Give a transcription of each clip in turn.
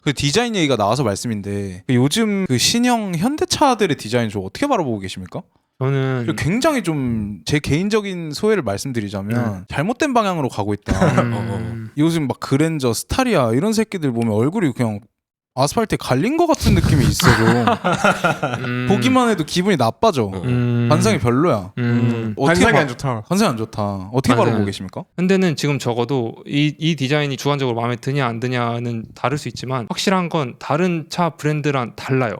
그 디자인 얘기가 나와서 말씀인데 요즘 그 신형 현대차들의 디자인 좀 어떻게 바라보고 계십니까? 저는 굉장히 좀 제 개인적인 소회를 말씀드리자면 잘못된 방향으로 가고 있다. 요즘 막 그랜저, 스타리아 이런 새끼들 보면 얼굴이 그냥 아스팔트에 갈린 것 같은 느낌이 있어 좀. 보기만 해도 기분이 나빠져. 관상이 별로야. 관상이 안 좋다. 관상이 안 좋다. 어떻게 맞아요. 바라보고 계십니까? 현대는 지금 적어도 이 디자인이 주관적으로 마음에 드냐 안 드냐는 다를 수 있지만 확실한 건 다른 차 브랜드랑 달라요.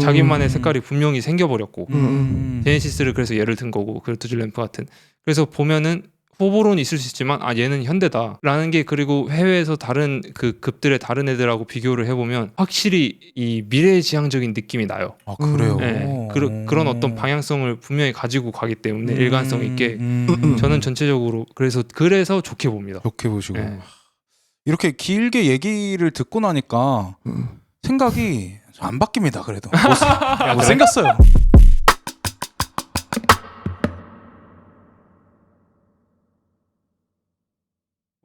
자기만의 색깔이 분명히 생겨버렸고 제네시스를 그래서 예를 든 거고 그 두줄램프 같은. 그래서 보면은 호불호는 있을 수 있지만 아 얘는 현대다라는 게 그리고 해외에서 다른 그 급들의 다른 애들하고 비교를 해보면 확실히 이 미래지향적인 느낌이 나요. 아 그래요? 네, 그런 어떤 방향성을 분명히 가지고 가기 때문에 일관성 있게 저는 전체적으로 그래서 좋게 봅니다. 좋게 보시고 네. 이렇게 길게 얘기를 듣고 나니까 생각이 안 바뀝니다. 그래도 못생겼어요.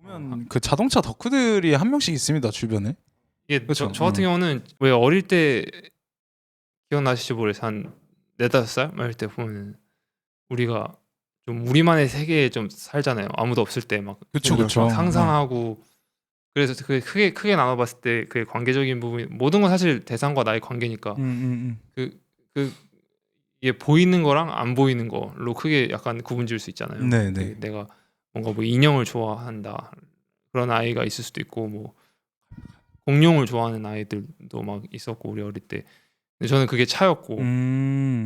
보면 그 자동차 덕후들이 한 명씩 있습니다 주변에. 이게 그쵸? 저 같은 경우는 왜 어릴 때 기억나실지 모르겠어요. 한 4-5살 말 때 보면 우리가 좀 우리만의 세계에 좀 살잖아요. 아무도 없을 때 막 그쵸 그쵸. 상상하고 그래서 그 크게 나눠봤을 때 그 관계적인 부분 모든 건 사실 대상과 나의 관계니까 그 이게 보이는 거랑 안 보이는 걸로 크게 약간 구분지을 수 있잖아요. 네네. 내가 뭔가 뭐 인형을 좋아한다 그런 아이가 있을 수도 있고 뭐 공룡을 좋아하는 아이들도 막 있었고 우리 어릴 때. 근데 저는 그게 차였고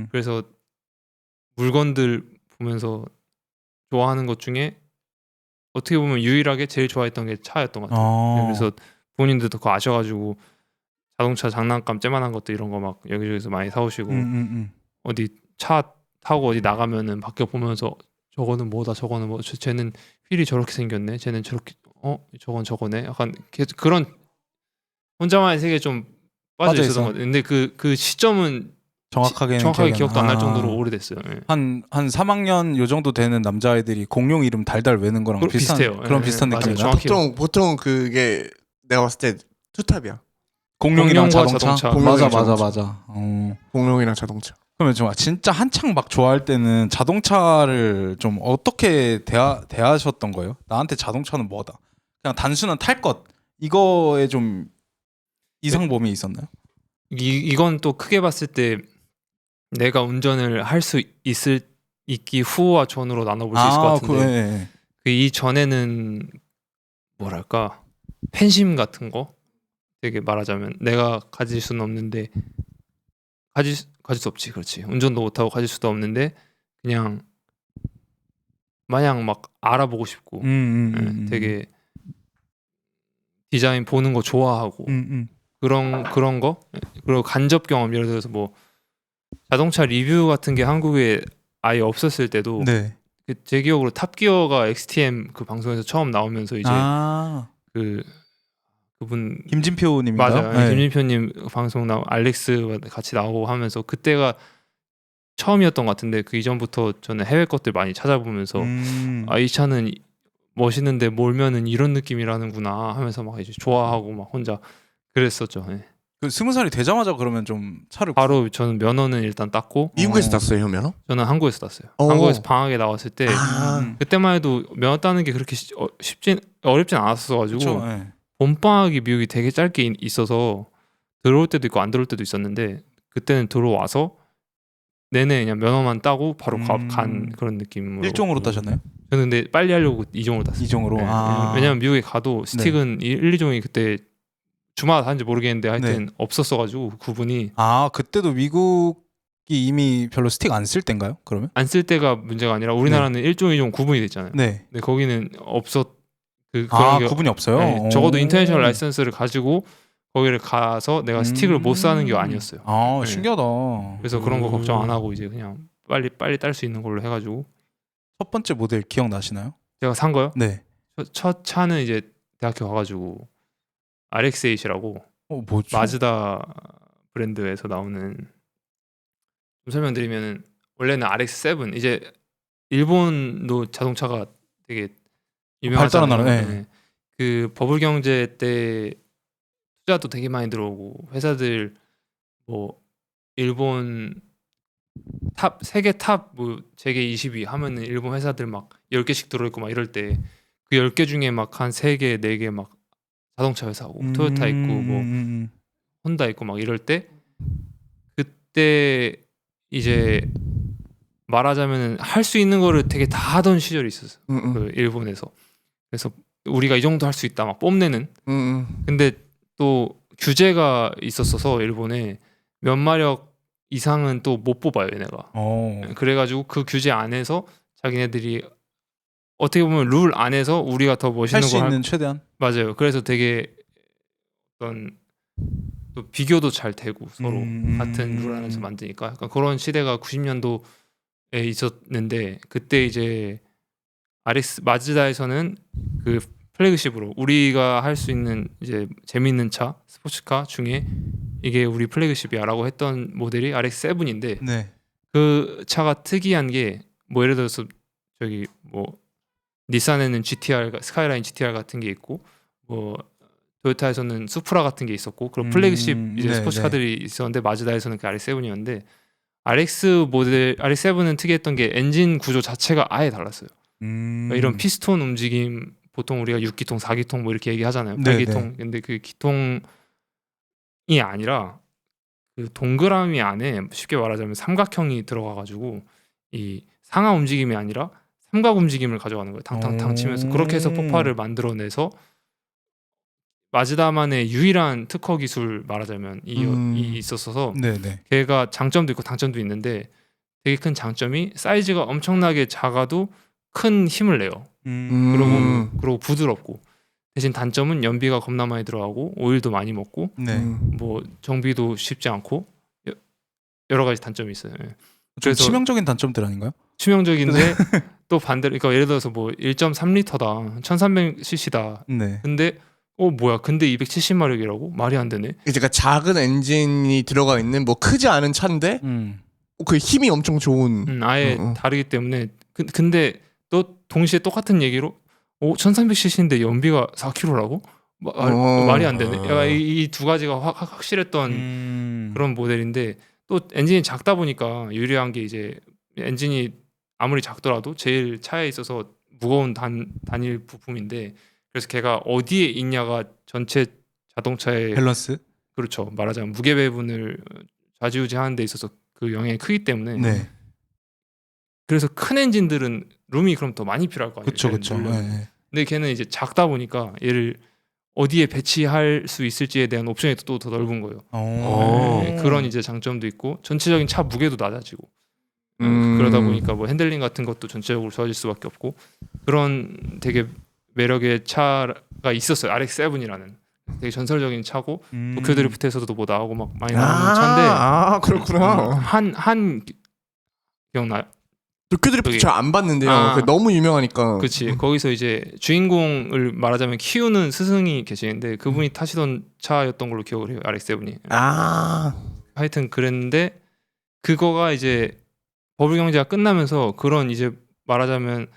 그래서 물건들 보면서 좋아하는 것 중에 어떻게 보면 유일하게 제일 좋아했던 게 차였던 것 같아요. 그래서 부모님들도 그거 아셔가지고 자동차 장난감 째만한 것도 이런 거 막 여기저기서 많이 사오시고 어디 차 타고 어디 나가면은 밖에 보면서 저거는 뭐다 저거는 뭐 쟤는 휠이 저렇게 생겼네 쟤는 저렇게 저건 저거네 약간 그런 혼자만의 세계에 좀 빠져 있었던 것 같아요. 근데 그 시점은 정확하게 기억도 안 날 정도로 오래됐어요. 예. 한 3학년 요 정도 되는 남자아이들이 공룡 이름 달달 외는 거랑 비슷해요. 그런 예, 비슷한 맞아요. 느낌이다. 보통 그게 내가 봤을 때 투탑이야. 공룡이랑 공룡과 자동차? 공룡이랑 맞아. 자동차. 공룡이랑 자동차. 그러면 좀 진짜 한창 막 좋아할 때는 자동차를 좀 어떻게 대하셨던 거예요? 나한테 자동차는 뭐다? 그냥 단순한 탈 것 이거에 좀 이상범위 있었나요? 이건 또 크게 봤을 때 내가 운전을 할 수 있기 후와 전으로 나눠볼 수 있을 것 같은데 이 전에는 뭐랄까 팬심 같은 거 되게 말하자면 내가 가질 수는 없는데 가질 수 없지. 그렇지. 운전도 못하고 가질 수도 없는데 그냥 마냥 막 알아보고 싶고 되게 디자인 보는 거 좋아하고 그런 거 그리고 간접 경험 예를 들어서 뭐 자동차 리뷰 같은 게 한국에 아예 없었을 때도 네. 제 기억으로 탑기어가 XTM 그 방송에서 처음 나오면서 이제 그분 김진표님인가요? 맞아요. 네. 김진표님 방송 알렉스 같이 나오고 하면서 그때가 처음이었던 것 같은데 그 이전부터 저는 해외 것들 많이 찾아보면서 이 차는 멋있는데 몰면은 이런 느낌이라는구나 하면서 막 이제 좋아하고 막 혼자 그랬었죠. 네. 그 20살이 되자마자 그러면 좀 차를 바로 저는 면허는 일단 땄고 미국에서 땄어요, 형 면허? 저는 한국에서 땄어요. 한국에서 방학에 나왔을 때 그때만 해도 면허 따는 게 그렇게 어렵진 않았어가지고 봄방학이 미국이 되게 짧게 있어서 들어올 때도 있고 안 들어올 때도 있었는데 그때는 들어와서 내내 그냥 면허만 따고 바로 간 그런 느낌으로. 1종으로 따셨나요? 저는 근데 빨리 하려고 2종으로 땄어요. 2종으로? 네. 왜냐면 미국에 가도 스틱은 1, 2종이 그때 주마다 하는지 모르겠는데 하여튼 없었어가지고 구분이. 그때도 미국이 이미 별로 스틱 안 쓸 때인가요? 그러면? 안 쓸 때가 문제가 아니라 우리나라는 1종, 2종 구분이 됐잖아요. 네. 근데 거기는 그런 게 구분이 없어요? 네, 적어도 인터내셔널 라이선스를 가지고 거기를 가서 내가 스틱을 못 사는 게 아니었어요. 신기하다. 그래서 그런 거 걱정 안 하고 이제 그냥 빨리 딸 수 있는 걸로 해가지고. 첫 번째 모델 기억나시나요? 제가 산 거요? 네. 첫 차는 이제 대학교 가가지고 RX-8이라고 뭐죠? 마즈다 브랜드에서 나오는 좀 설명드리면은 원래는 RX-7 이제 일본도 자동차가 되게 유명하잖아요. 발달한 나라. 그 버블 경제 때 투자도 되게 많이 들어오고 회사들 뭐 일본 탑 세계 탑 뭐 세계 20위 하면은 일본 회사들 막 10개씩 들어있고 막 이럴 때 그 10개 중에 막 한 3개, 4개 막 자동차 회사고 토요타 있고 뭐 혼다 있고 막 이럴 때 그때 이제 말하자면은 할 수 있는 거를 되게 다 하던 시절이 있었어. 그 일본에서. 그래서 우리가 이 정도 할 수 있다 막 뽐내는. 근데 또 규제가 있었어서 일본에 면마력 이상은 또 못 뽑아요, 얘네가. 그래가지고 그 규제 안에서 자기네들이 어떻게 보면 룰 안에서 우리가 더 멋있는 할 수 거 있는 최대한. 맞아요. 그래서 되게 어떤 또 비교도 잘 되고 서로 같은 룰 안에서 만드니까 약간 그런 시대가 90년도에 있었는데 그때 이제 RX 마즈다에서는 그 플래그십으로 우리가 할 수 있는 이제 재밌는 차 스포츠카 중에 이게 우리 플래그십이야라고 했던 모델이 RX7인데 네. 그 차가 특이한 게 뭐 예를 들어서 저기 뭐 닛산에는 GTR 스카이라인 GTR 같은 게 있고 뭐 토요타에서는 수프라 같은 게 있었고 그리고 플래그십 이제 네, 스포츠카들이 있었는데 마즈다에서는 그 RX7이었는데 RX 모델 RX7은 특이했던 게 엔진 구조 자체가 아예 달랐어요. 그러니까 이런 피스톤 움직임 보통 우리가 6기통, 4기통 뭐 이렇게 얘기하잖아요. 8기통. 근데 그 기통이 아니라 그 동그라미 안에 쉽게 말하자면 삼각형이 들어가가지고 이 상하 움직임이 아니라 삼각 움직임을 가져가는 거예요. 탕탕탕 치면서 그렇게 해서 폭발을 만들어내서 마즈다만의 유일한 특허 기술 말하자면 이 있었어서 네네. 걔가 장점도 있고 단점도 있는데 되게 큰 장점이 사이즈가 엄청나게 작아도 큰 힘을 내요. 그리고 부드럽고 대신 단점은 연비가 겁나 많이 들어가고 오일도 많이 먹고 네. 뭐 정비도 쉽지 않고 여러 가지 단점이 있어요. 예. 좀 그래서 치명적인 단점들 아닌가요? 치명적인데 또 반대로 그러니까 예를 들어서 뭐 1.3리터다 1300cc다 네. 근데 뭐야 근데 270마력이라고? 말이 안 되네. 그러니까 작은 엔진이 들어가 있는 뭐 크지 않은 차인데 그 힘이 엄청 좋은 아예 다르기 때문에 근데 또 동시에 똑같은 얘기로 1300cc인데 연비가 4km라고? 말이 안 되네. 이 두 가지가 확실했던 그런 모델인데 또 엔진이 작다 보니까 유리한 게 이제 엔진이 아무리 작더라도 제일 차에 있어서 무거운 단일 부품인데 그래서 걔가 어디에 있냐가 전체 자동차의 밸런스. 그렇죠. 말하자면 무게 배분을 좌지우지하는 데 있어서 그 영향이 크기 때문에 네. 그래서 큰 엔진들은 룸이 그럼 더 많이 필요할 거 아니에요. 그렇죠. 네. 근데 걔는 이제 작다 보니까 얘를 어디에 배치할 수 있을지에 대한 옵션이 또 더 넓은 거예요. 네, 그런 이제 장점도 있고 전체적인 차 무게도 낮아지고 그러다 보니까 뭐 핸들링 같은 것도 전체적으로 좋아질 수밖에 없고 그런 되게 매력의 차가 있었어요. RX7이라는 되게 전설적인 차고 도쿄 드리프트에서도 뭐 나오고 막 많이 나오는 차인데 그렇구나. 한 기억나요? 도쿄 드리프트 잘 안 봤는데요. 그게 너무 유명하니까. 그렇지. 거기서 이제 주인공을 말하자면 키우는 스승이 계시는데 그분이 타시던 차였던 걸로 기억을 해요. RX7이. 하여튼 그랬는데 그거가 이제 버블 경제가 끝나면서 그런 이제 말하자면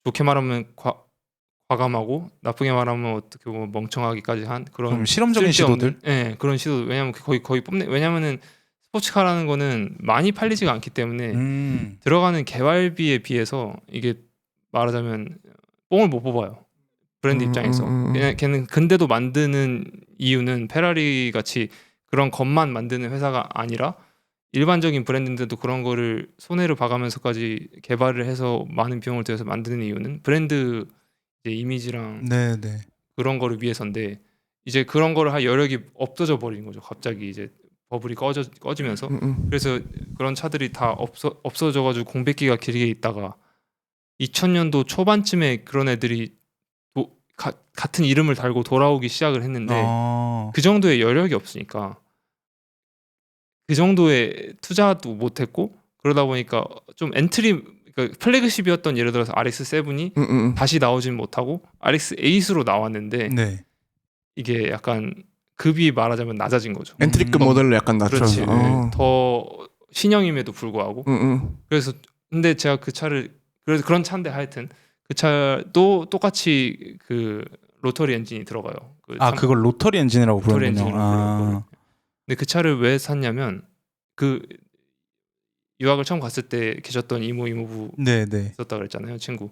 좋게 말하면 과감하고 나쁘게 말하면 어떻게 보면 멍청하기까지 한 그런 실험적인 시도들. 네, 그런 시도. 왜냐면 거의 뽐내. 왜냐면은 스포츠카라는 거는 많이 팔리지가 않기 때문에 들어가는 개발비에 비해서 이게 말하자면 뽕을 못 뽑아요. 브랜드 입장에서. 걔는 근데도 만드는 이유는 페라리 같이 그런 것만 만드는 회사가 아니라 일반적인 브랜드인데도 그런 거를 손해를 봐가면서까지 개발을 해서 많은 비용을 들여서 만드는 이유는 브랜드 이제 이미지랑 네네. 그런 거를 위해서인데 이제 그런 거를 할 여력이 없어져 버린 거죠. 갑자기 이제 버블이 꺼지면서 그래서 그런 차들이 다 없어져가지고 공백기가 길게 있다가 2000년도 초반쯤에 그런 애들이 같은 이름을 달고 돌아오기 시작을 했는데 그 정도의 여력이 없으니까 그 정도의 투자도 못했고 그러다 보니까 좀 그러니까 플래그십이었던 예를 들어서 RX7이 다시 나오진 못하고 RX8으로 나왔는데 네. 이게 약간 급이 말하자면 낮아진 거죠. 엔트리급 모델로 약간 낮춰. 그렇지. 더 신형임에도 불구하고. 그래서 근데 제가 그 차를 그래서 그런 차인데 하여튼 그 차도 똑같이 그 로터리 엔진이 들어가요. 그걸 로터리 엔진이라고 로터리 부르는군요. 엔진으로 불러요. 근데 그 차를 왜 샀냐면 그 유학을 처음 갔을 때 계셨던 이모부 네네. 있었다 그랬잖아요, 친구.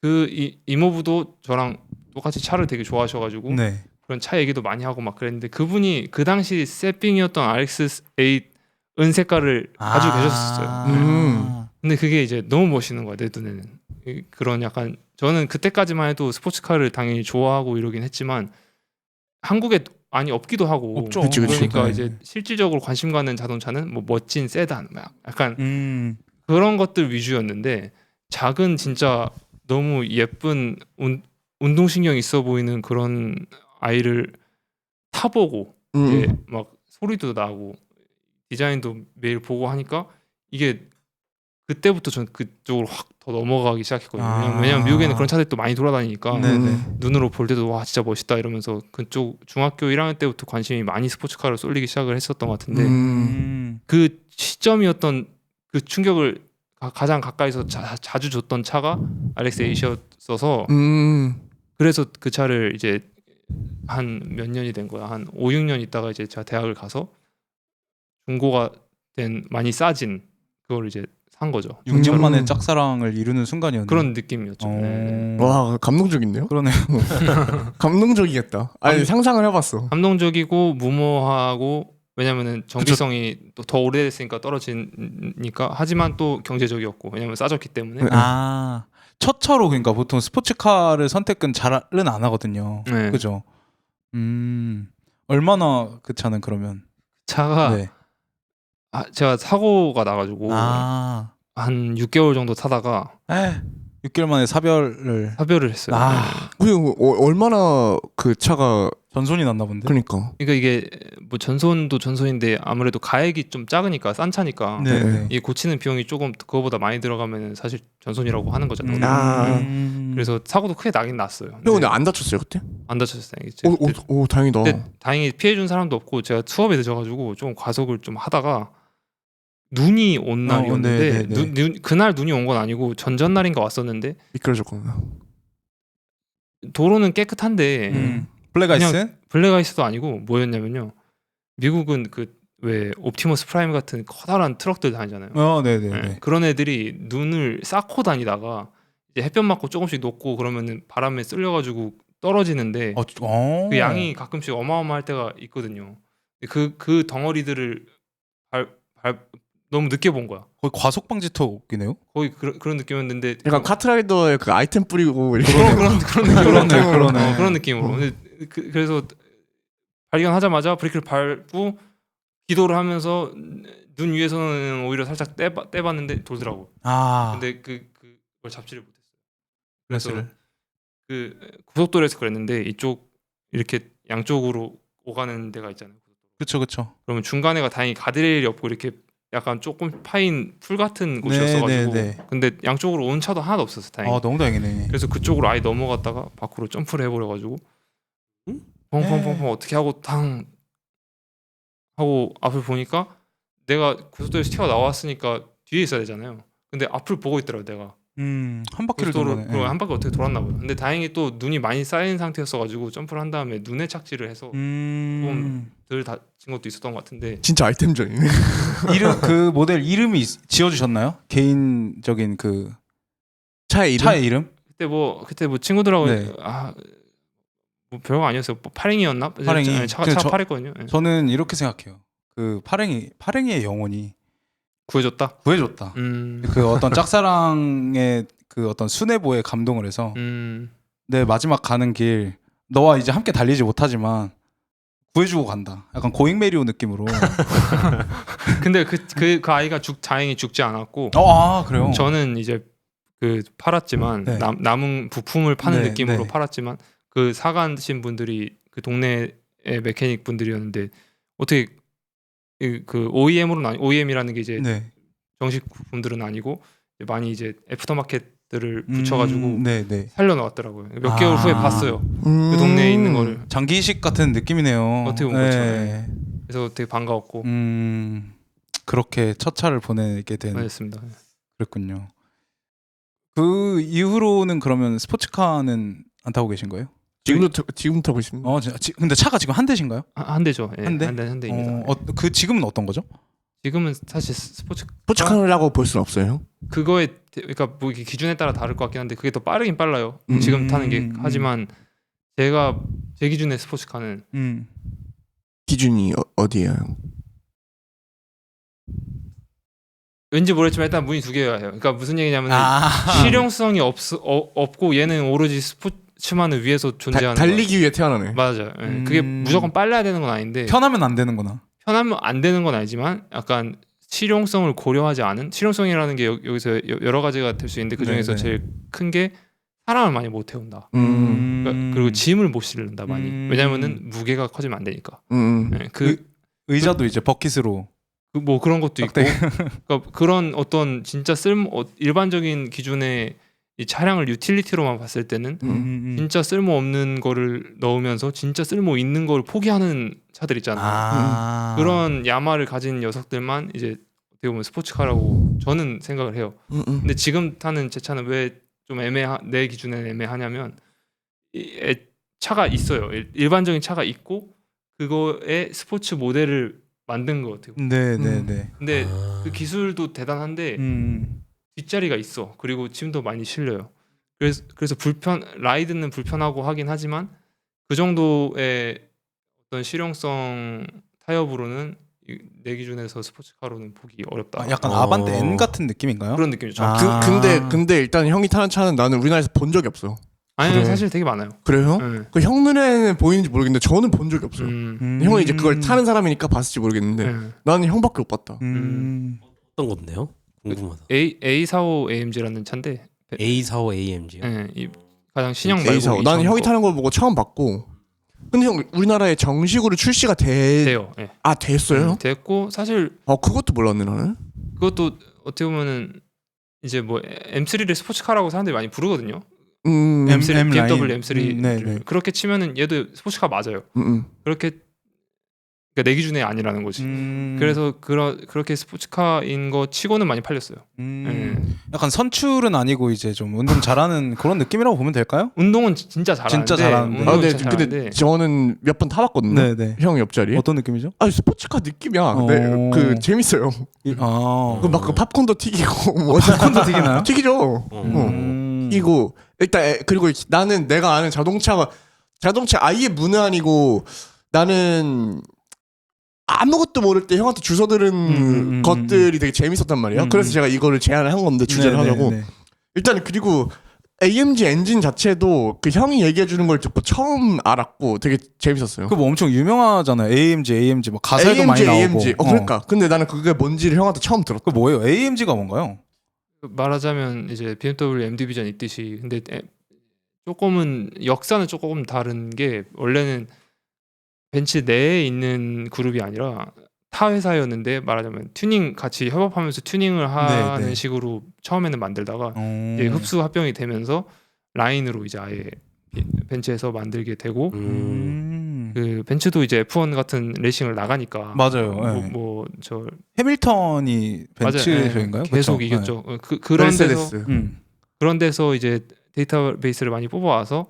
그 이모부도 저랑 똑같이 차를 되게 좋아하셔가지고 네. 그런 차 얘기도 많이 하고 막 그랬는데 그분이 그 당시 세핑이었던 RX-8 은색깔을 가지고 계셨었어요. 근데 그게 이제 너무 멋있는 거야 내 눈에는. 그런 약간 저는 그때까지만 해도 스포츠카를 당연히 좋아하고 이러긴 했지만 한국에 많이 없기도 하고 없죠. 그치. 그러니까 네. 이제 실질적으로 관심 가는 자동차는 뭐 멋진 세단 막 약간 그런 그런 것들 위주였는데 작은 진짜 너무 예쁜 운동신경 있어 보이는 그런 아이를 타보고 이제 막 소리도 나고 디자인도 매일 보고 하니까 이게 그때부터 전 그쪽으로 확 더 넘어가기 시작했거든요. 왜냐면 미국에는 그런 차들이 또 많이 돌아다니니까 네네. 눈으로 볼 때도 와 진짜 멋있다 이러면서 그쪽 중학교 1학년 때부터 관심이 많이 스포츠카로 쏠리기 시작을 했었던 것 같은데 그 시점이었던 그 충격을 가장 가까이서 자주 줬던 차가 RX-8이었어서 그래서 그 차를 이제 한 몇 년이 된 거야. 한 5, 6년 있다가 이제 제가 대학을 가서 중고가 된 많이 싸진 그걸 이제 산 거죠. 6년 만에 짝사랑을 이루는 순간이었네요. 그런 느낌이었죠. 네. 와 감동적인데요? 그러네. 감동적이겠다. 아니 상상을 해봤어. 감동적이고 무모하고 왜냐면은 정비성이 또 더 오래됐으니까 떨어지니까 하지만 또 경제적이었고 왜냐면 싸졌기 때문에 첫 차로 그러니까 보통 스포츠카를 선택은 잘은 안 하거든요. 네. 그죠? 얼마나 그 차는 그러면? 차가 네. 제가 사고가 나가지고 한 6개월 정도 타다가 6개월 만에 사별을 했어요. 그리고 얼마나 그 차가 전손이 났나 본데. 그러니까 이게 뭐 전손도 전손인데 아무래도 가액이 좀 작으니까 싼 차니까 네. 이 고치는 비용이 조금 그거보다 많이 들어가면 사실 전손이라고 하는 거잖아요. 그래서 사고도 크게 나긴 났어요. 형 근데 안 다쳤어요 그때? 안 다쳤어요. 다행이지. 오 다행이다. 근데 다행히 피해준 사람도 없고 제가 수업에 늦어가지고 좀 과속을 좀 하다가 눈이 온 날이었는데 그날 눈이 온 건 아니고 전전날인가 왔었는데 미끄러졌구나. 도로는 깨끗한데 블랙아이스? 블랙아이스도 아니고 뭐였냐면요. 미국은 그 왜 옵티머스 프라임 같은 커다란 트럭들 다니잖아요. 네네네. 그런 애들이 눈을 쌓고 다니다가 이제 햇볕 맞고 조금씩 녹고 그러면은 바람에 쓸려가지고 떨어지는데 그 양이 가끔씩 어마어마할 때가 있거든요. 그 덩어리들을 너무 늦게 본 거야. 거의 과속 방지턱이네요. 거의 그런 느낌이었는데 약간 카트라이더에 그 아이템 뿌리고 이렇게 그런 느낌으로. 근데 그래서 발견하자마자 브레이크를 밟고 기도를 하면서 눈 위에서는 오히려 살짝 떼봤는데 돌더라고. 근데 그걸 잡지를 못했어요. 그래서 그 고속도로에서 그랬는데 이쪽 이렇게 양쪽으로 오가는 데가 있잖아요. 그렇죠. 그러면 중간에가 다행히 가드레일이 없고 이렇게 약간 조금 파인 풀 같은 곳이었어가지고 근데 양쪽으로 온 차도 하나도 없었어 다행히. 너무 다행이네. 그래서 그쪽으로 아예 넘어갔다가 밖으로 점프를 해버려가지고 펑펑펑펑 어떻게 하고 탕 하고 앞을 보니까 내가 고속도로에서 튀어나왔으니까 뒤에 있어야 되잖아요. 근데 앞을 보고 있더라고 내가. 한 바퀴를 돌네. 한 바퀴 어떻게 돌았나 봐요. 근데 다행히 또 눈이 많이 쌓인 상태였어가지고 점프를 한 다음에 눈에 착지를 해서 좀 덜 다친 것도 있었던 것 같은데. 진짜 아이템전이네. 그 모델 이름이 지어주셨나요? 개인적인 그 차의 이름? 그때 뭐 친구들하고 뭐 별거 아니었어요. 뭐 파랭이였나? 파랭이. 차가 파랬거든요. 저는 이렇게 생각해요. 그 파랭이의 영혼이 구해줬다. 그 어떤 짝사랑의 그 어떤 순애보에 감동을 해서 내 마지막 가는 길 너와 이제 함께 달리지 못하지만 구해주고 간다. 약간 고잉 메리오 느낌으로. 근데 그 아이가 다행히 죽지 않았고. 그래요. 저는 이제 그 팔았지만 남은 부품을 파는 느낌으로 팔았지만 그 사가신 분들이 그 동네의 메케닉 분들이었는데 어떻게 그 OEM으로는 OEM이라는 게 이제 정식 부품들은 아니고 많이 이제 애프터마켓들을 붙여가지고 살려놓았더라고요. 몇 개월 후에 봤어요. 그 동네에 있는 거를. 장기이식 같은 느낌이네요. 어떻게 본 거죠. 그래서 되게 반가웠고. 그렇게 첫 차를 보내게 된. 맞습니다. 그랬군요. 그 이후로는 그러면 스포츠카는 안 타고 계신 거예요? 지금도 타고 있습니다. 근데 차가 지금 한 대신가요? 한 대죠. 예, 한 대? 한 대입니다. 그 지금은 어떤 거죠? 지금은 사실 스포츠카라고 볼 수는 없어요. 그거에 그러니까 뭐 이게 기준에 따라 다를 것 같긴 한데 그게 더 빠르긴 빨라요. 지금 타는 게 하지만 제 기준의 스포츠카는 기준이 어디예요? 왠지 모르겠지만 일단 문이 2개여야 해요. 그러니까 무슨 얘기냐면 실용성이 없고 얘는 오로지 스포츠만을 위해서 존재하는 달리기 위해 태어나네. 맞아요. 예. 그게 무조건 빨라야 되는 건 아닌데 편하면 안 되는구나. 편하면 안 되는 건 알지만 약간 실용성을 고려하지 않은 실용성이라는 게 여기서 여러 가지가 될 수 있는데 그 중에서 제일 큰 게 사람을 많이 못 태운다. 그러니까 그리고 짐을 못 실는다 많이. 왜냐면은 무게가 커지면 안 되니까. 네, 의자도 이제 버킷으로 뭐 그런 것도 있고. 그러니까 그런 어떤 진짜 일반적인 기준의 이 차량을 유틸리티로만 봤을 때는 진짜 쓸모 없는 거를 넣으면서 진짜 쓸모 있는 걸 포기하는 차들 있잖아요. 그런 야마를 가진 녀석들만 이제 어떻게 보면 스포츠카라고 저는 생각을 해요. 근데 지금 타는 제 차는 왜 좀 내 기준에는 애매하냐면 차가 있어요. 일반적인 차가 있고 그거에 스포츠 모델을 만든 것 같아요. 네네네. 근데 그 기술도 대단한데 뒷자리가 있어. 그리고 짐도 많이 실려요. 그래서 라이드는 불편하고 하긴 하지만 그 정도의 어떤 실용성 타협으로는 내 기준에서 스포츠카로는 보기 어렵다. 약간 아반떼 N 같은 느낌인가요? 그런 느낌이죠. 근데 일단 형이 타는 차는 나는 우리나라에서 본 적이 없어요. 아니 그래. 사실 되게 많아요. 그래요? 네. 그 형 눈에는 보이는지 모르겠는데 저는 본 적이 없어요. 형은 이제 그걸 타는 사람이니까 봤을지 모르겠는데 나는 형밖에 못 봤다. 어떤 건데요? 궁금하다. A45 AMG라는 차인데 A45 AMG요? 네, 이 가장 신형 말고 A45. 나는 형이 타는 걸 보고 처음 봤고 근데 형 우리나라에 정식으로 출시가 돼요. 네. 됐어요? 됐고 사실 그것도 몰랐네 나는. 그것도 어떻게 보면은 이제 뭐 M3를 스포츠카라고 사람들이 많이 부르거든요. M3 BMW M3 네네. 그렇게 치면은 얘도 스포츠카 맞아요. 그렇게 그러니까 내 기준에 아니라는 거지. 그래서 그렇게 스포츠카인 거 치고는 많이 팔렸어요. 약간 선출은 아니고 이제 좀 운동 잘하는 그런 느낌이라고 보면 될까요? 운동은 진짜 잘하는데. 근데 저는 몇 번 타봤거든요. 네네. 형 옆자리. 어떤 느낌이죠? 스포츠카 느낌이야. 근데 그 재밌어요. 막 그 팝콘도 튀기고 뭐 팝콘도 튀기나요? 튀기죠. 튀기고 일단 그리고 나는 내가 아는 자동차 아예 문외한이고 나는 아무것도 모를 때 형한테 주워 들은 것들이 되게 재밌었단 말이야. 그래서 제가 이거를 제안을 한 건데 주제를 하려고. 일단 그리고 AMG 엔진 자체도 그 형이 얘기해 주는 걸 듣고 처음 알았고 되게 재밌었어요. 그거 뭐 엄청 유명하잖아요. AMG 뭐 가사에도 많이 나오고. 그러니까. 근데 나는 그게 뭔지를 형한테 처음 들었어. 그 뭐예요? AMG가 뭔가요? 말하자면 이제 BMW M 디비전 있듯이 근데 조금은 역사는 조금 다른 게 원래는 벤츠 내에 있는 그룹이 아니라 타 회사였는데 말하자면 튜닝 같이 협업하면서 튜닝을 하는 식으로 처음에는 만들다가 이제 흡수 합병이 되면서 라인으로 이제 아예 벤츠에서 만들게 되고 그 벤츠도 이제 F1 같은 레이싱을 나가니까 맞아요. 저 해밀턴이 벤츠인가요? 계속 그쵸? 이겼죠. 그런 메르세데스. 데서 그런 데서 이제 데이터베이스를 많이 뽑아와서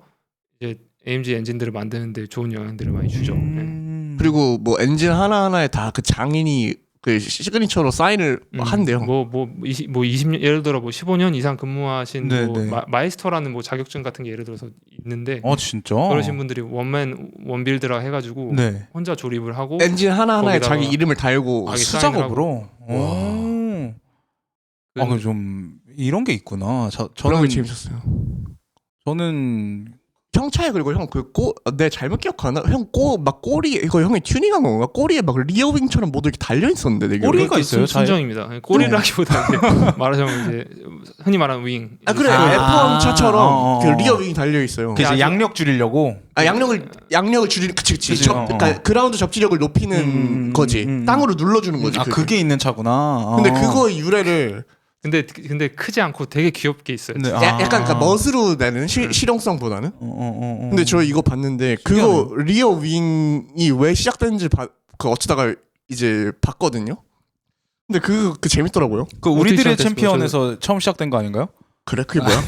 이제 AMG 엔진들을 만드는데 좋은 영향들을 많이 주죠. 그리고 뭐 엔진 하나하나에 다 그 장인이 그 시그니처로 사인을 한대요. 뭐 20년 예를 들어 뭐 15년 이상 근무하신 뭐 마이스터라는 뭐 자격증 같은 게 예를 들어서 있는데 진짜? 그러신 분들이 원맨 원빌드라 해가지고 혼자 조립을 하고 엔진 하나하나에 자기 이름을 달고 수작업으로. 그 좀 이런 게 있구나. 그런 게 재밌었어요. 저는 형 차에 그리고 형 내 잘못 기억하나? 형 꼬리 이거 형이 튜닝한 건가? 꼬리에 막 리어윙처럼 뭐도 이렇게 달려 있었는데 내 기억에. 꼬리가 있어요. 순정입니다. 꼬리라기보다는 말하자면 이제 흔히 말하는 윙. 그래 F1 차처럼 그 리어윙이 달려 있어요. 이제 양력 줄이려고. 양력을 줄이는 그치. 그러니까 그라운드 접지력을 높이는 거지. 땅으로 눌러주는 거지. 그게 있는 차구나. 근데 그거의 유래를 근데 크지 않고 되게 귀엽게 있어요. 약간 그러니까 멋으로 내는 실용성보다는. 근데 저 이거 봤는데 그거 리어 윙이 왜 시작된지 어쩌다가 이제 봤거든요. 근데 그 재밌더라고요. 그 우리들의 챔피언에서 처음 시작된 거 아닌가요? 그래 그게 뭐야?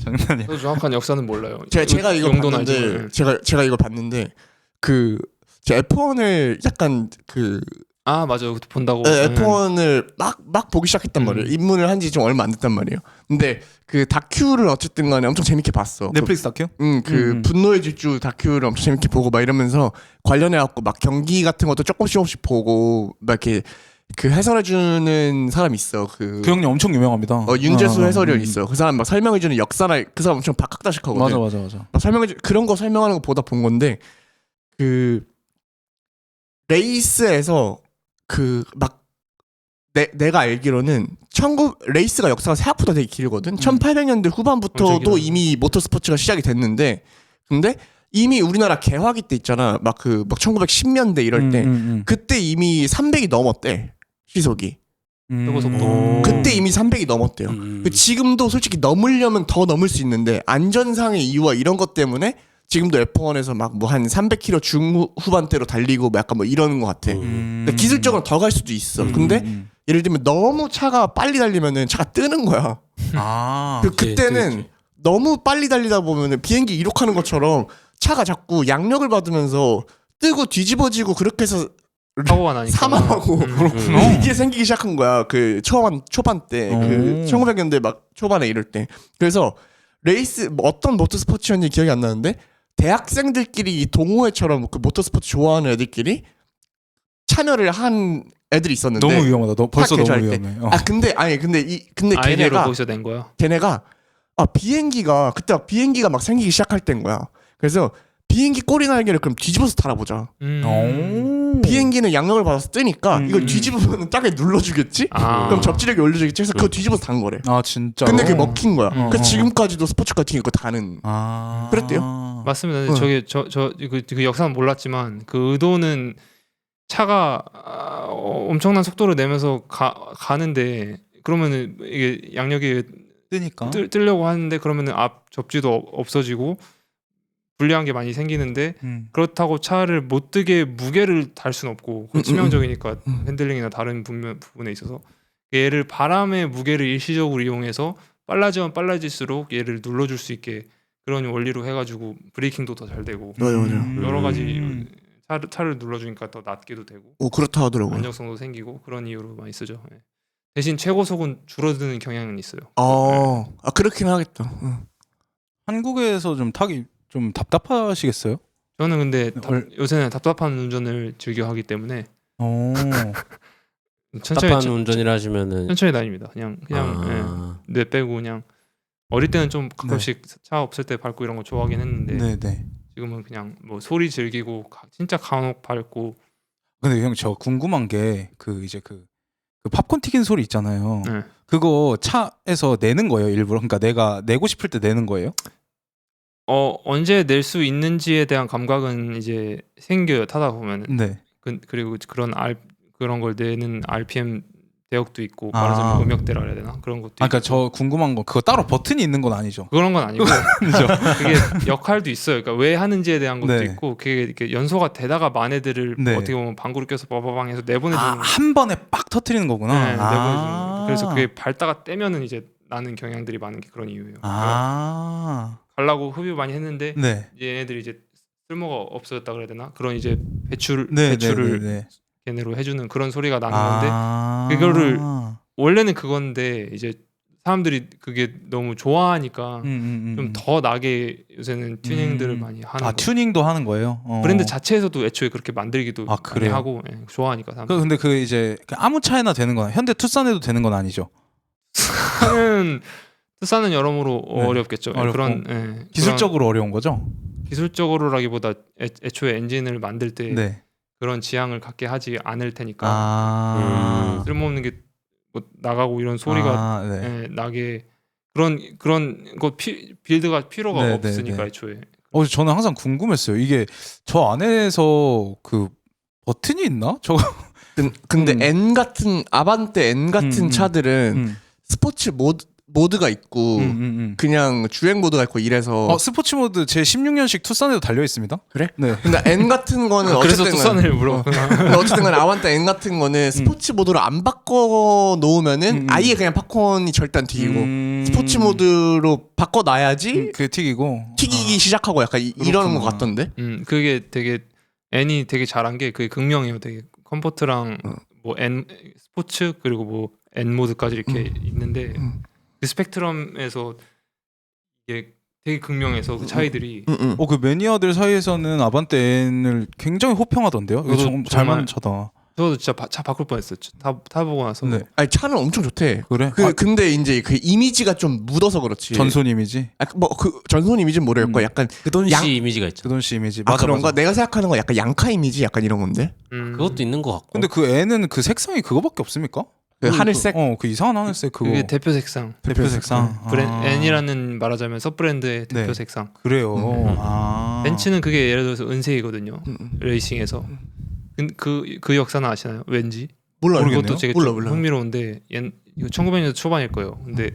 장난이야. 저도 정확한 역사는 몰라요. 제가 이거 용도는 봤는데 알지만. 제가 이거 봤는데 그 F1을 약간 그 아 맞아요. 본다고. F1을 막 보기 시작했단 말이에요. 입문을 한 지 좀 얼마 안 됐단 말이에요. 근데 그 다큐를 어쨌든 간에 엄청 재밌게 봤어. 넷플릭스 다큐? 분노의 질주 다큐를 엄청 재밌게 보고 막 이러면서 관련해 갖고 막 경기 같은 것도 조금씩 보고 막 이렇게 그 해설해주는 사람 있어. 그 형님 엄청 유명합니다. 윤재수 해설위원 있어. 그 사람 막 설명해주는 역사나 그 사람 엄청 박학다식하거든. 맞아. 막 설명해주 그런 거 설명하는 거 보다 본 건데 그 레이스에서 그 막 내가 알기로는 레이스가 역사가 생각보다 되게 길거든. 1800년대 후반부터도 이미 모터스포츠가 시작이 됐는데 근데 이미 우리나라 개화기 때 있잖아. 막 1910년대 이럴 때 그때 이미 300이 넘었대. 시속이. 최고 속도. 그때 이미 300이 넘었대요. 지금도 솔직히 넘으려면 더 넘을 수 있는데 안전상의 이유와 이런 것 때문에 지금도 F1에서 막 뭐 한 300km 중후반대로 달리고 뭐 약간 뭐 이러는 것 같아. 근데 기술적으로 더 갈 수도 있어. 근데 예를 들면 너무 차가 빨리 달리면은 차가 뜨는 거야. 그때는 너무 빨리 달리다 보면은 비행기 이륙하는 것처럼 차가 자꾸 양력을 받으면서 뜨고 뒤집어지고 그렇게 해서 사고가 나니까 사망하고 이게 생기기 시작한 거야. 그 초반 때, 그 1900년대 막 초반에 이럴 때. 그래서 레이스 뭐 어떤 모터스포츠였는지 기억이 안 나는데 대학생들끼리 동호회처럼 그 모터스포츠 좋아하는 애들끼리 참여를 한 애들이 있었는데 너무 위험하다. 너 벌써 너무 할 때. 위험해. 근데 아이디어로 거기서 낸 거야. 걔네가 비행기가 그때 막 비행기가 막 생기기 시작할 때인 거야. 그래서 비행기 꼬리 날개를 그럼 뒤집어서 달아보자. 비행기는 양력을 받아서 뜨니까 이걸 뒤집으면 땅에 눌러주겠지? 그럼 접지력이 올려주겠지? 해서 그거 뒤집어서 단 거래. 진짜. 근데 그게 먹힌 거야. 그래서 지금까지도 스포츠 같은 거 다는. 그랬대요. 맞습니다. 그 역사는 몰랐지만 그 의도는 차가 엄청난 속도를 내면서 가는데 그러면은 이게 양력이 뜨니까 뜨려고 하는데 그러면은 앞 접지도 없어지고 불리한 게 많이 생기는데 그렇다고 차를 못 뜨게 무게를 달 수는 없고 그건 치명적이니까 핸들링이나 다른 부분에 있어서 얘를 바람의 무게를 일시적으로 이용해서 빨라지면 빨라질수록 얘를 눌러줄 수 있게 그런 원리로 해가지고 브레이킹도 더 잘 되고 여러 가지 차를 눌러주니까 더 낮게도 되고 그렇다 하더라고요. 안정성도 생기고 그런 이유로 많이 쓰죠. 네. 대신 최고속은 줄어드는 경향은 있어요. 그렇긴 하겠다. 한국에서 좀 타기 좀 답답하시겠어요? 저는 근데 요새는 답답한 운전을 즐겨 하기 때문에 답답한 운전이라 하시면은 천천히 다닙니다. 그냥 뇌 빼고 그냥 어릴 때는 좀 가끔씩 차 없을 때 밟고 이런 거 좋아하긴 했는데 지금은 그냥 뭐 소리 즐기고 진짜 간혹 밟고. 근데 형 저 궁금한 게 그 팝콘 튀긴 소리 있잖아요. 그거 차에서 내는 거예요 일부러? 그러니까 내가 내고 싶을 때 내는 거예요? 언제 낼 수 있는지에 대한 감각은 이제 생겨요 타다 보면은. 네. 그리고 그런 걸 내는 RPM 대역도 있고 말하자면 음역대라 해야 되나 그런 것도. 그러니까 저 궁금한 건 그거 따로 버튼이 있는 건 아니죠? 그런 건 아니고 그게 역할도 있어요. 그러니까 왜 하는지에 대한 것도 있고 그게 이렇게 연소가 되다가 만 애들을 어떻게 보면 방구를 껴서 빠바방해서 내보내주는. 한 번에 빡 터트리는 거구나. 네, 내보내주는. 그래서 그게 밟다가 떼면은 이제 나는 경향들이 많은 게 그런 이유예요. 가려고 흡입 많이 했는데 얘네들이 이제 쓸모가 없어졌다 그래야 되나? 그런 이제 배출을 걔네로 해주는 그런 소리가 나는 건데 그거를 원래는 그건데 이제 사람들이 그게 너무 좋아하니까 좀 더 나게 요새는 튜닝들을 많이 하는 거예요. 튜닝도 하는 거예요? 브랜드 자체에서도 애초에 그렇게 만들기도 많이 하고 좋아하니까 사람들. 근데 그 이제 아무 차에나 되는 건 현대 투싼에도 되는 건 아니죠? 투싼은 여러모로 어렵겠죠. 그런 기술적으로 어려운 거죠? 기술적으로라기보다 애초에 엔진을 만들 때 그런 지향을 갖게 하지 않을 테니까 쓸모없는 게 뭐 나가고 이런 소리가 나게 그런 거 빌드가 필요가 없으니까 애초에. 저는 항상 궁금했어요. 이게 저 안에서 그 버튼이 있나? 저거. 근데 N 같은 아반떼 N 같은 차들은 스포츠 모드가 있고 그냥 주행 모드가 있고 이래서 스포츠 모드 제 16년식 투싼에도 달려 있습니다. 그래? 네. 근데 N 같은 거는 그래서 어쨌든 투싼을 물어봤구나. 근데 어쨌든 간에 아반떼 N 같은 거는 스포츠 모드로 안 바꿔 놓으면은 아예 그냥 팝콘이 절대 안 튀기고 스포츠 모드로 바꿔 놔야지 그 튀기고 튀기기 시작하고 약간 이러는 것 같던데. 그게 되게 N이 되게 잘한 게 그게 극명해요. 되게 컴포트랑 뭐 N 스포츠 그리고 뭐 N 모드까지 이렇게 있는데 그 스펙트럼에서 이게 되게 극명해서 그 차이들이 그 매니아들 사이에서는 아반떼 N을 굉장히 호평하던데요. 이거 저도 잘 정말- 만든 차다. 저도 진짜 차 바꿀 뻔했어요. 타보고 나서 네. 아니 차는 엄청 좋대. 그래? 근데 이제 그 이미지가 좀 묻어서 그렇지. 전손 이미지. 뭐그 전손 이미지는 모르겠고 약간 그돈 양- 씨 이미지가 있죠. 그돈 씨 이미지. 그런가? 내가 생각하는 건 약간 양카 이미지 약간 이런 건데. 그것도 있는 것 같고. 근데 그 N은 그 색상이 그거밖에 없습니까? 그 하늘색. 그 이상한 하늘색 그거. 그게 대표 색상. 대표 색상. N이라는 말하자면 서브랜드의 대표 네. 색상. 그래요. 벤츠는 그게 예를 들어서 은색이거든요. 레이싱에서. 그 역사는 아시나요? 왠지? 모르겠네요. 그것도 되게 몰라, 좀 몰라. 흥미로운데 이거 1900년대 초반일 거예요. 근데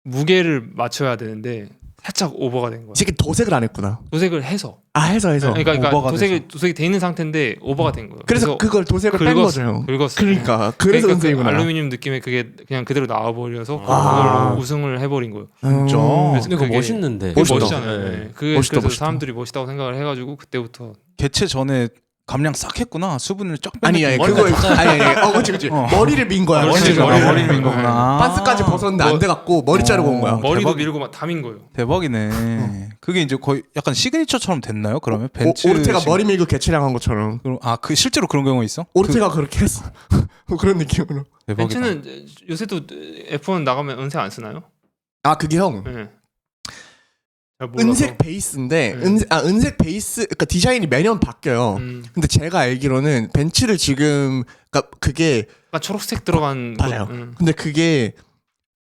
무게를 맞춰야 되는데 살짝 오버가 된 거야. 지금 도색을 안 했구나. 도색을 해서. 해서. 그러니까 오버가 도색이 돼 있는 상태인데 오버가 된 거예요. 그래서 그걸 도색을 뺀 거죠. 형. 긁었어요. 그러니까 그래서 그 은색이구나. 알루미늄 느낌의 그게 그냥 그대로 나와버려서 아. 그걸로 우승을 해버린 거예요. 진짜? 그래서 근데 그거 그게- 멋있는데. 그게 멋있다. 멋있잖아요. 네. 네. 그게 멋있다, 그래서 멋있다. 사람들이 멋있다고 생각을 해가지고 그때부터 개최 전에 감량 싹 했구나. 수분을 쫙 뺀 아니 느낌. 그거 아니 그치 머리를 민 거야. 머리를 민 거구나. 반스까지 벗었는데 안 돼갖고 머리 자르고 온 거야. 머리도 대박. 밀고 막 담인 거예요. 대박이네. 그게 이제 거의 약간 시그니처처럼 됐나요? 그러면 벤츠 오르테가 머리 밀고 개체량한 것처럼. 그 실제로 그런 경우 있어? 오르테가 그렇게 했어. 그런 느낌으로. 대박이다. 벤츠는 요새도 F1 나가면 은색 안 쓰나요? 그게 형. 네. 잘 몰라서. 은색 베이스인데 네. 은색 베이스 그러니까 디자인이 매년 바뀌어요. 근데 제가 알기로는 벤츠를 지금 그러니까 그게 약간 초록색 들어간 맞아요. 거, 근데 그게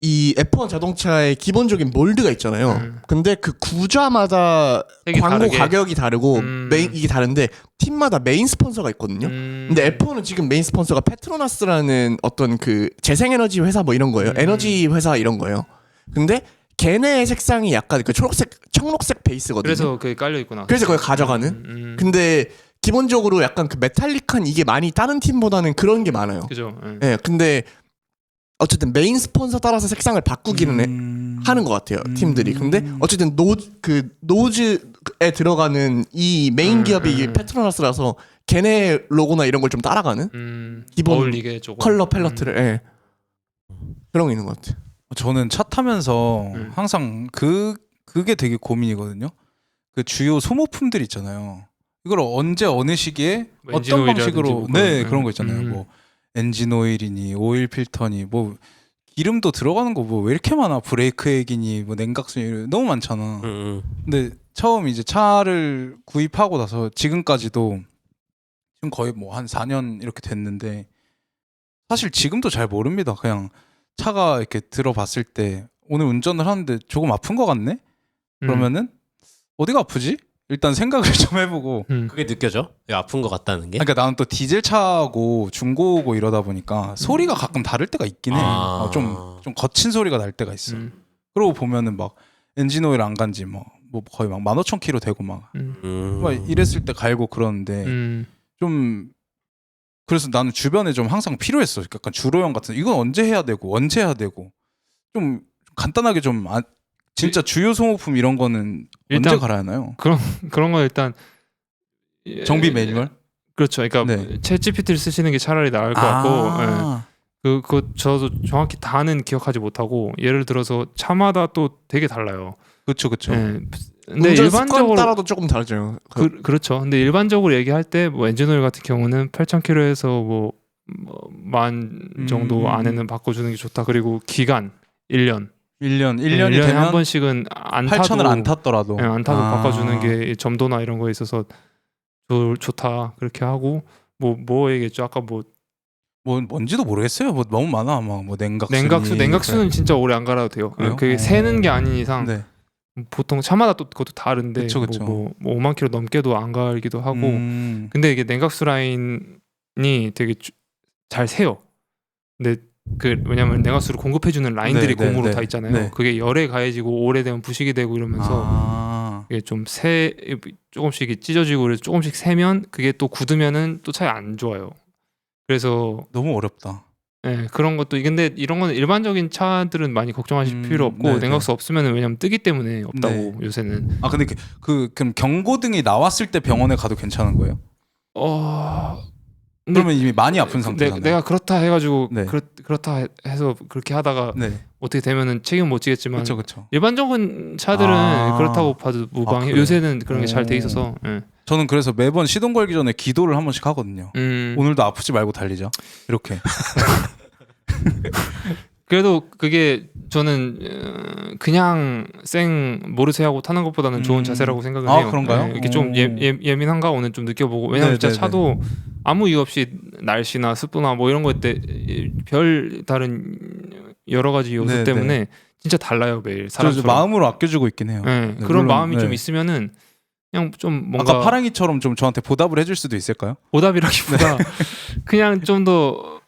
이 F1 자동차의 기본적인 몰드가 있잖아요. 근데 그 구좌마다 색이 광고 다르게. 가격이 다르고 이게 다른데 팀마다 메인 스폰서가 있거든요. 근데 근데 F1은 지금 메인 스폰서가 페트로나스라는 어떤 그 재생에너지 회사 뭐 이런 거예요. 에너지 회사 이런 거예요. 근데 걔네의 색상이 약간 그 청록색 베이스거든요. 그래서 그게 깔려 있구나. 그래서 그걸 가져가는. 근데 기본적으로 약간 그 메탈릭한 이게 많이 다른 팀보다는 그런 게 많아요. 그죠. 예, 근데 어쨌든 메인 스폰서 따라서 색상을 바꾸기는 하는 것 같아요 팀들이. 근데 어쨌든 노즈에 들어가는 이 메인 기업이 이게 페트로나스라서 걔네 로고나 이런 걸 좀 따라가는 기본 어울리게 조금. 컬러 팰러트를 예. 그런 게 있는 것 같아요. 저는 차 타면서 항상 그게 되게 고민이거든요. 그 주요 소모품들 있잖아요. 이걸 언제 어느 시기에 뭐 엔진 어떤 오일이라든지 방식으로 뭐 그런 거 있잖아요. 뭐 엔진 오일이니 오일 필터니 뭐 기름도 들어가는 거 뭐 왜 이렇게 많아. 브레이크 액이니 뭐 냉각수니 너무 많잖아. 근데 처음 이제 차를 구입하고 나서 지금까지도 지금 거의 뭐 한 4년 이렇게 됐는데 사실 지금도 잘 모릅니다. 그냥 차가 이렇게 들어봤을 때 오늘 운전을 하는데 조금 아픈 것 같네? 그러면은 어디가 아프지? 일단 생각을 좀 해보고 그게 느껴져? 이거 아픈 것 같다는 게? 그러니까 나는 또 디젤 차고 중고고 이러다 보니까 소리가 가끔 다를 때가 있긴 해. 좀 거친 소리가 날 때가 있어. 그러고 보면은 막 엔진 오일 안 간지 뭐 거의 막 15,000km 되고 막 이랬을 때 갈고 그러는데 좀 그래서 나는 주변에 좀 항상 필요했어. 약간 주로형 같은 이건 언제 해야 되고 좀 간단하게 좀 진짜 주요 소모품 이런 거는 일단 언제 갈아야 하나요? 그런 거 일단 정비 매뉴얼? 그렇죠. 그러니까 네. 챗 GPT를 쓰시는 게 차라리 나을 것 같고 그거 저도 정확히 다는 기억하지 못하고 예를 들어서 차마다 또 되게 달라요. 그렇죠. 예. 근데 운전 습관 일반적으로 따라도 조금 다르죠. 그렇죠. 근데 일반적으로 얘기할 때 뭐 엔진오일 같은 경우는 8,000km에서 뭐 10,000 정도 안에는 바꿔주는 게 좋다. 그리고 기간 1년. 1년이 1년에 되면 한 번씩은 안 타도 8,000을 안 탔더라도 예, 안 타도 바꿔주는 게 점도나 이런 거에 있어서 좋다. 그렇게 하고 뭐 얘기했죠? 아까 뭐 뭔지도 모르겠어요. 뭐 너무 많아. 막 뭐 냉각수는 진짜 오래 안 갈아도 돼요. 그래요? 그게 새는 게 아닌 이상 네. 보통 차마다 또 그것도 다른데 그쵸. 뭐 5만 킬로 넘게도 안 갈기도 하고 근데 이게 냉각수 라인이 되게 잘 새요. 근데 왜냐면 냉각수를 공급해주는 라인들이 네, 네, 고무로 네. 다 있잖아요. 네. 그게 열에 가해지고 오래되면 부식이 되고 이러면서 이게 좀 조금씩 찢어지고 그래서 조금씩 세면 그게 또 굳으면은 또 차이 안 좋아요. 그래서 너무 어렵다. 네, 그런 것도 근데 이런 거는 일반적인 차들은 많이 걱정하실 필요 없고 네, 냉각수 없으면은 왜냐면 뜨기 때문에 없다고 네. 요새는. 근데 그럼 경고등이 나왔을 때 병원에 가도 괜찮은 거예요? 근데 그러면 이미 많이 아픈 상태잖아요. 내가 그렇다 해가지고 네. 그렇다 해서 그렇게 하다가 네. 어떻게 되면은 책임 못 지겠지만 그렇죠. 일반적인 차들은 그렇다고 봐도 무방해. 그래요? 요새는 그런 게 잘 돼 있어서. 예. 저는 그래서 매번 시동 걸기 전에 기도를 한 번씩 하거든요. 오늘도 아프지 말고 달리자. 이렇게. 그래도 그게 저는 그냥 모르쇠하고 타는 것보다는 좋은 자세라고 생각을 해요. 그런가요? 이렇게 좀 예민한가 오늘 좀 느껴보고 왜냐면 진짜 차도 아무 이유 없이 날씨나 습도나 뭐 이런 거 때 별 다른 여러 가지 요소 때문에 진짜 달라요 매일 사람처럼. 마음으로 아껴주고 있긴 해요. 네, 네, 그런 물론, 마음이 좀 있으면은 그냥 좀 뭔가 아까 파랑이처럼 좀 저한테 보답을 해줄 수도 있을까요? 보답이라기보다 그냥 좀 더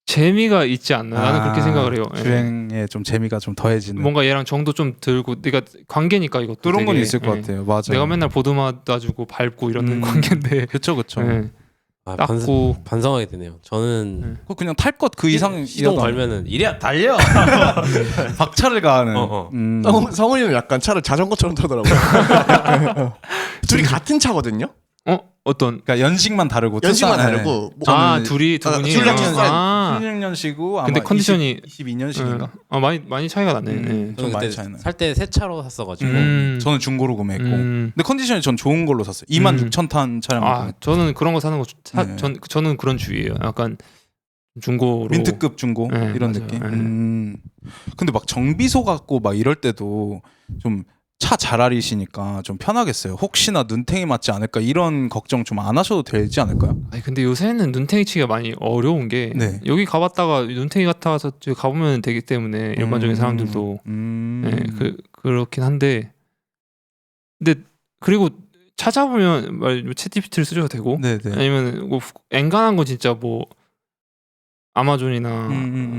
재미가 있지 않나 나는 그렇게 생각을 해요. 주행에 좀 재미가 좀 더해지는. 뭔가 얘랑 정도 좀 들고 내가 관계니까 이것도 그런 건 되게, 있을 것 같아요. 맞아요. 내가 맨날 보드마다 주고 밟고 이러는 관계인데. 그렇죠. 닦고 반성하게 되네요. 저는 그냥 탈 것 그 이상 시동 걸면은 이리야 달려. 박차를 가하는. 성훈이는 약간 차를 자전거처럼 타더라고요. 둘이 같은 차거든요. 어떤 그러니까 연식만 다르고 연식만 투싼, 다르고 둘이 두 분이 둘 다 16년식이고 근데 컨디션이 22년식인가? 많이 차이가 나네. 좀 많이 차이나요. 살 때 새 차로 샀어가지고 저는 중고로 구매했고 근데 컨디션이 전 좋은 걸로 샀어요. 26,000탄 차량. 저는 그런 거 사는 거 저는 그런 주의예요. 약간 중고로 민트급 중고 네, 이런 맞아요. 느낌. 근데 막 정비소 갖고 막 이럴 때도 좀 차 잘 알리시니까 좀 편하겠어요. 혹시나 눈탱이 맞지 않을까 이런 걱정 좀 안 하셔도 되지 않을까요? 아니 근데 요새는 눈탱이 치기가 많이 어려운 게 여기 가봤다가 눈탱이 같아서 가보면 되기 때문에 일반적인 사람들도 그렇긴 한데 근데 그리고 찾아보면 챗GPT를 쓰셔도 되고 아니면 뭐 엔간한 건 진짜 뭐 아마존이나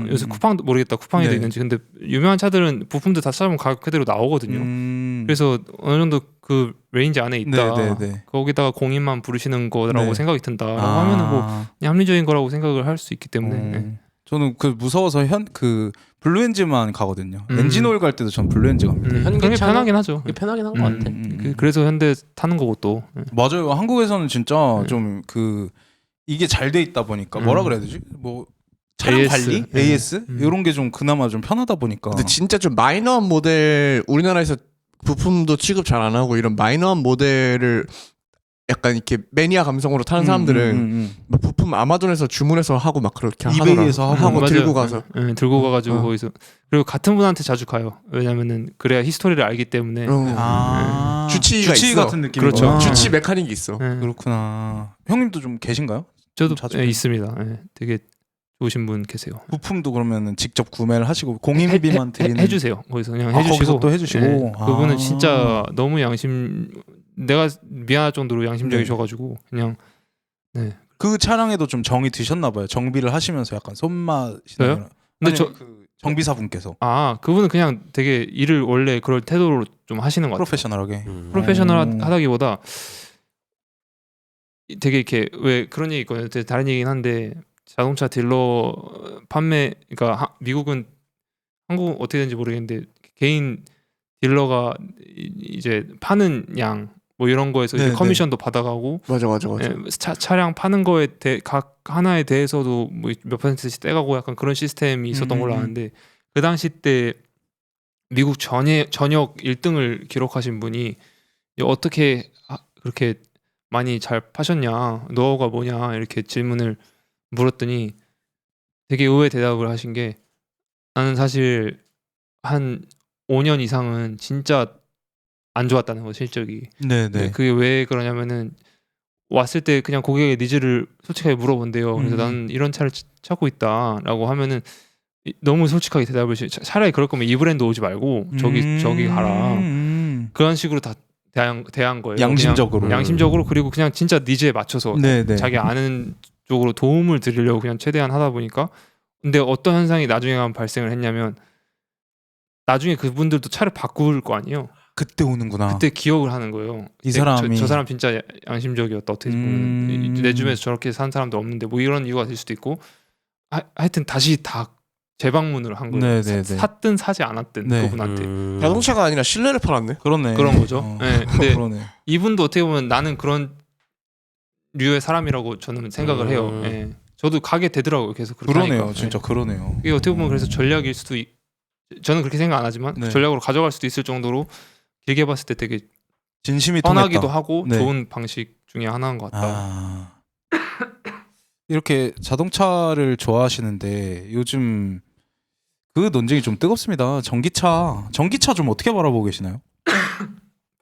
요새 쿠팡도 모르겠다 쿠팡에도 있는지 근데 유명한 차들은 부품들 다 찾아보면 가격 그대로 나오거든요. 그래서 어느 정도 그 레인지 안에 있다. 거기다가 공인만 부르시는 거라고 생각이 든다라고 하면은 뭐 그냥 합리적인 거라고 생각을 할 수 있기 때문에 저는 그 무서워서 그 블루엔진만 가거든요. 엔진 오일 갈 때도 전 블루엔진 갑니다. 그게 편하긴 하죠. 그게 편하긴 한 것 같아. 그래서 현대 타는 거고 또 맞아요. 한국에서는 진짜 좀 이게 잘 돼 있다 보니까 뭐라 그래야 되지? 뭐 차량 관리, AS 이런 게 좀 그나마 좀 편하다 보니까. 근데 진짜 좀 마이너한 모델 우리나라에서 부품도 취급 잘 안 하고 이런 마이너한 모델을 약간 이렇게 매니아 감성으로 타는 사람들은 막 부품 아마존에서 주문해서 하고 막 그렇게 이베이에서 하고 들고 가서 들고 가가지고 거기서 그리고 같은 분한테 자주 가요. 왜냐면은 그래야 히스토리를 알기 때문에 주치의가 주치의 있어. 같은 느낌. 그렇죠. 주치 메카닉이 있어. 그렇구나. 형님도 좀 계신가요? 저도 있습니다. 되게 좋으신 분 계세요. 부품도 그러면은 직접 구매를 하시고 공인비만 드리는 해주세요. 거기서 그냥 해주시고 거기서 또 해주시고 그분은 진짜 너무 내가 미안할 정도로 양심적이셔가지고 그냥 그 차량에도 좀 정이 드셨나 봐요. 정비를 하시면서 약간 손맛이 저요? 근데 그 정비사분께서 그분은 그냥 되게 일을 원래 그럴 태도로 좀 하시는 것 같아요. 프로페셔널하게. 프로페셔널하다기보다 되게 이렇게 왜 그런 얘기 있거든요. 되게 다른 얘기긴 한데 자동차 딜러 그러니까 미국은 한국 어떻게 되는지 모르겠는데 개인 딜러가 이제 파는 양 뭐 이런 거에서 이제 커미션도 받아가고 맞아. 차량 파는 거에 각 하나에 대해서도 뭐 몇 %씩 떼가고 약간 그런 시스템이 있었던 걸로 아는데 그 당시 때 미국 전역 1등을 기록하신 분이 어떻게 그렇게 많이 잘 파셨냐 노하우가 뭐냐 이렇게 질문을 물었더니 되게 의외의 대답을 하신 게 나는 사실 한 5년 이상은 진짜 안 좋았다는 거 실적이. 그게 왜 그러냐면은 왔을 때 그냥 고객의 니즈를 솔직하게 물어본대요. 그래서 나는 이런 차를 찾고 있다라고 하면은 너무 솔직하게 대답을 차라리 그럴 거면 이 브랜드 오지 말고 저기 가라. 그런 식으로 다 대한 거예요. 양심적으로 그리고 그냥 진짜 니즈에 맞춰서 자기 아는 쪽으로 도움을 드리려고 그냥 최대한 하다 보니까 근데 어떤 현상이 나중에 가면 발생을 했냐면 나중에 그분들도 차를 바꿀 거 아니에요. 그때 오는구나. 그때 기억을 하는 거예요. 이 사람이 저 사람 진짜 양심적이었다. 어떻게 보면 내 주변에서 저렇게 산 사람도 없는데 뭐 이런 이유가 될 수도 있고 하여튼 다시 다 재방문을 한 거예요. 네네네. 샀든 사지 않았든 네. 그분한테 자동차가 아니라 신뢰를 팔았네. 그러네. 그런 거죠. 네, 근데 그러네. 이분도 어떻게 보면 나는 그런 류의 사람이라고 저는 생각을 해요. 예. 저도 가게 되더라고요. 계속 그렇게 그러네요. 하니까. 진짜 그러네요. 이게 어떻게 보면 그래서 전략일 수도 저는 그렇게 생각 안 하지만 네. 전략으로 가져갈 수도 있을 정도로 길게 봤을 때 되게 진심이 편하기도 통했다. 하고 네. 좋은 방식 중에 하나인 것 같다. 아. 이렇게 자동차를 좋아하시는데 요즘 그 논쟁이 좀 뜨겁습니다. 전기차 좀 어떻게 바라보고 계시나요?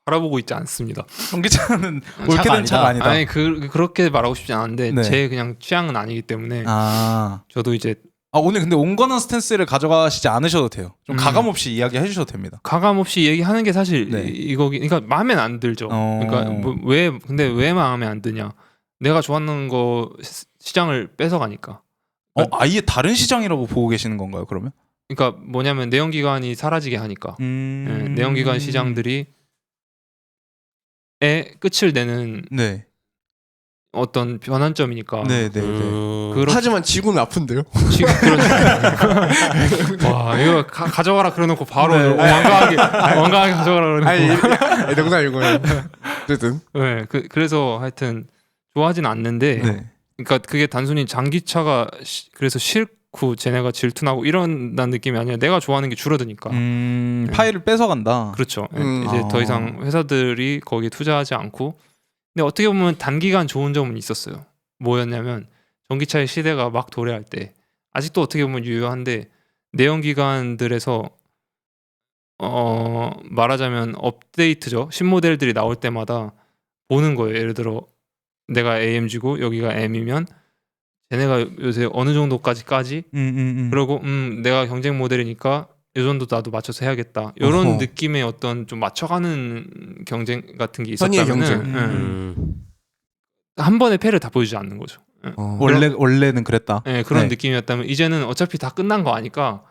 바라보고 있지 않습니다. 전기차는 차가 옳게 된 아니다. 차가 아니다. 아니 그렇게 말하고 싶지 않은데 네. 제 그냥 취향은 아니기 때문에 아. 저도 이제 오늘 근데 온건한 스탠스를 가져가시지 않으셔도 돼요. 좀 가감 없이 이야기해 주셔도 됩니다. 가감 없이 얘기하는 게 사실 네. 그러니까 마음에 안 들죠. 그러니까 근데 왜 마음에 안 드냐? 내가 좋아하는 거 시장을 뺏어가니까. 아예 다른 시장이라고 보고 계시는 건가요? 그러면? 그러니까 뭐냐면 내연기관이 사라지게 하니까 예, 내연기관 시장들이 끝을 내는 네. 어떤 변환점이니까. 네. 하지만 지구는 아픈데요. 지금 와 이거 가져가라 그래놓고 바로 네. 완강하게 가져가라 그래놓고. 아니 농담이고. 어쨌든. 네, 그래서 하여튼 좋아하진 않는데. 네. 그러니까 그게 단순히 장기차가 그래서 싫고 쟤네가 질투나고 이런다는 느낌이 아니라 내가 좋아하는 게 줄어드니까. 파일을 뺏어간다. 그렇죠. 음. 이제 더 이상 회사들이 거기에 투자하지 않고. 근데 어떻게 보면 단기간 좋은 점은 있었어요. 뭐였냐면 전기차의 시대가 막 도래할 때 아직도 어떻게 보면 유효한데 내연기관들에서 말하자면 업데이트죠. 신모델들이 나올 때마다 보는 거예요. 예를 들어 내가 AMG고 여기가 M이면 쟤네가 요새 어느 정도까지 까지? 그리고 내가 경쟁 모델이니까 이 정도 나도 맞춰서 해야겠다. 이런 어허. 느낌의 어떤 좀 맞춰가는 경쟁 같은 게 선의의 있었다면은 한 번에 패를 다 보여주지 않는 거죠. 원래는 그랬다. 네, 그런 네. 느낌이었다면 이제는 어차피 다 끝난 거 아니까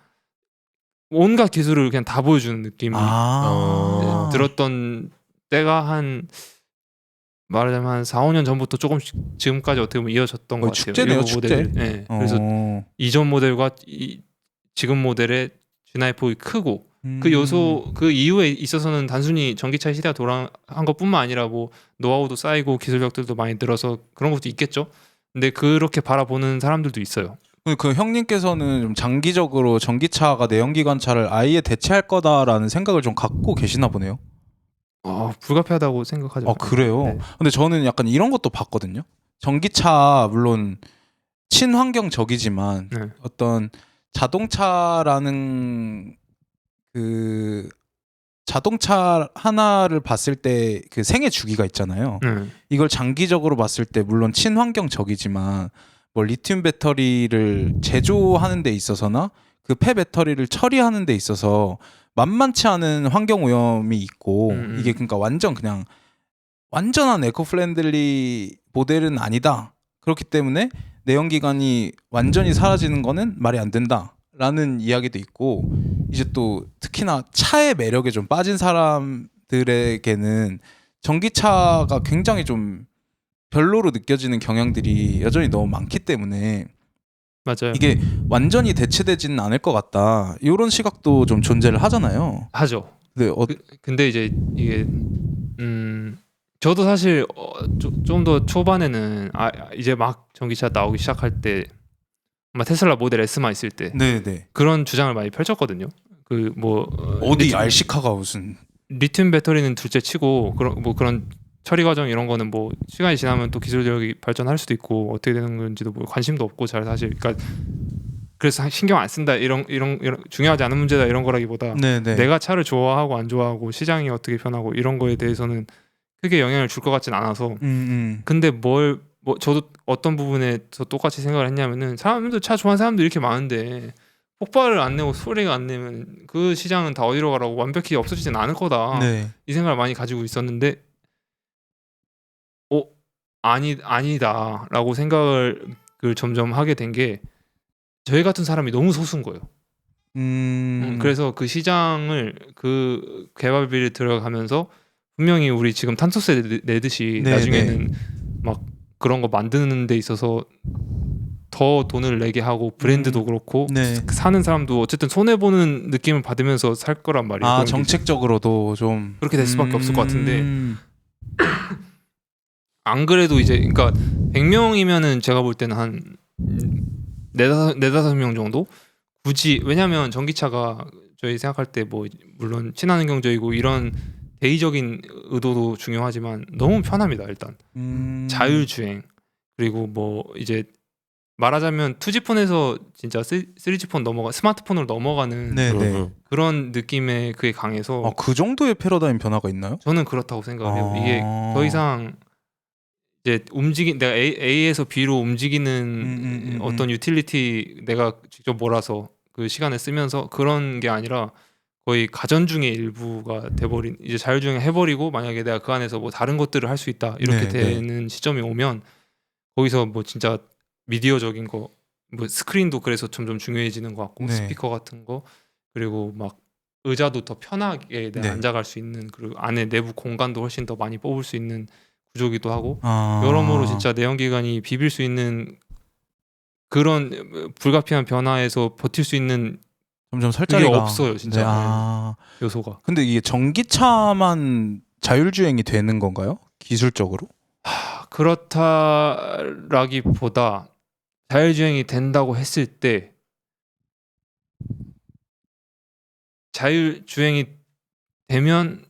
온갖 기술을 그냥 다 보여주는 느낌이 들었던 때가 한 말하자면 한 4, 5년 전부터 조금씩 지금까지 어떻게 보면 이어졌던 것 같아요. 축제네요, 이 축제. 모델이. 네, 그래서 이전 모델과 지금 모델의 진화의 폭이 크고 그 요소 그 이후에 있어서는 단순히 전기차 시대가 돌아한 것뿐만 아니라 뭐 노하우도 쌓이고 기술력들도 많이 늘어서 그런 것도 있겠죠. 근데 그렇게 바라보는 사람들도 있어요. 그 형님께서는 좀 장기적으로 전기차가 내연기관차를 아예 대체할 거다라는 생각을 좀 갖고 계시나 보네요. 불가피하다고 생각하죠. 그래요? 네. 근데 저는 약간 이런 것도 봤거든요. 전기차 물론 친환경적이지만 네. 어떤 자동차라는 그 자동차 하나를 봤을 때 그 생애 주기가 있잖아요. 이걸 장기적으로 봤을 때 물론 친환경적이지만 뭐 리튬 배터리를 제조하는 데 있어서나 그 폐 배터리를 처리하는 데 있어서 만만치 않은 환경 오염이 있고 이게 그러니까 완전한 에코 프렌들리 모델은 아니다. 그렇기 때문에 내연기관이 완전히 사라지는 거는 말이 안 된다라는 이야기도 있고 이제 또 특히나 차의 매력에 좀 빠진 사람들에게는 전기차가 굉장히 좀 별로로 느껴지는 경향들이 여전히 너무 많기 때문에 맞아요. 이게 완전히 대체되지는 않을 것 같다. 이런 시각도 좀 존재를 하잖아요. 하죠. 네, 근데 이제 이게 저도 사실 좀 더 초반에는 이제 막 전기차 나오기 시작할 때 아마 테슬라 모델 S만 있을 때 네. 그런 주장을 많이 펼쳤거든요. 그 뭐 어디 RC카가 무슨 리튬 배터리는 둘째 치고 그런 처리 과정 이런 거는 뭐 시간이 지나면 또 기술력이 발전할 수도 있고 어떻게 되는 건지도 뭐 관심도 없고 잘 사실 그러니까 그래서 신경 안 쓴다 이런 중요하지 않은 문제다 이런 거라기보다 네네. 내가 차를 좋아하고 안 좋아하고 시장이 어떻게 변하고 이런 거에 대해서는 크게 영향을 줄 것 같진 않아서 근데 저도 어떤 부분에서 똑같이 생각을 했냐면은 사람들 차 좋아하는 사람도 이렇게 많은데 폭발을 안 내고 소리가 안 내면 그 시장은 다 어디로 가라고 완벽히 없어지진 않을 거다. 네. 이 생각을 많이 가지고 있었는데 아니다라고 생각을 점점 하게 된 게 저희 같은 사람이 너무 소수인 거예요. 그래서 그 시장을 그 개발비를 들어가면서 분명히 우리 지금 탄소세 내듯이 네, 나중에는 막 그런 거 만드는 데 있어서 더 돈을 내게 하고 브랜드도 그렇고 네. 사는 사람도 어쨌든 손해 보는 느낌을 받으면서 살 거란 말이에요. 아 그런 게 정책적으로도 좀 그렇게 될 수밖에 없을 것 같은데 안 그래도 이제 그러니까 100명이면은 제가 볼 때는 한 4-5명 정도 굳이 왜냐면 전기차가 저희 생각할 때 뭐 물론 친환경적이고 이런 대의적인 의도도 중요하지만 너무 편합니다. 일단 자율주행 그리고 뭐 이제 말하자면 2G폰에서 진짜 3G폰 넘어가 스마트폰으로 넘어가는 네네. 그런 느낌의 그게 강해서 아, 그 정도의 패러다임 변화가 있나요? 저는 그렇다고 생각해요. 아. 이게 더 이상 이제 내가 A에서 B로 움직이는 어떤 유틸리티 내가 직접 몰아서 그 시간을 쓰면서 그런 게 아니라 거의 가전 중의 일부가 돼버린 이제 자율주행 해버리고 만약에 내가 그 안에서 뭐 다른 것들을 할 수 있다 이렇게 네, 네. 되는 시점이 오면 거기서 뭐 진짜 미디어적인 거 뭐 스크린도 그래서 점점 중요해지는 것 같고 네. 스피커 같은 거 그리고 막 의자도 더 편하게 내가 네. 앉아갈 수 있는 그리고 안에 내부 공간도 훨씬 더 많이 뽑을 수 있는 구조기도 하고 아. 여러모로 진짜 내연기관이 비빌 수 있는 그런 불가피한 변화에서 버틸 수 있는 점점 살 그게 자리가 없어요, 진짜. 네, 아. 요소가. 근데 이게 전기차만 자율주행이 되는 건가요? 기술적으로? 그렇다라기보다 자율주행이 된다고 했을 때 자율주행이 되면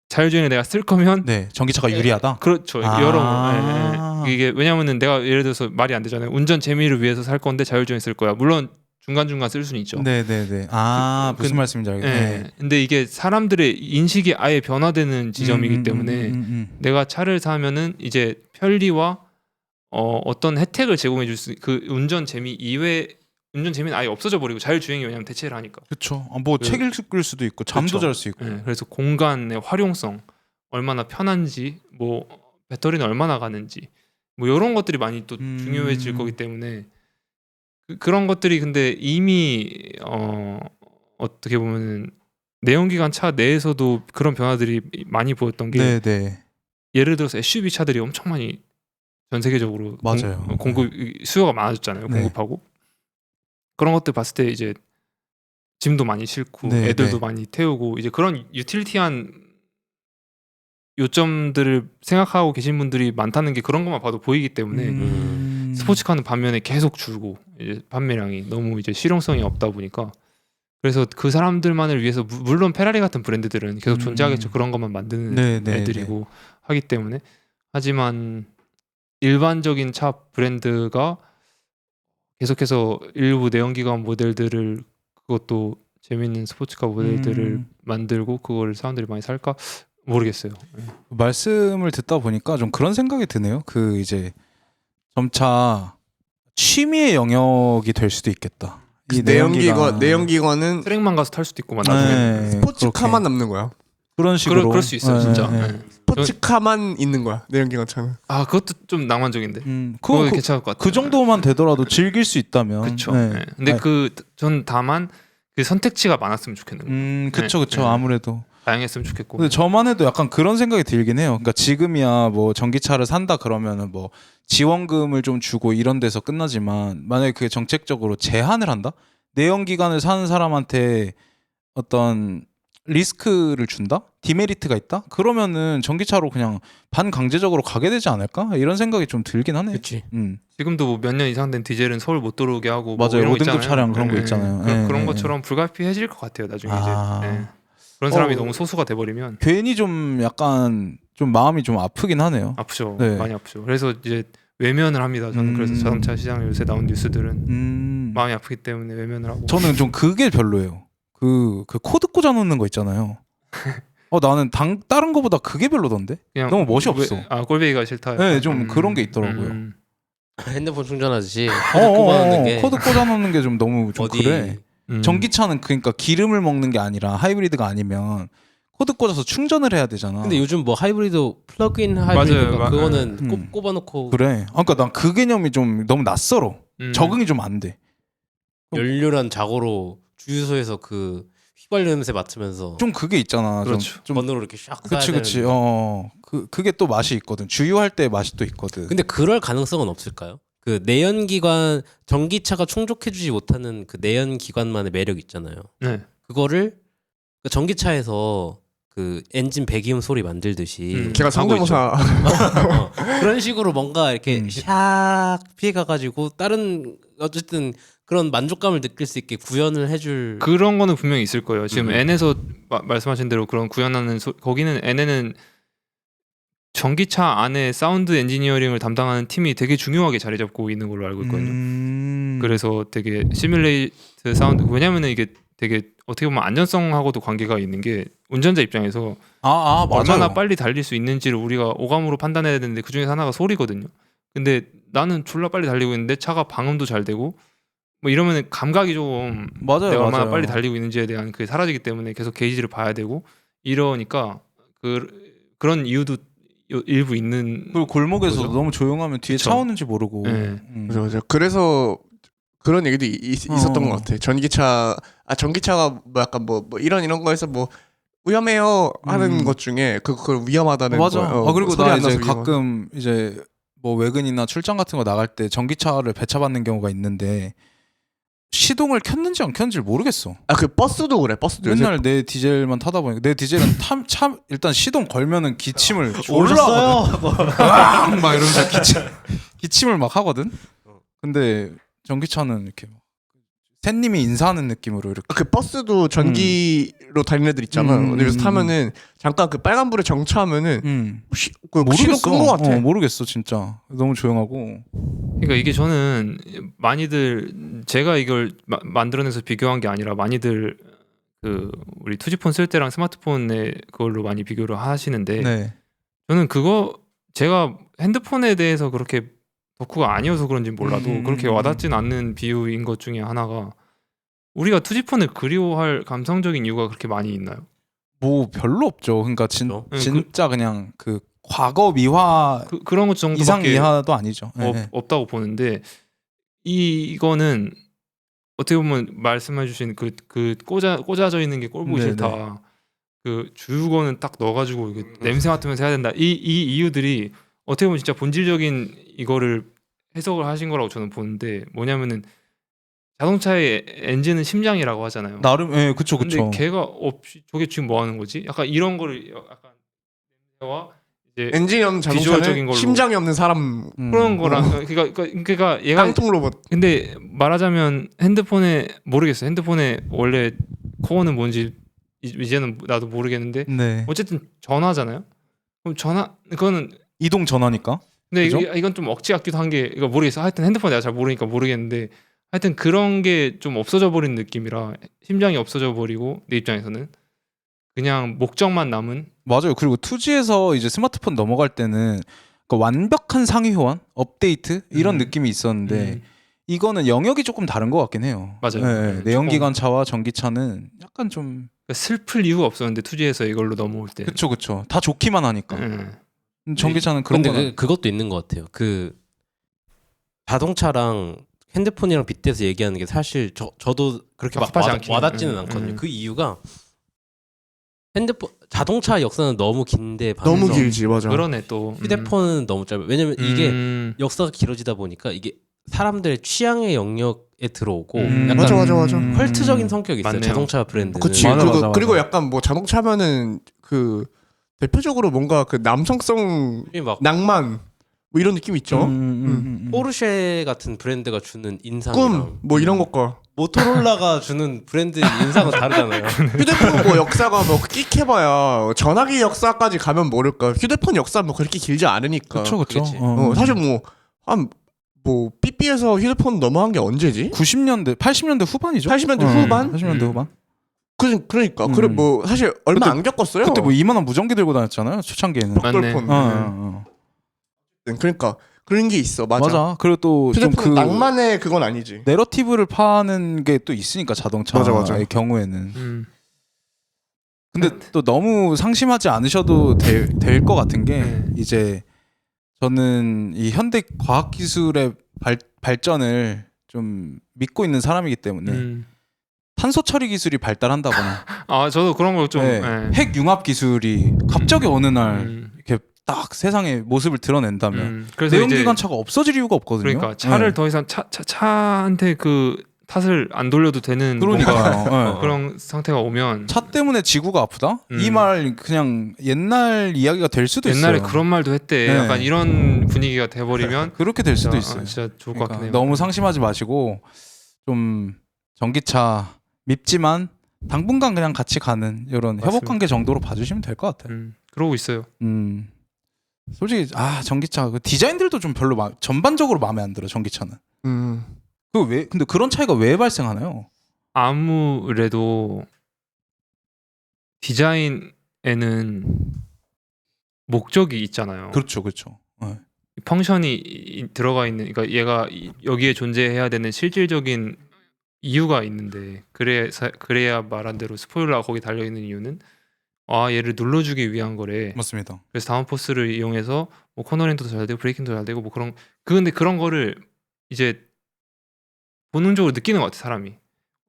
자율주행을 내가 쓸 거면 네, 전기차가 유리하다. 그렇죠. 아. 여러 이게 왜냐면은 내가 예를 들어서 말이 안 되잖아요. 운전 재미를 위해서 살 건데 자율주행 쓸 거야. 물론 중간중간 쓸 수는 있죠. 네네네. 아 무슨 그- 말씀인지 알겠네. 예. 근데 이게 사람들의 인식이 아예 변화되는 지점이기 때문에 내가 차를 사면은 이제 편리와 어떤 혜택을 제공해 줄 수 그 운전 재미 이외 운전 재미는 아예 없어져 버리고 자율주행이 왜냐면 대체를 하니까. 그렇죠. 뭐 그- 책 읽을 수도 있고 잠도 그쵸. 잘 수 있고. 예, 그래서 공간의 활용성 얼마나 편한지 뭐 배터리는 얼마나 가는지 뭐 이런 것들이 많이 또 중요해질 거기 때문에 그런 것들이 근데 이미 어떻게 보면은 내연기관 차 내에서도 그런 변화들이 많이 보였던 게 네네. 예를 들어서 SUV 차들이 엄청 많이 전 세계적으로 맞아요. 공급 수요가 많아졌잖아요. 네. 공급하고 그런 것들 봤을 때 이제 짐도 많이 싣고 네, 애들도 네. 많이 태우고 이제 그런 유틸리티한 요점들을 생각하고 계신 분들이 많다는 게 그런 것만 봐도 보이기 때문에 스포츠카는 반면에 계속 줄고 이제 판매량이 너무 이제 실용성이 없다 보니까 그래서 그 사람들만을 위해서 물론 페라리 같은 브랜드들은 계속 존재하겠죠. 그런 것만 만드는 네, 네, 애들이고 하기 때문에 하지만 일반적인 차 브랜드가 계속해서 일부 내연기관 모델들을 그것도 재밌는 스포츠카 모델들을 만들고 그거를 사람들이 많이 살까 모르겠어요. 말씀을 듣다 보니까 좀 그런 생각이 드네요. 그 이제 점차 취미의 영역이 될 수도 있겠다. 이 내연기관은 트랙만 가서 탈 수도 있고 막 나중에 네, 스포츠카만 그렇게. 남는 거야. 그런 식으로 그럴 수 있어요, 진짜. 네, 네. 네. 스포츠카만 있는 거야. 내연기관 차는. 아 그것도 좀 낭만적인데. 그거 그거 괜찮을 것 같아요. 그 정도만 되더라도 즐길 수 있다면. 그렇죠. 네. 근데 전 다만 그 선택지가 많았으면 좋겠는 거예요. 그쵸. 네. 아무래도. 다양했으면 좋겠고. 근데 저만 해도 약간 그런 생각이 들긴 해요. 그러니까 지금이야 뭐 전기차를 산다 그러면은 뭐 지원금을 좀 주고 이런 데서 끝나지만 만약에 그게 정책적으로 제한을 한다? 내연기관을 사는 사람한테 어떤 리스크를 준다? 디메리트가 있다? 그러면은 전기차로 그냥 반강제적으로 가게 되지 않을까? 이런 생각이 좀 들긴 하네요. 그렇지. 지금도 뭐 몇 년 이상 된 디젤은 서울 못 들어오게 하고 뭐 맞아요. 이런 거 5등급 있잖아요. 차량 그런 거 있잖아요. 그런 네, 것처럼 불가피해질 것 같아요. 나중에 아. 이제 그런 사람이 어. 너무 소수가 돼버리면 괜히 좀 약간 좀 마음이 좀 아프긴 하네요. 아프죠. 네. 많이 아프죠. 그래서 이제 외면을 합니다. 저는 그래서 자동차 시장에 요새 나온 뉴스들은 마음이 아프기 때문에 외면을 하고. 저는 좀 그게 별로예요. 그 코드 꽂아 놓는 거 있잖아요. 나는 다른 거보다 그게 별로던데. 그냥 너무 멋이 없어. 꼴배기가 싫다. 네, 좀 그런 게 있더라고요. 핸드폰 충전하듯이 꼽아놓는 게 코드 꽂아 놓는 게 좀 너무 좀 어디 그래. 전기차는 그러니까 기름을 먹는 게 아니라 하이브리드가 아니면 코드 꽂아서 충전을 해야 되잖아. 근데 요즘 뭐 하이브리드 플러그인 하이브리드가 맞아요. 그거는 꼽아놓고 그래. 그러니까 난 그 개념이 좀 너무 낯설어. 적응이 좀 안 돼. 열렬한 자고로 주유소에서 그 휘발유 냄새 맡으면서 좀 그게 있잖아. 그렇죠. 좀 번호로 이렇게 샥 그치 쏴야 그치. 되는데. 그게 또 맛이 있거든. 주유할 때 맛이 또 있거든. 근데 그럴 가능성은 없을까요? 그 내연기관 전기차가 충족해주지 못하는 그 내연기관만의 매력 있잖아요. 네. 그거를 그 전기차에서 그 엔진 배기음 소리 만들듯이 걔가 하고 성대모사 그런 식으로 뭔가 이렇게 음. 샥 피해가가지고 다른 어쨌든 그런 만족감을 느낄 수 있게 구현을 해줄 그런 거는 분명히 있을 거예요. 지금 음. N에서 말씀하신 대로 그런 구현하는 거기는 N에는 전기차 안에 사운드 엔지니어링을 담당하는 팀이 되게 중요하게 자리 잡고 있는 걸로 알고 있거든요. 그래서 되게 시뮬레이트 사운드 왜냐면은 이게 되게 어떻게 보면 안전성하고도 관계가 있는 게 운전자 입장에서 맞아요. 얼마나 빨리 달릴 수 있는지를 우리가 오감으로 판단해야 되는데 그 중에서 하나가 소리거든요. 근데 나는 졸라 빨리 달리고 있는데 차가 방음도 잘 되고 뭐 이러면 감각이 좀 맞아요. 내가 얼마나 맞아요. 빨리 달리고 있는지에 대한 그게 사라지기 때문에 계속 게이지를 봐야 되고 이러니까 그런 이유도 일부 있는 그리고 골목에서 거죠? 너무 조용하면 뒤에 그쵸. 차 오는지 모르고. 네. 맞아. 그래서 그런 얘기도 있었던 어. 것 같아. 전기차가 뭐 약간 뭐 이런 거에서 뭐 위험해요 하는 것 중에 그걸 위험하다는 맞아. 거. 그리고 소리 나 안 이제 나서 위험하다. 가끔 이제 뭐 외근이나 출장 같은 거 나갈 때 전기차를 배차받는 경우가 있는데 시동을 켰는지 안 켰는지 모르겠어. 그 버스도 그래. 버스도 요새 맨날 내 디젤만 타다 보니까 내 디젤은 일단 시동 걸면은 기침을 오셨어요? 막 이러면서 기침을 막 하거든. 근데 전기차는 이렇게 막 샌님이 인사하는 느낌으로 이렇게. 그 버스도 전기로 달리는 애들 있잖아. 그래서 타면은 잠깐 그 빨간불에 정차하면은 그 시동 끈 거 같아. 모르겠어 진짜. 너무 조용하고. 그러니까 이게 저는 많이들 제가 이걸 만들어내서 비교한 게 아니라 많이들 그 우리 투지폰 쓸 때랑 스마트폰에 그걸로 많이 비교를 하시는데 네. 저는 그거 제가 핸드폰에 대해서 그렇게 덕후가 아니어서 그런지 몰라도 그렇게 와닿진 않는 비유인 것 중에 하나가 우리가 투지폰을 그리워할 감성적인 이유가 그렇게 많이 있나요? 뭐 별로 없죠. 그러니까 그렇죠. 진짜 그냥 그 과거 미화 그런 것 정도밖에 이상 미화도 아니죠. 없다고 보는데 이거는 어떻게 보면 말씀해주신 그 꽂아져 있는 게 꼴보기 네네. 싫다. 그 주유구는 딱 넣어가지고 이게 냄새 맡으면서 해야 된다. 이 이유들이 어떻게 보면 진짜 본질적인 이거를 해석을 하신 거라고 저는 보는데 뭐냐면은 자동차의 엔진은 심장이라고 하잖아요. 나름 그쵸. 근데 걔가 없이 저게 지금 뭐 하는 거지? 약간 이런 거를 약간 냄새와 이제 엔진이 없는 비주얼적인 자동차는 걸로. 심장이 없는 사람 그런 거랑 그러니까 얘가 깡통 로봇. 근데 말하자면 핸드폰에 모르겠어요. 핸드폰에 원래 코어는 뭔지 이제는 나도 모르겠는데 네. 어쨌든 전화잖아요. 그럼 그거는 이동 전화니까. 근데 그죠? 이건 좀 억지 같기도 한 게 이거 모르겠어. 하여튼 핸드폰 내가 잘 모르니까 모르겠는데 하여튼 그런 게 좀 없어져 버린 느낌이라 심장이 없어져 버리고 내 입장에서는 그냥 목적만 남은 맞아요. 그리고 2G에서 이제 스마트폰 넘어갈 때는 그 완벽한 상위 호환, 업데이트 이런 느낌이 있었는데 이거는 영역이 조금 다른 것 같긴 해요. 맞아요. 내연기관차와 전기차는 약간 좀 슬플 이유가 없었는데 2G에서 이걸로 넘어올 때. 그쵸. 다 좋기만 하니까. 전기차는 그런 근데 거는 그것도 있는 것 같아요. 그 자동차랑 핸드폰이랑 빗대서 얘기하는 게 사실 저도 그렇게 막 적합하지 않긴 와닿지는 해요. 않거든요. 그 이유가 자동차 역사는 너무 긴데 너무 반해서 길지 맞아. 그러네 또. 휴대폰은 너무 짧아요. 왜냐면 이게 역사가 길어지다 보니까 이게 사람들의 취향의 영역에 들어오고 약간 맞아. 컬트적인 성격이 있어요. 맞네요. 자동차 브랜드는. 그치. 맞아. 그리고 약간 뭐 자동차면은 그 대표적으로 뭔가 그 남성성 막 낭만 뭐 이런 느낌 있죠. 포르쉐 같은 브랜드가 주는 인상이랑 꿈 뭐 이런 것과 모토로라가 주는 브랜드 인상은 다르잖아요. 휴대폰 뭐 역사가 뭐 끽해봐야 전화기 역사까지 가면 모를까. 휴대폰 역사 뭐 그렇게 길지 않으니까. 그쵸. 그치. 사실 뭐 삐삐에서 휴대폰 넘어간 게 언제지? 90년대, 80년대 후반이죠. 80년대 후반? 80년대 후반. 그러니까 그래 뭐 사실 얼마 그때- 안 겪었어요. 그때 뭐 2만 원 무전기 들고 다녔잖아요. 초창기에는. 맞네. 벽돌폰. 그러니까 그런 게 있어. 맞아. 그리고 또 좀 휴대폰 그 낭만의 그건 아니지. 내러티브를 파는 게 또 있으니까 자동차의 맞아. 경우에는. 근데 또 너무 상심하지 않으셔도 될 것 같은 게 이제 저는 이 현대 과학 기술의 발전을 좀 믿고 있는 사람이기 때문에 탄소 처리 기술이 발달한다거나 아 저도 그런 거좀 네, 핵 융합 기술이 갑자기 어느 날 이렇게 딱 세상에 모습을 드러낸다면 그래서 내연기관차가 없어질 이유가 없거든요. 그러니까 차를 네. 더 이상 차한테 그 탓을 안 돌려도 되는 뭔가 그러니까요. 네. 그런 상태가 오면 차 때문에 지구가 아프다? 이 말 그냥 옛날 이야기가 될 수도 옛날에 있어요. 그런 말도 했대. 네. 약간 이런 분위기가 돼버리면 그렇게 될 수도 진짜, 있어요. 진짜 좋을 것 같긴 해요. 너무 상심하지 마시고 좀 전기차 밉지만 당분간 그냥 같이 가는 이런 협업 관계 정도로 봐주시면 될 것 같아요. 그러고 있어요. 솔직히 전기차 그 디자인들도 좀 별로 전반적으로 마음에 안 들어. 전기차는. 근데 그런 차이가 왜 발생하나요? 아무래도 디자인에는 목적이 있잖아요. 그렇죠, 그렇죠. 네. 펑션이 들어가 있는, 그러니까 얘가 여기에 존재해야 되는 실질적인 이유가 있는데, 그래야 말한 대로 스포일러가 거기 달려 있는 이유는 얘를 눌러주기 위한 거래. 맞습니다. 그래서 다운포스를 이용해서 뭐 코너링도 잘 되고 브레이킹도 잘 되고 뭐 근데 그런 거를 이제 본능적으로 느끼는 것 같아, 사람이.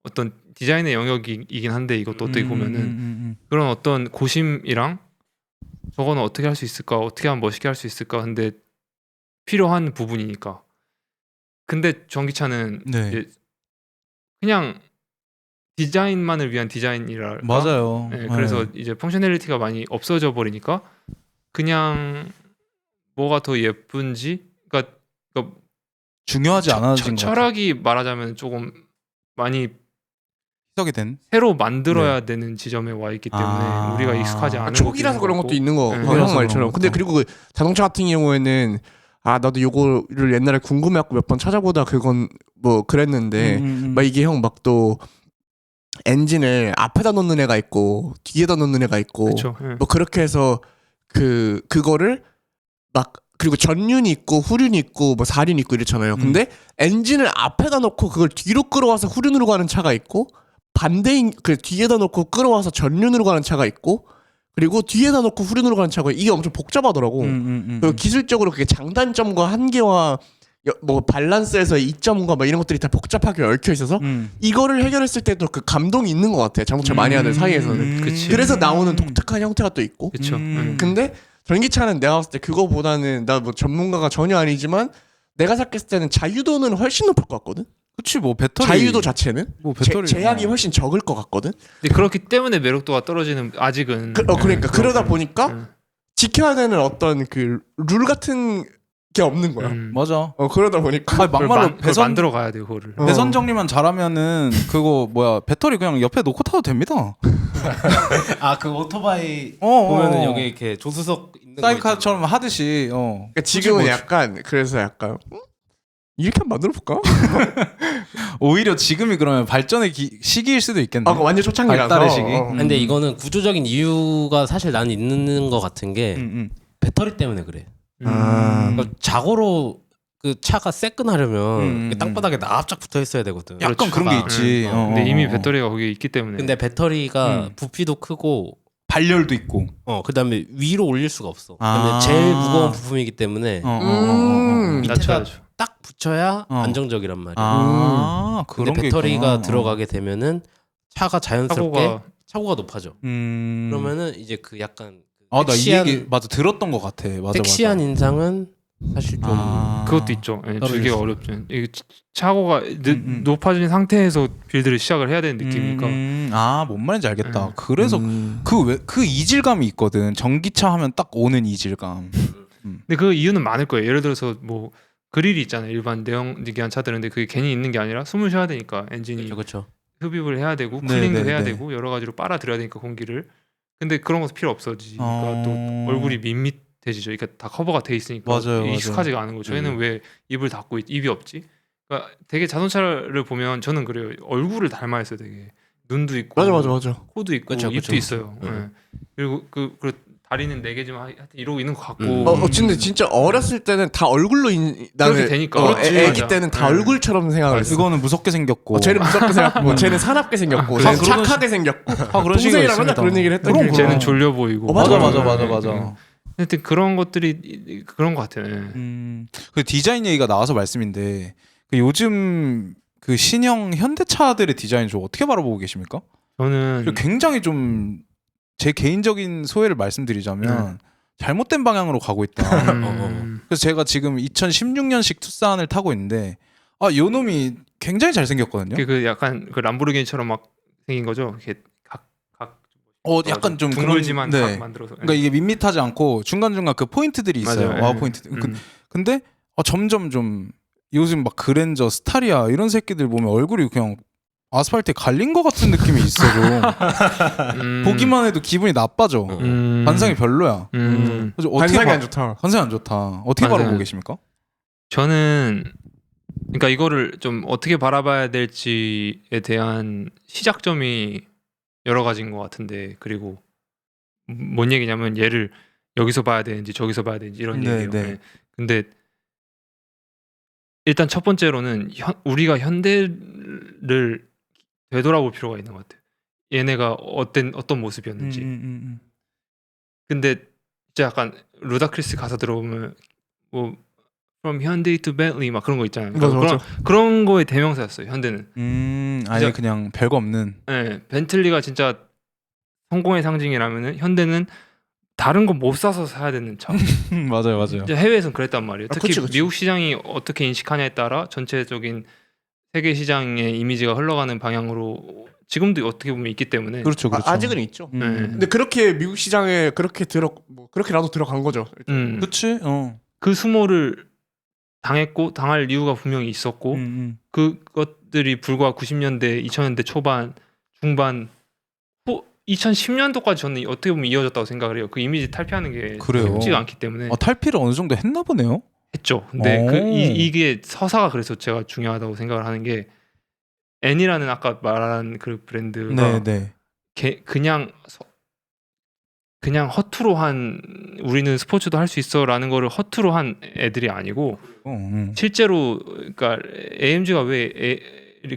어떤 디자인의 영역이긴 한데 이것도 어떻게 보면은 그런 어떤 고심이랑 저거는 어떻게 할 수 있을까, 어떻게 하면 멋있게 할 수 있을까, 근데 필요한 부분이니까. 근데 전기차는 네. 이제 그냥 디자인만을 위한 디자인이랄까. 맞아요. 네, 그래서 이제 펑셔널리티가 많이 없어져 버리니까 그냥 뭐가 더 예쁜지, 그러니까 중요하지 않아진 것 같아요. 철학이 말하자면 조금 많이 희석이 된. 새로 만들어야 되는 지점에 와 있기 때문에 우리가 익숙하지 않은 초기라서 것도 그런 있는 것도 것 있는 거. 네. 형 말처럼. 근데 그리고 그 자동차 같은 경우에는 나도 요거를 옛날에 궁금해갖고 몇 번 찾아보다 그건 뭐 그랬는데 막 이게 형 막 또 엔진을 앞에다 놓는 애가 있고 뒤에다 놓는 애가 있고 그쵸, 뭐 그렇게 해서 그거를 막 그리고 전륜이 있고 후륜이 있고 뭐 사륜이 있고 이렇잖아요. 근데 엔진을 앞에다 놓고 그걸 뒤로 끌어와서 후륜으로 가는 차가 있고 반대인 그 뒤에다 놓고 끌어와서 전륜으로 가는 차가 있고 그리고 뒤에다 놓고 후륜으로 가는 차가 이게 엄청 복잡하더라고. 그리고 기술적으로 그게 장단점과 한계와 뭐 밸런스에서의 이점과 막 이런 것들이 다 복잡하게 얽혀 있어서 이거를 해결했을 때도 그 감동이 있는 것 같아. 자동차 마니아들 사이에서는. 그치. 그래서 나오는 독특한 형태가 또 있고. 그쵸. 근데 전기차는 내가 봤을 때 그거보다는 나 뭐 전문가가 전혀 아니지만 내가 생각했을 때는 자유도는 훨씬 높을 것 같거든. 그치 뭐 배터리. 자유도 자체는 뭐 배터리 제약이 훨씬 적을 것 같거든. 근데 그렇기 때문에 매력도가 떨어지는 아직은. 그러니까 그러다 보니까 지켜야 되는 어떤 그 룰 같은 게 없는 거야. 맞아. 그러다 보니까 막말로 그걸 만들어 가야 돼 그거를. 배선 정리만 잘하면 그거 배터리 그냥 옆에 놓고 타도 됩니다. 그 오토바이 보면은 여기 이렇게 조수석 있는 거 사이카처럼 하듯이. 그러니까 지금은 약간 그래서 약간 이렇게 한번 만들어 볼까? 오히려 지금이 그러면 발전의 시기일 수도 있겠네. 완전 초창기라서. 발달의 시기. 근데 이거는 구조적인 이유가 사실 난 있는 것 같은 게 배터리 때문에 그래. 그러니까 자고로 그 차가 새끈하려면 땅바닥에 납작 붙어 있어야 되거든. 약간 그런 게 있지. 근데 이미 배터리가 거기에 있기 때문에. 근데 배터리가 부피도 크고 발열도 있고. 그다음에 위로 올릴 수가 없어. 그다음에 제일 무거운 부품이기 때문에 밑에가 딱 붙여야 안정적이란 말이야. 그런 근데 게 배터리가 있구나. 들어가게 되면은 차가 자연스럽게 차고가 높아져. 그러면은 이제 그 약간 나 이 얘기 맞아 들었던 것 같아. 맞아. 섹시한 인상은 사실 좀 그것도 있죠. 주기가 어렵죠. 이게 차고가 높아진 상태에서 빌드를 시작을 해야 되는 느낌이니까. 뭔 말인지 알겠다. 그래서 그 이질감이 있거든. 전기차 하면 딱 오는 이질감. 근데 그 이유는 많을 거예요. 예를 들어서 뭐 그릴이 있잖아요. 일반 내연기관 차들은. 근데 그게 괜히 있는 게 아니라 숨을 쉬어야 되니까 엔진이 그렇죠. 흡입을 해야 되고 쿨링도 해야 되고 여러 가지로 빨아들여야 되니까 공기를. 근데 그런 것도 필요 없어지니까 또 얼굴이 밋밋해지죠. 그러니까 다 커버가 돼 있으니까 맞아요, 익숙하지가 않은 거죠. 저희는 왜 입을 닫고 입이 없지? 그러니까 되게 자동차를 보면 저는 그래요. 얼굴을 닮아 있어요. 되게 눈도 있고 맞아. 코도 있고 그쵸, 입도 그쵸. 있어요. 그리고 그 다리는 4개지만 하여튼 이러고 있는 것 같고. 근데 진짜 어렸을 때는 다 얼굴로 나는 그렇게 되니까. 애기 맞아. 때는 다 얼굴처럼 생각을 했어. 그거는 무섭게 생겼고. 쟤는 무섭게 생겼고 쟤는 사납게 생겼고 쟤는 그런 착하게 생겼고 그런 식으로 동생이랑 맨날 그런 얘기를 했던 게 쟤는 졸려 보이고. 맞아. 하여튼 그런 것들이 그런 것 같아요. 그 디자인 얘기가 나와서 말씀인데 그 요즘 그 신형 현대차들의 디자인 좀 어떻게 바라보고 계십니까? 저는 그리고 굉장히 좀 제 개인적인 소회를 말씀드리자면 잘못된 방향으로 가고 있다. 그래서 제가 지금 2016년식 투싼을 타고 있는데 요 놈이 굉장히 잘생겼거든요. 그 약간 그 람보르기니처럼 막 생긴 거죠. 이렇게 각 약간 좀 둥글지만 그런, 각 만들어서. 그러니까 이게 밋밋하지 않고 중간중간 그 포인트들이 있어요. 맞아요. 와우 예. 포인트. 근데 점점 좀 요즘 막 그랜저, 스타리아 이런 새끼들 보면 얼굴이 그냥 아스팔트에 갈린 것 같은 느낌이 있어 좀. 보기만 해도 기분이 나빠져. 반상이 별로야. 그래서 반상이 안 좋다. 반상이 안 좋다. 어떻게 맞아요. 바라보고 계십니까? 저는 그러니까 이거를 좀 어떻게 바라봐야 될지에 대한 시작점이 여러 가지인 것 같은데, 그리고 뭔 얘기냐면 얘를 여기서 봐야 되는지 저기서 봐야 되는지 이런 네, 얘기예요. 네. 네. 근데 일단 첫 번째로는 우리가 현대를 되돌아볼 필요가 있는 것 같아요. 얘네가 어떤 모습이었는지. 근데 진짜 약간 루다크리스 가사 들어보면 뭐 From Hyundai to Bentley 막 그런 거 있잖아요. 맞아. 그런 거의 대명사였어요. 현대는. 아예 진짜- 그냥 별거 없는. 네, 벤틀리가 진짜 성공의 상징이라면은 현대는 다른 거 못 사서 사야 되는 차. 맞아요. 이제 해외에서는 그랬단 말이에요. 특히 그치. 미국 시장이 어떻게 인식하냐에 따라 전체적인 세계 시장의 이미지가 흘러가는 방향으로 지금도 어떻게 보면 있기 때문에. 그렇죠. 아직은 있죠. 네. 근데 그렇게 미국 시장에 그렇게라도 들어간 거죠. 그렇지. 그 수모를 당했고 당할 이유가 분명히 있었고 그것들이 불과 90년대, 2000년대 초반, 중반, 2010년도까지 저는 어떻게 보면 이어졌다고 생각을 해요. 그 이미지 탈피하는 게 그래요. 쉽지가 않기 때문에 탈피를 어느 정도 했나 보네요. 했죠. 근데 오. 이게 서사가 그래서 제가 중요하다고 생각을 하는 게 N이라는 아까 말한 그 브랜드가 네. 그냥 허투루 한 우리는 스포츠도 할 수 있어라는 거를 허투루 한 애들이 아니고 실제로 그러니까 AMG가 왜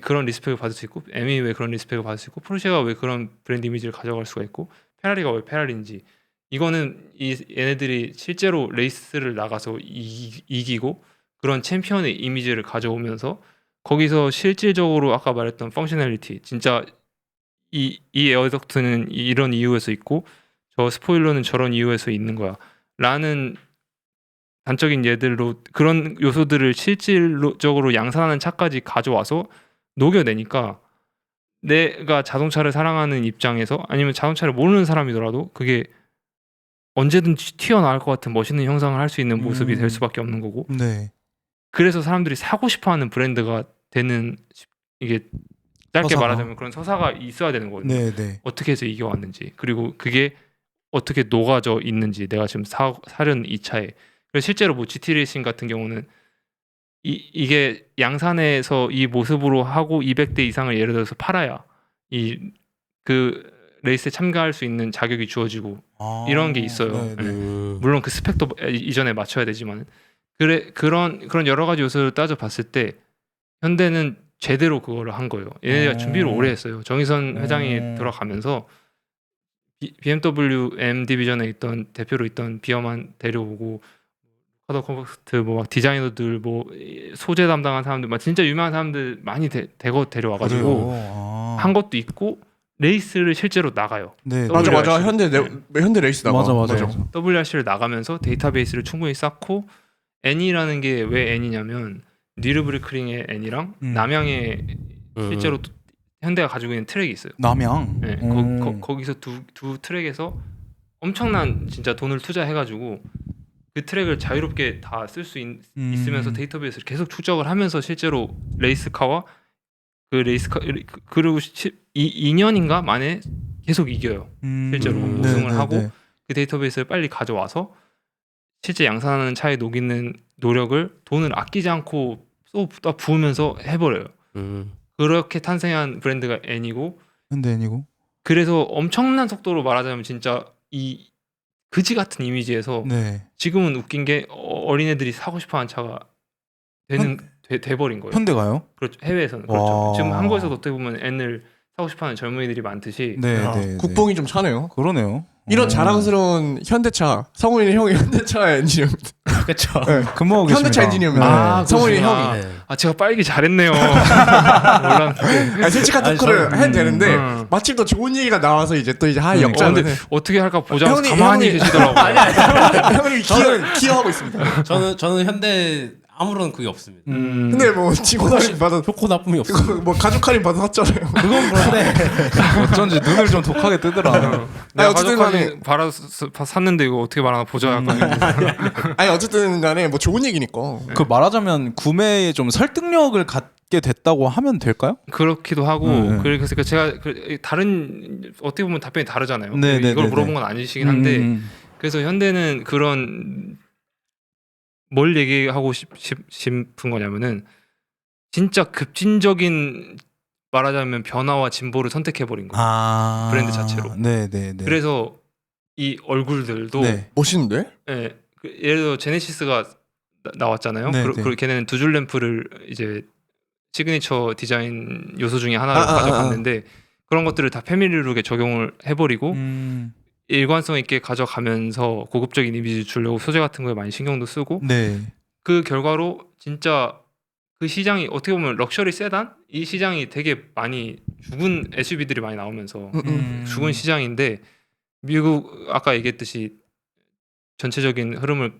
그런 리스펙을 받을 수 있고 M이 왜 그런 리스펙을 받을 수 있고 포르쉐가 왜 그런 브랜드 이미지를 가져갈 수가 있고 페라리가 왜 페라리인지, 이거는 얘네들이 실제로 레이스를 나가서 이기고 그런 챔피언의 이미지를 가져오면서 거기서 실질적으로 아까 말했던 펑셔널리티, 진짜 이 에어덕트는 이런 이유에서 있고 저 스포일러는 저런 이유에서 있는 거야 라는 단적인 예들로 그런 요소들을 실질적으로 양산하는 차까지 가져와서 녹여내니까 내가 자동차를 사랑하는 입장에서 아니면 자동차를 모르는 사람이더라도 그게 언제든지 튀어나올 것 같은 멋있는 형상을 할 수 있는 모습이 될 수밖에 없는 거고, 네. 그래서 사람들이 사고 싶어하는 브랜드가 되는, 이게 짧게 서사가. 말하자면 그런 서사가 있어야 되는 거거든요. 네. 어떻게 해서 이겨왔는지, 그리고 그게 어떻게 녹아져 있는지 내가 지금 사려는 이 차에. 그래서 실제로 뭐 GT 레이싱 같은 경우는 이게 양산에서 이 모습으로 하고 200대 이상을 예를 들어서 팔아야 그 레이스에 참가할 수 있는 자격이 주어지고 이런 게 있어요. 네. 물론 그 스펙도 이전에 맞춰야 되지만 그런 여러 가지 요소를 따져봤을 때 현대는 제대로 그거를 한 거예요. 얘네가 준비를 오래 했어요. 정의선 회장이 들어가면서 BMW M 디비전에 있던 대표로 있던 비어만 데려오고 카더 컴포스트 뭐 디자이너들 뭐 소재 담당한 사람들 막 진짜 유명한 사람들 많이 데려와가지고 한 것도 있고 레이스를 실제로 나가요. 네. 맞아. WRC. 현대 레이스 나가. 맞아. WRC를 나가면서 데이터베이스를 충분히 쌓고 N이라는 게 왜 N이냐면 니르브르크링의 N이랑 남양의 실제로 현대가 가지고 있는 트랙이 있어요. 남양. 네, 거기서 두 트랙에서 엄청난 진짜 돈을 투자해가지고 그 트랙을 자유롭게 다 쓸 수 있으면서 데이터베이스를 계속 추적을 하면서 실제로 레이스카와 그 레이스카 그리고 2년인가 만에 계속 이겨요. 실제로 우승을 하고 그 데이터베이스를 빨리 가져와서 실제 양산하는 차에 녹이는 노력을 돈을 아끼지 않고 쏟아 부으면서 해버려요. 그렇게 탄생한 브랜드가 N이고, 현대 N이고. 그래서 엄청난 속도로 말하자면 진짜 이 그지 같은 이미지에서 네. 지금은 웃긴 게 어린애들이 사고 싶어하는 차가 돼버린 거예요. 현대가요? 그렇죠. 해외에서는 와. 그렇죠. 지금 한국에서도 어떻게 보면 N을 사고 싶어하는 젊은이들이 많듯이 네. 국뽕이 좀 차네요. 그러네요. 이런 자랑스러운 현대차, 성훈이 형의 현대차 엔진 그렇죠. 네. 근무하고 계십니다. 현대차 엔지니어입니다. 아, 성훈이 그렇구나. 형이. 네. 아 제가 빨기 잘했네요. 몰랐는데. 솔직한 아니, 토크를 해도 되는데 음. 마침 또 좋은 얘기가 나와서 이제 또 이제 역전을 근데 어떻게 할까 보자. 형님, 가만히 형님. 계시더라고요. 형이 기여하고 있습니다. 저는 현대 아무런 그게 없습니다. 근데 뭐 직원 할인 받아 좋고 나쁨이 없습니다. 그거 뭐 가족 할인 받았잖아요. 그건 그래. 어쩐지 눈을 좀 독하게 뜨더라. 내가 어쨌든 가족까지 샀는데 이거 어떻게 말하나 보자. 약간. 아니 어쨌든 간에 뭐 좋은 얘기니까. 그 말하자면 구매에 좀 설득력을 갖게 됐다고 하면 될까요? 그렇기도 하고 네. 그래서 제가 다른 어떻게 보면 답변이 다르잖아요. 네, 네, 이걸 네, 물어본 네. 건 아니시긴 한데 그래서 현대는 그런 뭘 얘기하고 싶은 거냐면은 진짜 급진적인 말하자면 변화와 진보를 선택해버린 거예요. 브랜드 자체로. 네네네. 그래서 이 얼굴들도 네. 멋있는데? 예, 예를 들어 제네시스가 나왔잖아요. 네, 그리고 네. 걔네는 두 줄 램프를 이제 시그니처 디자인 요소 중에 하나를 아, 아, 가져갔는데 그런 것들을 다 패밀리룩에 적용을 해버리고 일관성 있게 가져가면서 고급적인 이미지 주려고 소재 같은 거에 많이 신경도 쓰고 네. 그 결과로 진짜 그 시장이 어떻게 보면 럭셔리 세단 이 시장이 되게 많이 죽은 SUV들이 많이 나오면서 죽은 시장인데 미국 아까 얘기했듯이 전체적인 흐름을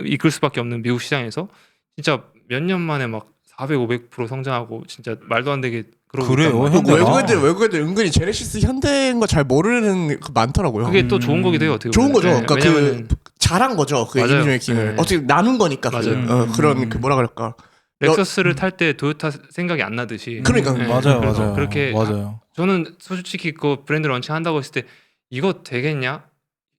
이끌 수밖에 없는 미국 시장에서 진짜 몇 년 만에 막 400, 500% 성장하고 진짜 말도 안 되게 그러고 그래요? 있단 말이에요. 현대가? 외국 애들 은근히 제네시스 현대인 거 잘 모르는 거 많더라고요. 그게 또 좋은 거기도 해요. 어떻게 좋은 보면. 거죠. 네, 그러니까 왜냐면은 그 잘한 거죠. 그 맞아요. 이미지 메이킹을 네. 어떻게 나눈 거니까. 맞아요. 그런 그 뭐라 그럴까. 렉서스를 탈 때 도요타 생각이 안 나듯이. 그러니까. 맞아요, 그래서 맞아요. 그렇게 맞아요. 저는 솔직히 그 브랜드 런칭한다고 했을 때 이거 되겠냐?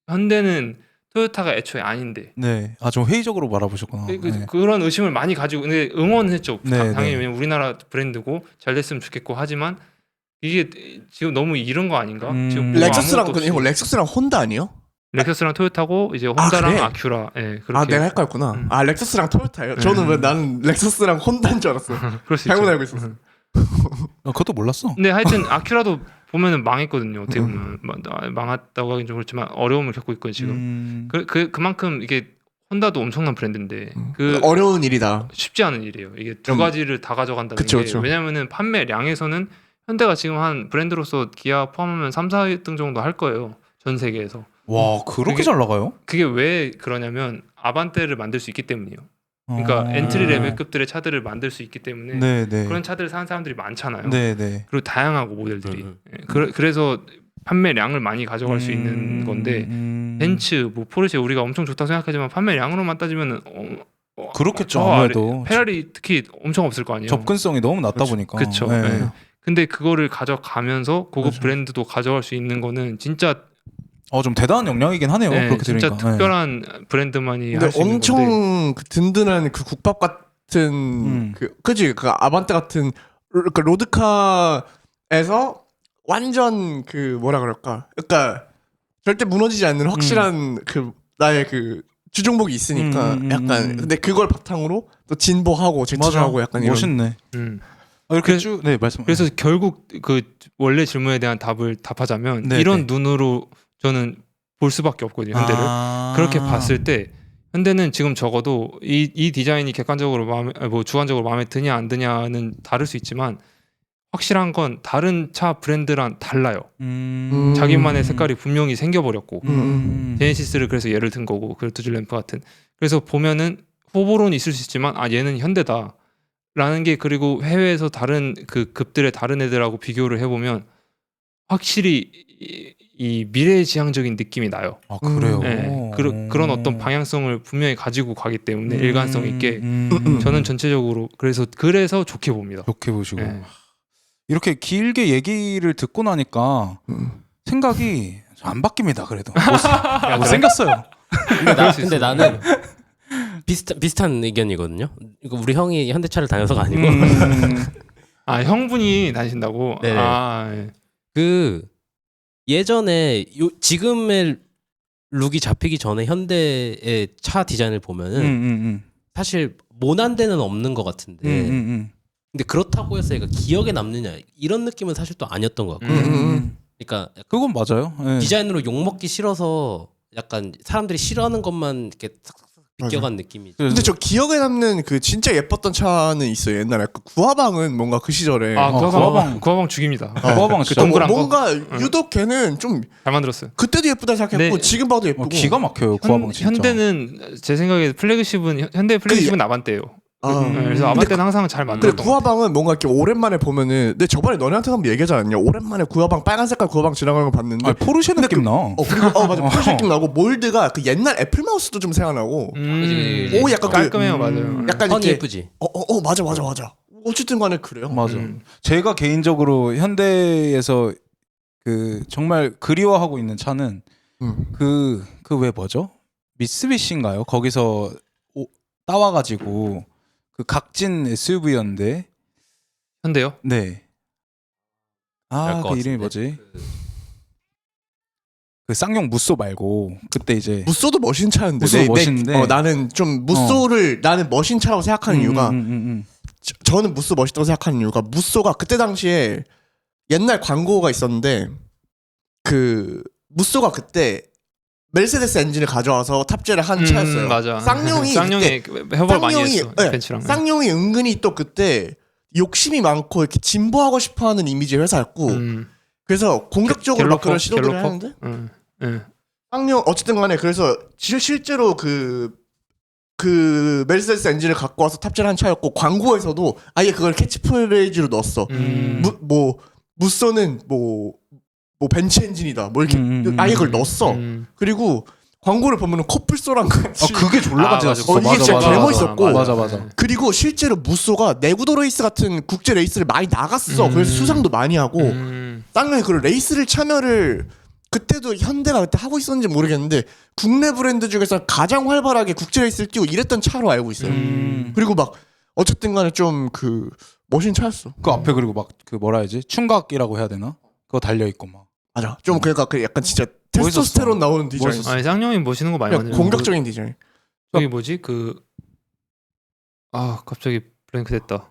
현대는 토요타가 애초에 아닌데 네. 아, 좀 회의적으로 말아보셨구나. 네. 그런 의심을 많이 가지고 근데 응원했죠. 네, 당연히 네. 왜냐면 우리나라 브랜드고 잘 됐으면 좋겠고 하지만 이게 지금 너무 이른 거 아닌가? 지금 뭐 렉서스랑 아무것도 근데 형 없이. 렉서스랑 혼다 아니에요? 렉서스랑 토요타고 이제 혼다랑 그래? 아큐라. 예, 그렇게. 아 내가 헷갈렸구나. 아 렉서스랑 토요타예요. 저는 왜 나는 렉서스랑 혼다인 줄 알았어. 그럴 수 잘못 있죠. 알고 있었어. 그것도 몰랐어. 근데 하여튼 아큐라도 보면은 망했거든요. 어떻게 보면 망했다고 하긴 좀 그렇지만 어려움을 겪고 있거든요 지금. 그만큼 이게 혼다도 엄청난 브랜드인데 그 어려운 일이다. 쉽지 않은 일이에요. 이게 두 좀- 가지를 다 가져간다는 그쵸, 게 그쵸. 왜냐면은 판매량에서는 현대가 지금 한 브랜드로서 기아 포함하면 3, 4등 정도 할 거예요. 전 세계에서. 와, 그렇게 그게- 잘 나가요? 그게 왜 그러냐면 아반떼를 만들 수 있기 때문이에요. 그러니까 엔트리 레벨급들의 차들을 만들 수 있기 때문에 네, 네. 그런 차들을 사는 사람들이 많잖아요. 네, 네. 그리고 다양하고 모델들이. 예, 그래서 판매량을 많이 가져갈 수 있는 건데 벤츠, 뭐 포르쉐 우리가 엄청 좋다고 생각하지만 판매량으로만 따지면은 그렇겠죠. 저 아무래도 페라리 특히 엄청 없을 거 아니에요. 접근성이 너무 낮다 보니까. 그쵸. 네. 네. 근데 그거를 가져가면서 고급 맞아. 브랜드도 가져갈 수 있는 거는 진짜 좀 대단한 역량이긴 하네요. 네, 그렇게 진짜 들으니까. 특별한 브랜드만이 근데 할 수 있는 건데. 엄청 그 든든한 그 국밥 같은 그지 그 아반떼 같은 그러니까 로드카에서 완전 그 뭐라 그럴까 그러니까 절대 무너지지 않는 확실한 그 나의 그 주종목이 있으니까 약간 근데 그걸 바탕으로 또 진보하고 제투하고 약간 이런 멋있네. 음. 이렇게 그래- 쭉 네, 말씀. 그래서 결국 그 원래 질문에 대한 답을 답하자면 네, 이런 네. 눈으로 저는 볼 수밖에 없거든요. 현대를. 그렇게 봤을 때 현대는 지금 적어도 이 디자인이 객관적으로 주관적으로 마음에 드냐 안 드냐는 다를 수 있지만 확실한 건 다른 차 브랜드랑 달라요. 자기만의 색깔이 분명히 생겨버렸고 제네시스를 그래서 예를 든 거고 그 두줄 램프 같은. 그래서 보면은 호불호는 있을 수 있지만 얘는 현대다 라는 게 그리고 해외에서 다른 그 급들의 다른 애들하고 비교를 해보면 확실히 이 미래지향적인 느낌이 나요. 아, 그래요. 네, 그런 어떤 방향성을 분명히 가지고 가기 때문에 일관성 있게 음. 저는 전체적으로 그래서 좋게 봅니다. 좋게 보시고 네. 이렇게 길게 얘기를 듣고 나니까 생각이 안 바뀝니다. 그래도 못 생겼어요. 근데 나는 비슷한 의견이거든요. 이거 우리 형이 현대차를 다녀서가 아니고 아 형분이 다니신다고? 네네. 아, 그 예전에 지금의 룩이 잡히기 전에 현대의 차 디자인을 보면은 사실 모난 데는 없는 것 같은데 근데 그렇다고 해서 얘가 기억에 남느냐 이런 느낌은 사실 또 아니었던 것 같고 그러니까 그건 맞아요. 네. 디자인으로 욕먹기 싫어서 약간 사람들이 싫어하는 것만 이렇게 싹싹싹 비껴간 느낌이죠. 근데 저 기억에 남는 그 진짜 예뻤던 차는 있어요. 옛날에 그 구화방은 뭔가 그 시절에 구화방 죽입니다. 구화방 그 진짜 동그란 거. 뭔가 유독 걔는 좀 잘 만들었어요. 그때도 예쁘다 생각했고 네. 지금 봐도 예쁘고. 기가 막혀요. 구화방 진짜. 현대는 제 생각에 현대 플래그십은 아반떼예요. 그래서 아반떼는 항상 잘 근데 만들었던 것 같아요. 구화방은 뭔가 이렇게 오랜만에 보면은 근데 저번에 너네한테 한번 얘기하지 않았냐? 오랜만에 구화방 빨간 색깔 구화방 지나가는 거 봤는데 아니, 포르쉐 느낌 나. 그리고 맞아 포르쉐 느낌 나고 몰드가 그 옛날 애플 마우스도 좀 생각나고 그치. 오 약간 깔끔해요, 맞아요. 약간 턴이 이렇게 예쁘지. 맞아 어쨌든 간에 그래요. 맞아. 제가 개인적으로 현대에서 그 정말 그리워하고 있는 차는 그 왜 뭐죠? 미쓰비시인가요? 거기서 따와가지고 그 각진 SUV였는데. 현대요? 네. 그 이름이 뭐지? 그 쌍용 무쏘 말고 그때 이제 무쏘도 멋있는 차인데 무쏘 멋있는데 나는 좀 무쏘를 나는 멋진 차라고 생각하는 이유가 저는 무쏘 멋있다고 생각하는 이유가 무쏘가 그때 당시에 옛날 광고가 있었는데 그 무쏘가 그때 메르세데스 엔진을 가져와서 탑재를 한 차였어요. 맞아. 쌍용이 협업을 많이 했어. 벤츠랑. 쌍용이 은근히 또 그때 욕심이 많고 이렇게 진보하고 싶어하는 이미지의 회사였고 그래서 공격적으로 막 그런 시도들을 하는데 쌍용 어쨌든 간에 그래서 실제로 그 메르세데스 엔진을 갖고 와서 탑재를 한 차였고 광고에서도 아예 그걸 캐치프레이즈로 넣었어. 무쏘는 뭐 벤츠 엔진이다. 뭐 이렇게 아예 그걸 넣었어. 그리고 광고를 보면은 코뿔소랑 같이 그게 졸라 간지났어. 이게 진짜 개멋있었고 맞아. 그리고 실제로 무쏘가 내구도 레이스 같은 국제 레이스를 많이 나갔어. 그래서 수상도 많이 하고 쌍용이 그 레이스를 참여를 그때도 현대가 그때 하고 있었는지 모르겠는데 국내 브랜드 중에서 가장 활발하게 국제 레이스를 뛰고 이랬던 차로 알고 있어요. 그리고 막 어쨌든 간에 좀 그 멋있는 차였어. 그 앞에 그리고 막 그 뭐라 해야지? 충각이라고 해야 되나? 그거 달려 있고 막. 맞아. 좀 그러니까 그 약간 진짜 테스토스테론 나오는 디자인. 아니 쌍용이 멋있는 거 많이 만들어. 공격적인 디자인. 저기 뭐지 갑자기 블랭크 됐다.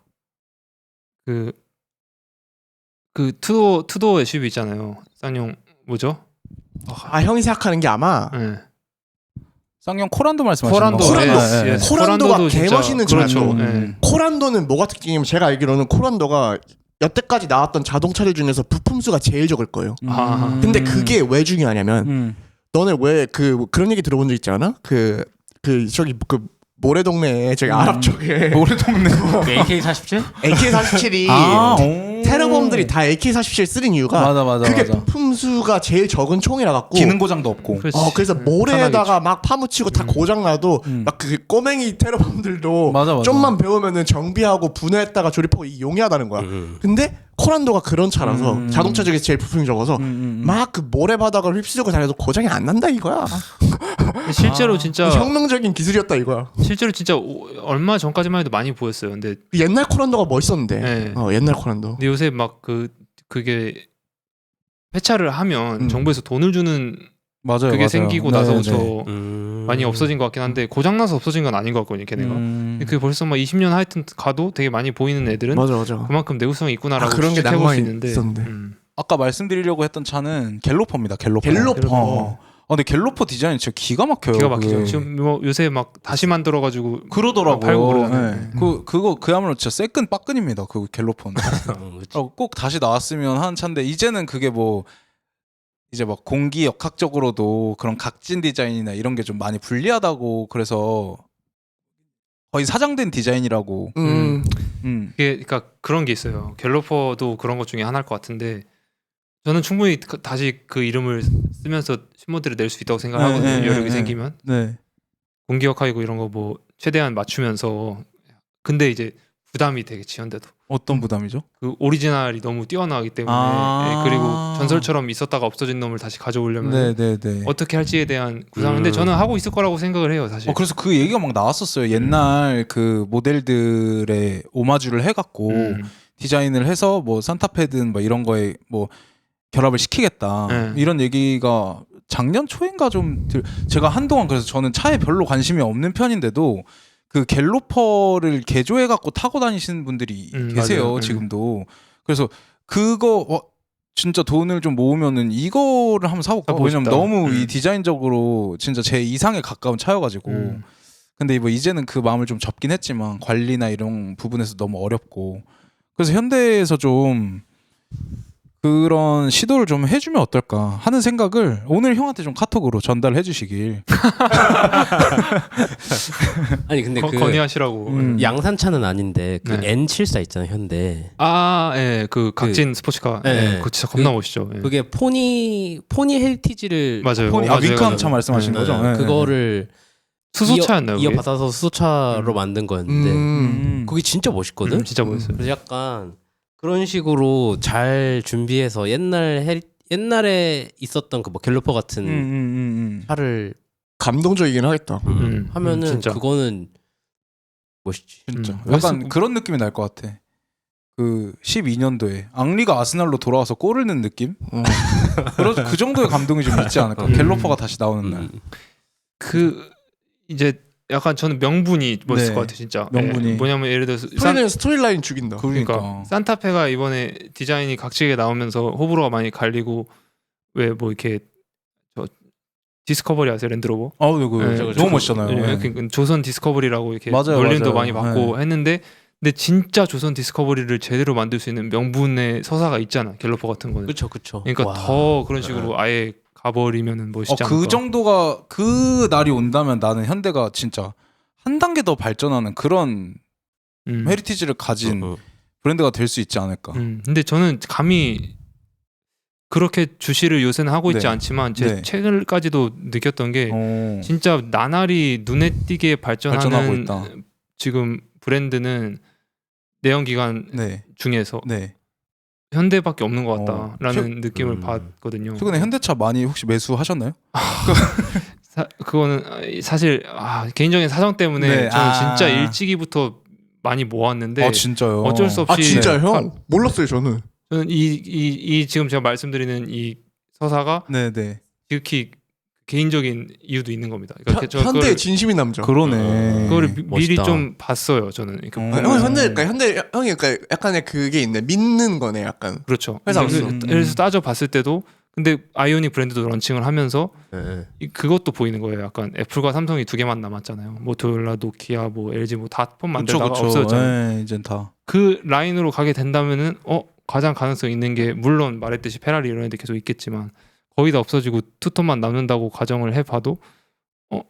그 투도 SUV 있잖아요. 쌍용 뭐죠? 형이 생각하는 게 아마 네. 쌍용 코란도 말씀하시는 코란도. 거. 코란도가 개멋있는 차죠. 그렇죠. 코란도는 뭐가 특징이냐면 제가 알기로는 코란도가 여태까지 나왔던 자동차들 중에서 부품수가 제일 적을 거예요. 근데 그게 왜 중요하냐면 너네 왜 그런 얘기 들어본 적 있지 않아? 저기 그 모래동네에 저기 아랍 쪽에 모래동네 AK47? AK47이 테러범들이 다 AK47 쓰는 이유가 맞아. 그게 부품수가 제일 적은 총이라 갖고 기능 고장도 없고. 그래서 모래에다가 막 파묻히고 다 고장나도 막 그 꼬맹이 테러범들도 맞아. 좀만 배우면은 정비하고 분해했다가 조립하고 이게 용이하다는 거야. 근데 코란도가 그런 차라서 자동차 중에서 제일 부품이 적어서 막 그 모래바닥을 휩쓸고 다녀도 고장이 안 난다 이거야. 실제로 진짜 혁명적인 기술이었다 이거야. 실제로 진짜 얼마 전까지만 해도 많이 보였어요. 근데 옛날 코란도가 멋있었는데. 네. 옛날 코란도. 근데 요새 막 그게 폐차를 하면 정부에서 돈을 주는 맞아요. 그게 생기고 나서부터 네. 많이 없어진 것 같긴 한데 고장나서 없어진 건 아닌 것 같거든요. 걔네가. 그게 벌써 막 20년 하여튼 가도 되게 많이 보이는 애들은 맞아. 그만큼 내구성이 있구나라고 그런 게 추측해볼 수 낭만이 있는데 있었는데. 아까 말씀드리려고 했던 차는 갤로퍼입니다. 갤로퍼. 근데 갤로퍼 디자인 진짜 기가 막혀요. 기가 막히죠. 그게. 지금 뭐 요새 막 다시 만들어가지고 그러더라고요. 팔고 그러는데. 그거 그야말로 진짜 새끈 빠끈입니다. 그 갤로퍼는. 꼭 다시 나왔으면 하는 차인데 이제는 그게 뭐 이제 막 공기 역학적으로도 그런 각진 디자인이나 이런 게 좀 많이 불리하다고 그래서 거의 사장된 디자인이라고. 이게 그러니까 그런 게 있어요. 갤로퍼도 그런 것 중에 하나일 것 같은데 저는 충분히 다시 그 이름을 쓰면서 신모델을 낼 수 있다고 생각하거든요. 여력이 생기면. 네. 공기 역학이고 이런 거 뭐 최대한 맞추면서 근데 이제 부담이 되겠지 현대도. 어떤 부담이죠? 그 오리지널이 너무 뛰어나기 때문에 그리고 전설처럼 있었다가 없어진 놈을 다시 가져오려면 어떻게 할지에 대한 구상. 근데 저는 하고 있을 거라고 생각을 해요 사실. 그래서 그 얘기가 막 나왔었어요. 옛날 그 모델들의 오마주를 해갖고 디자인을 해서 뭐 산타페든 뭐 이런 거에 뭐 결합을 시키겠다 이런 얘기가 작년 초인가 좀 제가 한동안 그래서 저는 차에 별로 관심이 없는 편인데도 그 갤로퍼를 개조해 갖고 타고 다니시는 분들이 계세요. 지금도. 그래서 그거 진짜 돈을 좀 모으면은 이거를 한번 사볼까? 사보고 왜냐면 싶다. 너무 이 디자인적으로 진짜 제 이상에 가까운 차여가지고. 근데 뭐 이제는 그 마음을 좀 접긴 했지만 관리나 이런 부분에서 너무 어렵고. 그래서 현대에서 좀 그런 시도를 좀 해주면 어떨까 하는 생각을 오늘 형한테 좀 카톡으로 전달해 주시길. 아니 근데 그 건의하시라고. 양산차는 아닌데 그 네. N74 있잖아요 현대. 예, 그 각진 스포츠카. 네. 예, 그거 진짜 겁나 멋있죠. 예. 그게 포니 헤리티지를 맞아요. 폰이 맞아요, 윙크함 맞아요. 차 말씀하신 네. 거죠? 네. 그거를 수소차였나요? 그게? 이어받아서 수소차로 만든 거였는데 그게 진짜 멋있거든. 진짜 멋있어요. 그래서 약간 그런 식으로 잘 준비해서 옛날에 있었던 그 뭐 갤러퍼 같은 차를 감동적이긴 하겠다. 하면은 진짜. 그거는 멋있지. 진짜. 음. 약간 그런 느낌이 날 것 같아. 그 12년도에 앙리가 아스날로 돌아와서 골을 넣는 느낌? 그 정도의 감동이 좀 있지 않을까? 갤러퍼가 다시 나오는 날. 그 이제 약간 저는 명분이 멋있을 네. 것 같아요, 진짜. 명분이. 예, 뭐냐면 예를 들어서 스토리는 스토리라인 죽인다. 그러니까 산타페가 이번에 디자인이 각지게 나오면서 호불호가 많이 갈리고 왜 뭐 이렇게 저 디스커버리 아세요, 랜드로버? 네, 너무 멋있잖아요. 예, 네. 그 조선 디스커버리라고 이렇게 맞아요, 놀림도 맞아요. 많이 받고 했는데 근데 진짜 조선 디스커버리를 제대로 만들 수 있는 명분의 서사가 있잖아, 갤러퍼 같은 거는. 그렇죠. 그러니까 와. 더 그런 식으로 아예 가버리면은 멋있지 않을까. 그 정도가 그 날이 온다면 나는 현대가 진짜 한 단계 더 발전하는 그런 헤리티지를 가진 브랜드가 될 수 있지 않을까. 근데 저는 감히 그렇게 주시를 요새는 하고 있지 네. 않지만 제 네. 최근까지도 느꼈던 게 진짜 나날이 눈에 띄게 발전하고 발전하는 있다. 지금 브랜드는 내연기관 네. 중에서 네. 현대밖에 없는 것 같다라는 느낌을 받거든요. 최근에 현대차 많이 혹시 매수하셨나요? 그거는 사실 개인적인 사정 때문에 네. 저는 진짜 일찍이부터 많이 모았는데 아 진짜요? 어쩔 수 없이 진짜 형? 몰랐어요 저는. 저는 이 지금 제가 말씀드리는 이 서사가 네네. 지극히 개인적인 이유도 있는 겁니다. 그러니까 현대의 진심인 남자. 그러네. 그거를 미리 멋있다. 좀 봤어요. 저는. 그러니까 형 현대 형이 그러니까 약간의 그게 있네. 믿는 거네 약간. 그렇죠. 회사로서. 그래서 따져 봤을 때도 근데 아이오닉 브랜드도 런칭을 하면서 그것도 보이는 거예요. 약간 애플과 삼성이 두 개만 남았잖아요. 모토로라, 노키아, 뭐 LG 뭐 다 폰 만들다가 없어졌잖아요. 네, 이젠 다. 그 라인으로 가게 된다면은 가장 가능성 있는 게 물론 말했듯이 페라리 이런 애들 계속 있겠지만 거의 다 없어지고 투톤만 남는다고 가정을 해봐도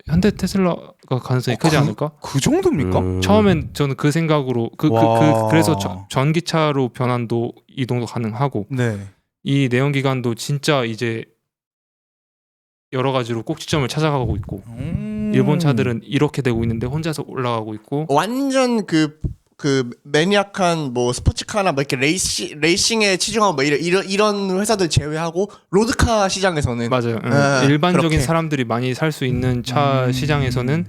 현대 테슬라가 가능성이 크지 않을까? 그 정도입니까? 처음엔 저는 그 생각으로 와. 그래서 전기차로 변환도 이동도 가능하고 네. 이 내연기관도 진짜 이제 여러 가지로 꼭지점을 찾아가고 있고 일본 차들은 이렇게 되고 있는데 혼자서 올라가고 있고 완전 그 매니악한 뭐 스포츠카나 뭐 이렇게 레이싱에 치중하고 뭐 이런 회사들 제외하고 로드카 시장에서는 맞아요. 네, 일반적인 그렇게. 사람들이 많이 살 수 있는 차 시장에서는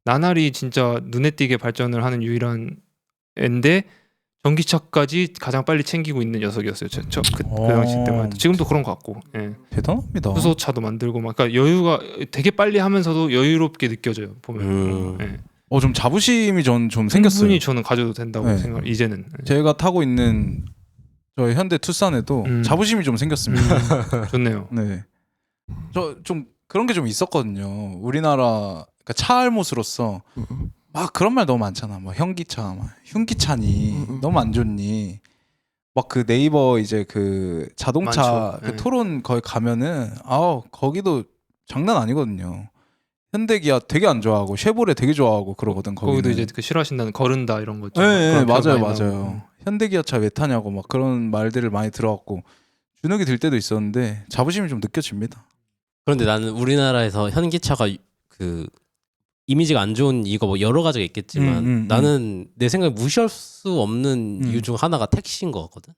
나날이 진짜 눈에 띄게 발전을 하는 유일한 앤데 전기차까지 가장 빨리 챙기고 있는 녀석이었어요. 그 당시 때만 해도. 지금도 그런 것 같고. 예. 대단합니다. 수소차도 만들고 막 그러니까 여유가 되게 빨리 하면서도 여유롭게 느껴져요. 보면. 예. 좀 자부심이 좀 생겼어요. 충분히 저는 가져도 된다고 네. 생각. 이제는. 제가 타고 있는 저희 현대 투싼에도 자부심이 좀 생겼습니다. 좋네요. 네. 저 좀 그런 게 좀 있었거든요. 우리나라 그러니까 차 알못으로서 막 그런 말 너무 많잖아. 뭐 현기차, 막 흉기차니, 너무 안 좋니. 막 그 네이버 이제 그 자동차 많죠. 그 토론 거기 가면은 거기도 장난 아니거든요. 현대기아 되게 안 좋아하고 쉐보레 되게 좋아하고 그러거든. 거기도 이제 그 싫어하신다는 거른다 이런 거. 네, 맞아요. 현대기아차 왜 타냐고 막 그런 말들을 많이 들어왔고 주눅이 들 때도 있었는데 자부심이 좀 느껴집니다. 그런데 나는 우리나라에서 현기차가 그 이미지가 안 좋은 이유가 뭐 여러 가지가 있겠지만 나는 내 생각에 무시할 수 없는 이유 중 하나가 택시인 것 같거든.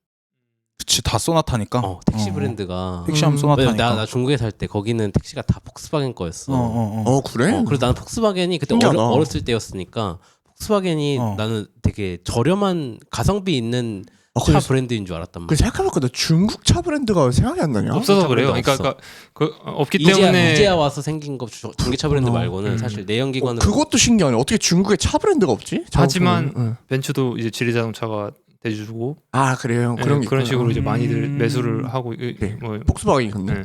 그치, 다 소나타니까. 택시 브랜드가 택시하면 소나타니까. 나 중국에 살 때 거기는 택시가 다 폭스바겐 거였어. 그래? 그래서 나는 폭스바겐이 그때 신기하다. 어렸을 때였으니까 폭스바겐이 나는 되게 저렴한 가성비 있는 차 브랜드인 줄 알았단 말이야. 그 생각해보니까 나 중국 차 브랜드가 생각이 안 나냐? 없어서 그래요. 없어. 그러니까 없기 때문에 이제야 와서 생긴 거 전기차 브랜드 말고는 사실 내연기관으로 그것도 신기하네. 어떻게 중국에 차 브랜드가 없지? 하지만 작업하면. 벤츠도 이제 지리자동차가 대주고 아 그래요. 네, 그런 게 그런 있구나. 식으로 이제 많이들 매수를 하고 네. 뭐 폭스바겐이 근데. 네.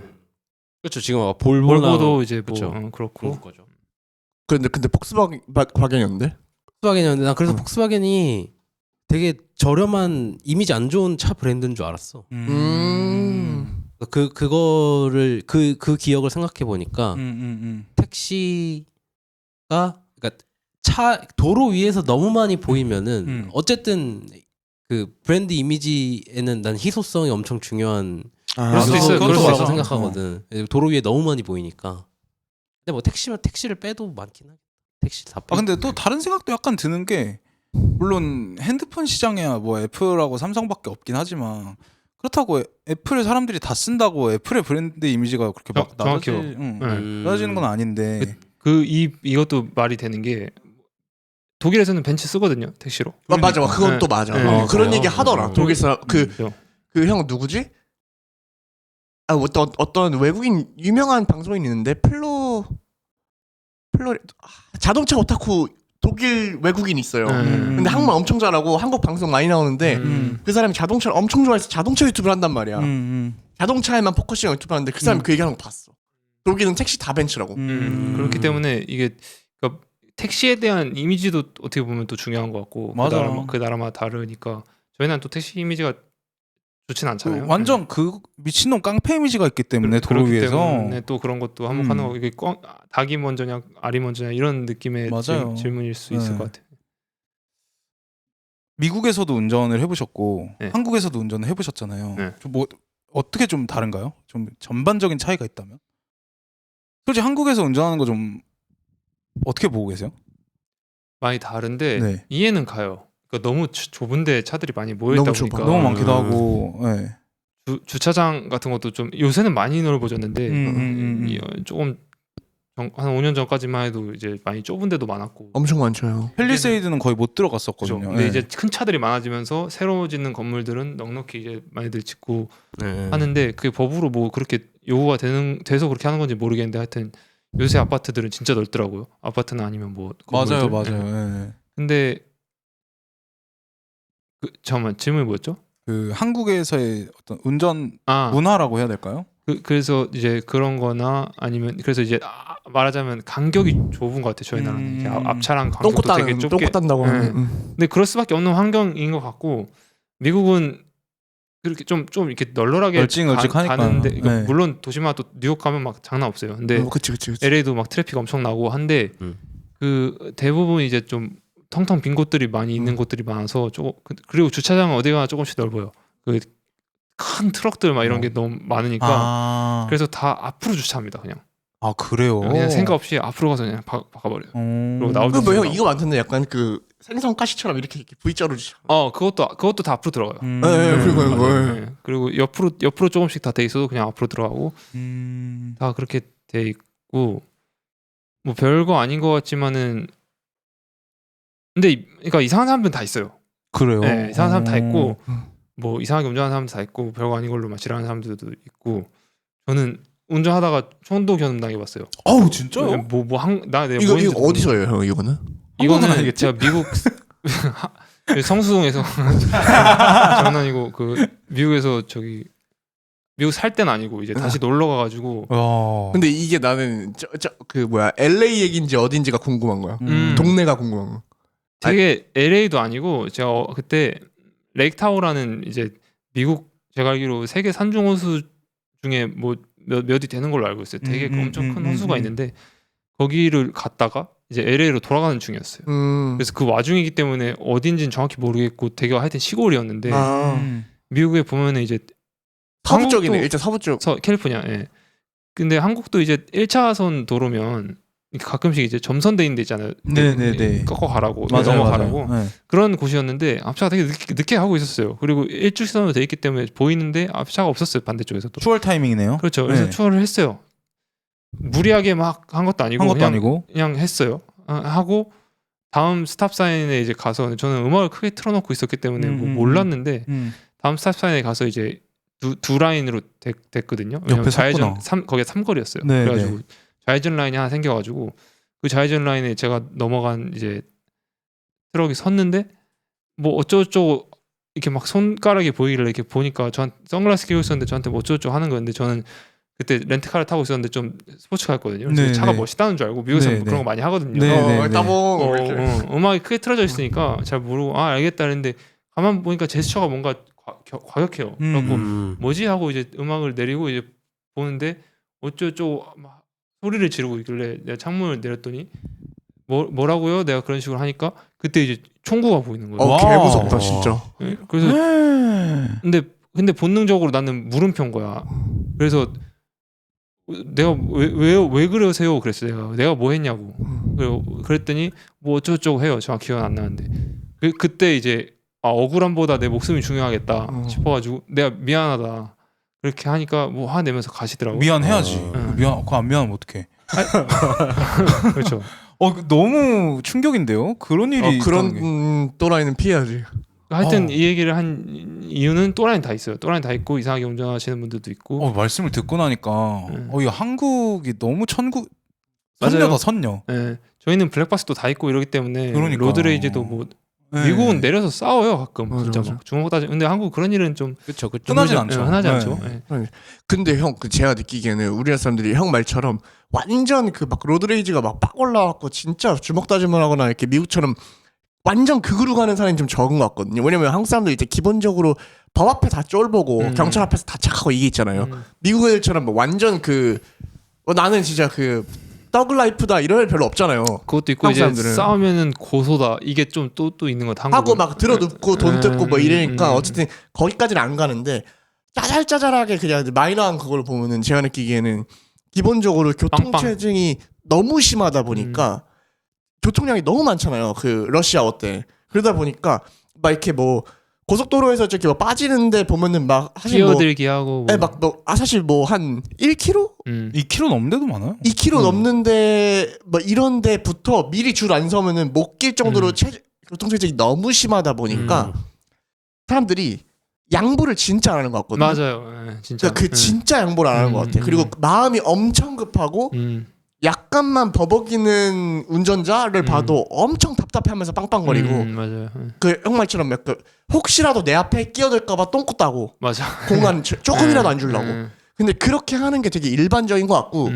그렇죠. 지금 볼보나 볼보도 이제 뭐 그쵸. 그렇고 그런 거죠. 근데 폭스바겐이었는데? 폭스바겐이었는데 난 그래서 어. 폭스바겐이 되게 저렴한 이미지 안 좋은 차 브랜드인 줄 알았어. 그거를 그 기억을 생각해 보니까 택시가 그러니까 차 도로 위에서 너무 많이 보이면은 어쨌든 그 브랜드 이미지에는 난 희소성이 엄청 중요한 그럴 수도 있어요. 그럴 수 요소라고 있어. 생각하거든. 도로 위에 너무 많이 보이니까. 근데 뭐 택시면 택시를 빼도 많긴 하겠다. 택시 다 빼. 아 근데 또 다른 생각도 약간 드는 게 물론 핸드폰 시장에야 뭐 애플하고 삼성밖에 없긴 하지만 그렇다고 애플을 사람들이 다 쓴다고 애플의 브랜드 이미지가 그렇게 막 정확해요. 낮아지는 건 아닌데 이것도 말이 되는 게 독일에서는 벤츠 쓰거든요 택시로. 맞아. 그건 네. 또 맞아. 네. 그런 그래요? 얘기 하더라. 독일 사람 그렇죠. 그 형 누구지? 아 어떤 외국인 유명한 방송인 있는데 자동차 오타쿠 독일 외국인 있어요. 근데 한국말 엄청 잘하고 한국 방송 많이 나오는데 그 사람이 자동차를 엄청 좋아해서 자동차 유튜브를 한단 말이야. 자동차에만 포커싱 유튜브 하는데 그 사람이 그 얘기하는 거 봤어. 독일은 택시 다 벤츠라고. 그렇기 때문에 이게 그러니까 택시에 대한 이미지도 어떻게 보면 또 중요한 것 같고 맞아. 그 나라마다 다르니까 저희는 또 택시 이미지가 좋진 않잖아요. 완전 그 미친놈 깡패 이미지가 있기 때문에 도로 그렇기 위에서 때문에 또 그런 것도 한몫하는 거고 이게 닭이 먼저냐 알이 먼저냐 이런 느낌의 맞아요. 질문일 수 있을 네. 것 같아요. 미국에서도 운전을 해보셨고 네. 한국에서도 운전을 해보셨잖아요. 네. 좀 뭐 어떻게 좀 다른가요? 좀 전반적인 차이가 있다면? 솔직히 한국에서 운전하는 거 좀 어떻게 보고 계세요? 많이 다른데 네. 이해는 가요. 그러니까 너무 좁은데 차들이 많이 모여 있다 너무 좁아. 보니까 너무 많기도 하고. 네. 주차장 같은 것도 좀 요새는 많이 넓어졌는데 조금 한 5년 전까지만 해도 이제 많이 좁은 데도 많았고 엄청 많죠. 팰리세이드는 거의 못 그죠. 들어갔었거든요. 근데 네. 이제 큰 차들이 많아지면서 새로 짓는 건물들은 넉넉히 이제 많이들 짓고 네. 하는데 그게 법으로 뭐 그렇게 요구가 돼서 그렇게 하는 건지 모르겠는데 하여튼 요새 아파트들은 진짜 넓더라고요. 아파트나 아니면 뭐 맞아요, 건물들. 맞아요. 네. 근데 잠깐만 질문이 뭐였죠? 그 한국에서의 어떤 운전 아 문화라고 해야 될까요? 그래서 이제 그런 거나 아니면 그래서 이제 말하자면 간격이 좁은 것 같아요. 저희 나라는 이제 앞차랑 간격도 되게 좁게 똥꼬 딴다고 네. 하는. 근데 그럴 수밖에 없는 환경인 것 같고 미국은 그렇게 좀 이렇게 널널하게 널찍널찍하니까. 가는데 그러니까 네. 물론 도시마다 또 뉴욕 가면 막 장난 없어요. 근데 그치. LA도 막 트래픽 엄청 나고 한데 그 대부분 이제 좀 텅텅 빈 곳들이 많이 있는 곳들이 많아서 그리고 주차장은 어디가 조금씩 넓어요. 그 큰 트럭들 막 이런 게 너무 많으니까 그래서 다 앞으로 주차합니다. 그냥 그래요. 그냥 생각 없이 앞으로 가서 그냥 바꿔버려요. 그리고 나올 때 그뭐 형 이거 많던데 약간 그 생선 가시처럼 이렇게 V자로 주죠. 그것도 다 앞으로 들어가요. 그리고 네. 그리고 옆으로 조금씩 다 돼 있어도 그냥 앞으로 들어가고 다 그렇게 돼 있고 뭐 별거 아닌 것 같지만은 근데 그러니까 이상한 사람들은 다 있어요. 그래요. 네, 이상한 사람 다 있고 뭐 이상하게 운전하는 사람도 다 있고 별거 아닌 걸로 막 지랄하는 사람들도 있고 저는 운전하다가 총도 경험 당해봤어요. 아우 진짜요? 이거 어디서 해요, 형 이거는? 이거는 아니겠지? 제가 미국 성수동에서 장난이고 그 미국에서 미국 살 때는 아니고 이제 다시 놀러 가가지고 근데 이게 나는 그 뭐야 LA 얘기인지 어딘지가 궁금한 거야. 동네가 궁금한 거. 되게 LA도 아니고 제가 그때 레이크타워라는 이제 미국 제가 알기로 세계 산중 호수 중에 뭐 몇이 되는 걸로 알고 있어요. 되게 엄청 큰 호수가 있는데 거기를 갔다가 이제 LA로 돌아가는 중이었어요. 그래서 그 와중이기 때문에 어딘지는 정확히 모르겠고 되게 하여튼 시골이었는데 미국에 보면은 이제 서부 쪽이네. 일단 서부 쪽. 캘리포니아. 예. 근데 한국도 이제 1차선 도로면 가끔씩 이제 점선돼 있는 데 있잖아요. 네네네. 꺾어 가라고, 맞아요, 넘어가라고. 맞아요. 네. 그런 곳이었는데 앞차가 되게 늦게 하고 있었어요. 그리고 일주일선으로 돼 있기 때문에 보이는데 앞차가 없었어요. 반대쪽에서도. 추월 타이밍이네요. 그렇죠. 그래서 네. 추월을 했어요. 무리하게 막 한 것도 아니고 그냥 했어요. 하고 다음 스탑 사인에 이제 가서 저는 음악을 크게 틀어놓고 있었기 때문에 뭐 몰랐는데 다음 스탑 사인에 가서 이제 두 라인으로 됐거든요. 옆에 좌회전 거기가 삼거리였어요. 네, 그래가지고 네. 좌회전 라인이 하나 생겨가지고 그 좌회전 라인에 제가 넘어간 이제 트럭이 섰는데 뭐 어쩌고저쩌고 이렇게 막 손가락이 보이길래 이렇게 보니까 저한 선글라스 끼고 있었는데 저한테 뭐 어쩌고저쩌고 하는 거였는데 저는 그때 렌트카를 타고 있었는데 좀 스포츠카였거든요. 그래서 네, 차가 네. 멋있다는 줄 알고 미국에서 네, 뭐 그런 네. 거 많이 하거든요. 네. 따봉 이렇게. 음악이 크게 틀어져 있으니까 잘 모르고 아 알겠다 했는데 가만 보니까 제스처가 뭔가 과격해요. 그래갖고 뭐지 하고 이제 음악을 내리고 이제 보는데 어쩌고저쩌고 막 소리를 지르고 있길래 내가 창문을 내렸더니 뭐라고요? 내가 그런 식으로 하니까 그때 이제 총구가 보이는 거예요. 개 와우. 무섭다 진짜. 네, 그래서 근데 본능적으로 나는 물음표인 거야. 그래서 내가 왜 그러세요? 그랬어. 내가 뭐 했냐고. 그랬더니 뭐 어쩌고저쩌고 해요. 정확히 기억은 안 나는데 그때 이제 억울함보다 내 목숨이 중요하겠다 싶어가지고 내가 미안하다 그렇게 하니까 뭐 화내면서 가시더라고. 미안해야지. 응. 그거 안 미안하면 어떡해. 그렇죠. 너무 충격인데요. 그런 일이 있다는 게. 그런 또라이는 피해야지. 하여튼 이 얘기를 한 이유는 또라이는 다 있어요. 또라이는 다 있고 이상하게 운전하시는 분들도 있고. 말씀을 듣고 나니까 이 한국이 너무 천국 맞아요. 선녀다 선녀. 네, 저희는 블랙박스도 다 있고 이러기 때문에 그러니까. 로드레이지도 뭐 네. 미국은 내려서 싸워요 가끔. 맞아, 진짜 맞아. 막 주먹 다지. 근데 한국 그런 일은 좀 그쵸. 흔하진 않죠. 흔하지 네. 않죠. 네. 근데 형 제가 느끼기에는 우리나라 사람들이 형 말처럼 완전 그 막 로드레이지가 막 빡 올라왔고 진짜 주먹 다짐을 하거나 이렇게 미국처럼 완전 극으로 가는 사람이 좀 적은 것 같거든요. 왜냐면 한국 사람들 이제 기본적으로 법 앞에 다 쫄보고 경찰 앞에서 다 착하고 이게 있잖아요. 미국 애들처럼 뭐 완전 나는 진짜 떡 라이프다 이런 애 별로 없잖아요. 그것도 있고 한국 이제 사람들은. 싸우면은 고소다. 이게 좀 또 있는 것 같아. 하고 막 들어눕고 돈 뜯고 뭐 이러니까 음. 어쨌든 거기까지는 안 가는데 짜잘짜잘하게 그냥 마이너한 그걸 보면은 제가 느끼기에는 기본적으로 교통체증이 너무 심하다 보니까 교통량이 너무 많잖아요. 그 러시아워 때. 그러다 보니까 막 이렇게 뭐 고속도로에서 저렇게 뭐 빠지는데 보면은 막 사실 끼어들기 하고. 사실 뭐 한 1km? 2km 넘는 데도 많아요. 2km 넘는데 뭐 이런 데부터 미리 줄 안 서면은 못 낄 정도로 교통체증이 너무 심하다 보니까 사람들이 양보를 진짜 안 하는 것 같거든요. 맞아요. 네, 진짜. 그러니까 진짜 양보를 안 하는 것 같아. 그리고 마음이 엄청 급하고 약간만 버벅이는 운전자를 봐도 엄청 답답해하면서 빵빵거리고 맞아요. 그 형 말처럼 혹시라도 내 앞에 끼어들까봐 똥꼬 따고 맞아. 공간 조금이라도 안 주려고. 근데 그렇게 하는 게 되게 일반적인 것 같고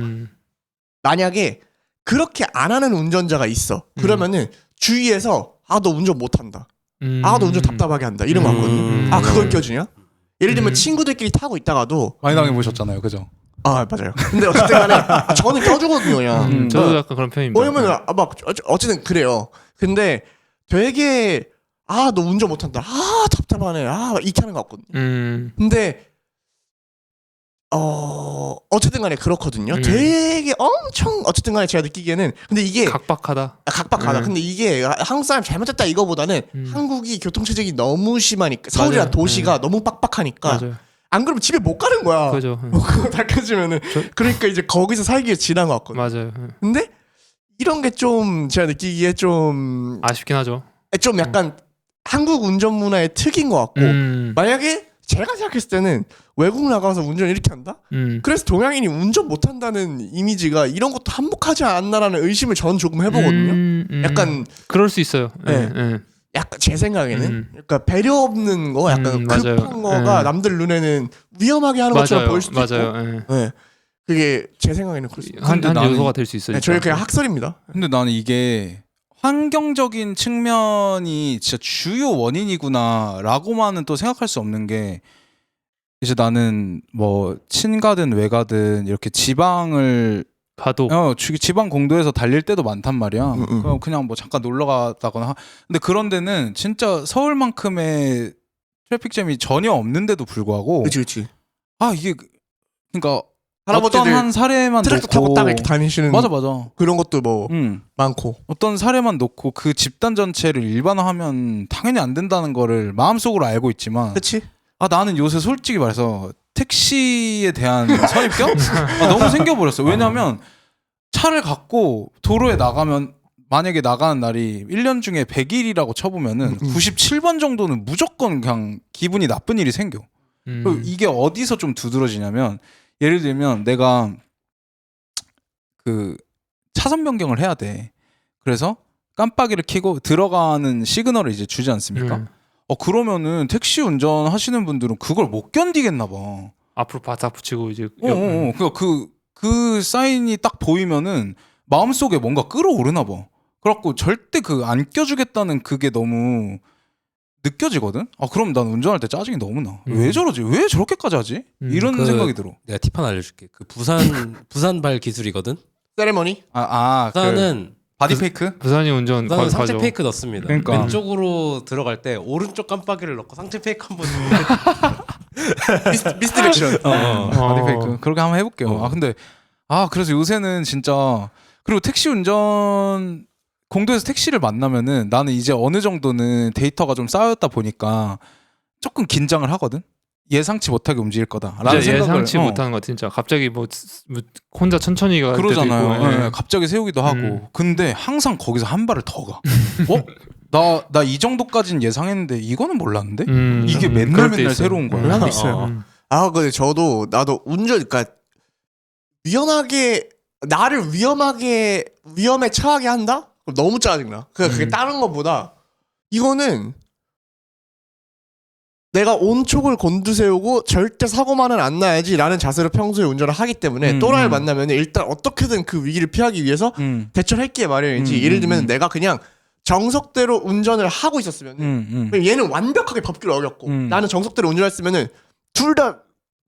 만약에 그렇게 안 하는 운전자가 있어. 그러면은 주위에서 너 운전 못한다. 너 운전 답답하게 한다. 이런 거 같거든요. 그걸 껴주냐? 예를 들면 친구들끼리 타고 있다가도 많이 당해보셨잖아요. 그죠? 맞아요. 근데 어쨌든 간에 저는 껴주거든요. 그냥. 저도 약간 그런 편입니다. 왜냐면 막 어쨌든 그래요. 근데 되게 너 운전 못한다. 답답하네. 이렇게 하는 것 같거든요. 근데 어쨌든 간에 그렇거든요. 되게 엄청 어쨌든 간에 제가 느끼기에는 근데 이게 각박하다. 각박하다. 근데 이게 한국 사람 잘못했다 이거보다는 한국이 교통체증이 너무 심하니까 서울이란 도시가 너무 빡빡하니까 맞아요. 안 그러면 집에 못 가는 거야. 그죠. 그거 다 켜지면은 그러니까 이제 거기서 살기에 지난 것 같거든. 맞아요. 근데 이런 게 좀 제가 느끼기에 좀 아쉽긴 하죠. 약간 한국 운전 문화의 특인 것 같고 만약에 제가 생각했을 때는 외국 나가서 운전 이렇게 한다? 그래서 동양인이 운전 못한다는 이미지가 이런 것도 한몫하지 않나라는 의심을 저는 조금 해보거든요. 약간 그럴 수 있어요. 네. 약간 제 생각에는 그러니까 배려 없는 거 약간 맞아요. 급한 거가 남들 눈에는 위험하게 하는 것처럼 보일 수도 맞아요. 있고 그게 제 생각에는 그럴 수 있어요. 한 나는- 요소가 될 수 있어요. 저희 그냥 학설입니다. 근데 나는 이게 환경적인 측면이 진짜 주요 원인이구나라고만은 또 생각할 수 없는 게 이제 나는 뭐 친가든 외가든 이렇게 지방을 가도 지방 공도에서 달릴 때도 많단 말이야. 그냥 뭐 잠깐 놀러 갔다거나. 근데 그런 데는 진짜 서울만큼의 트래픽잼이 전혀 없는데도 불구하고 그렇지. 이게 그러니까 할아버지들 어떤 한 사례만 트랙터 놓고 타고 딱 이렇게 다니시는 맞아. 그런 것도 뭐 많고. 어떤 사례만 놓고 그 집단 전체를 일반화하면 당연히 안 된다는 거를 마음속으로 알고 있지만 그렇지? 나는 요새 솔직히 말해서 택시에 대한 선입견 너무 생겨버렸어. 왜냐면 차를 갖고 도로에 나가면 만약에 나가는 날이 1년 중에 100일이라고 쳐보면은 97번 정도는 무조건 그냥 기분이 나쁜 일이 생겨. 그리고 이게 어디서 좀 두드러지냐면 예를 들면 내가 그 차선 변경을 해야 돼. 그래서 깜빡이를 켜고 들어가는 시그널을 이제 주지 않습니까? 그러면은 택시 운전하시는 분들은 그걸 못 견디겠나 봐. 앞으로 바싹 붙이고 이제 그러니까 그 사인이 딱 보이면은 마음속에 뭔가 끌어오르나 봐. 그래갖고 절대 그 안 껴주겠다는 그게 너무 느껴지거든. 그럼 난 운전할 때 짜증이 너무 나. 왜 저러지? 왜 저렇게까지 하지? 이런 생각이 들어. 내가 팁 하나 알려줄게. 그 부산발 기술이거든. 세레머니? 부산은 바디 페이크? 부산이 운전 부산은 상체 과죠. 페이크 넣습니다. 그러니까. 왼쪽으로 들어갈 때 오른쪽 깜빡이를 넣고 상체 페이크 한번. 미스디렉션. 바디 페이크. 그렇게 한번 해볼게요. 근데 그래서 요새는 진짜 그리고 택시 운전 공도에서 택시를 만나면은 나는 이제 어느 정도는 데이터가 좀 쌓였다 보니까 조금 긴장을 하거든. 예상치 못하게 움직일 거다. 라는 진짜 생각을 예상치 못하는 거 진짜 갑자기 뭐 혼자 천천히 갈 때도 그러잖아요. 있고. 네, 갑자기 세우기도 하고. 근데 항상 거기서 한 발을 더 가. 나 이 정도까지는 예상했는데 이거는 몰랐는데 이게 맨날 그럴 때 맨날 있어요. 새로운 거야. 하나 있어요. 근데 나도 운전, 그러니까 위험하게 나를 위험에 처하게 한다? 그럼 너무 짜증나. 그게 다른 것보다 이거는 내가 온촉을 곤두세우고 절대 사고만은 안 나야지라는 자세로 평소에 운전을 하기 때문에 또라이를 만나면 일단 어떻게든 그 위기를 피하기 위해서 대처를 할게 마련이지. 예를 들면 내가 그냥 정석대로 운전을 하고 있었으면 얘는 완벽하게 법규를 어겼고 나는 정석대로 운전했으면은 둘 다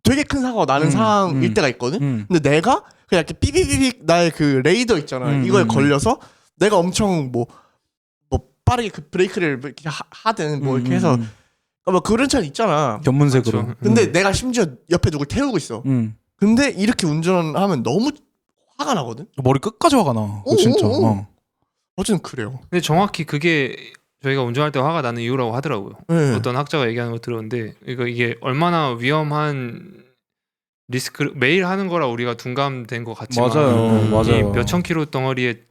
되게 큰 사고가 나는 상황일 때가 있거든. 근데 내가 그냥 이렇게 삐비비빅 나의 그 레이더 있잖아. 이거에 걸려서 내가 엄청 뭐 빠르게 그 브레이크를 이렇게 하든 뭐 이렇게 해서 뭐 그런 차는 있잖아. 견문색으로. 그렇죠. 근데 내가 심지어 옆에 누굴 태우고 있어. 근데 이렇게 운전하면 너무 화가 나거든. 머리 끝까지 화가 나. 그거 진짜. 어쨌든 그래요. 근데 정확히 그게 저희가 운전할 때 화가 나는 이유라고 하더라고요. 네. 어떤 학자가 얘기하는 거 들었는데 이게 얼마나 위험한 리스크 매일 하는 거라 우리가 둔감된 것 같지만 맞아요. 몇천 킬로 덩어리의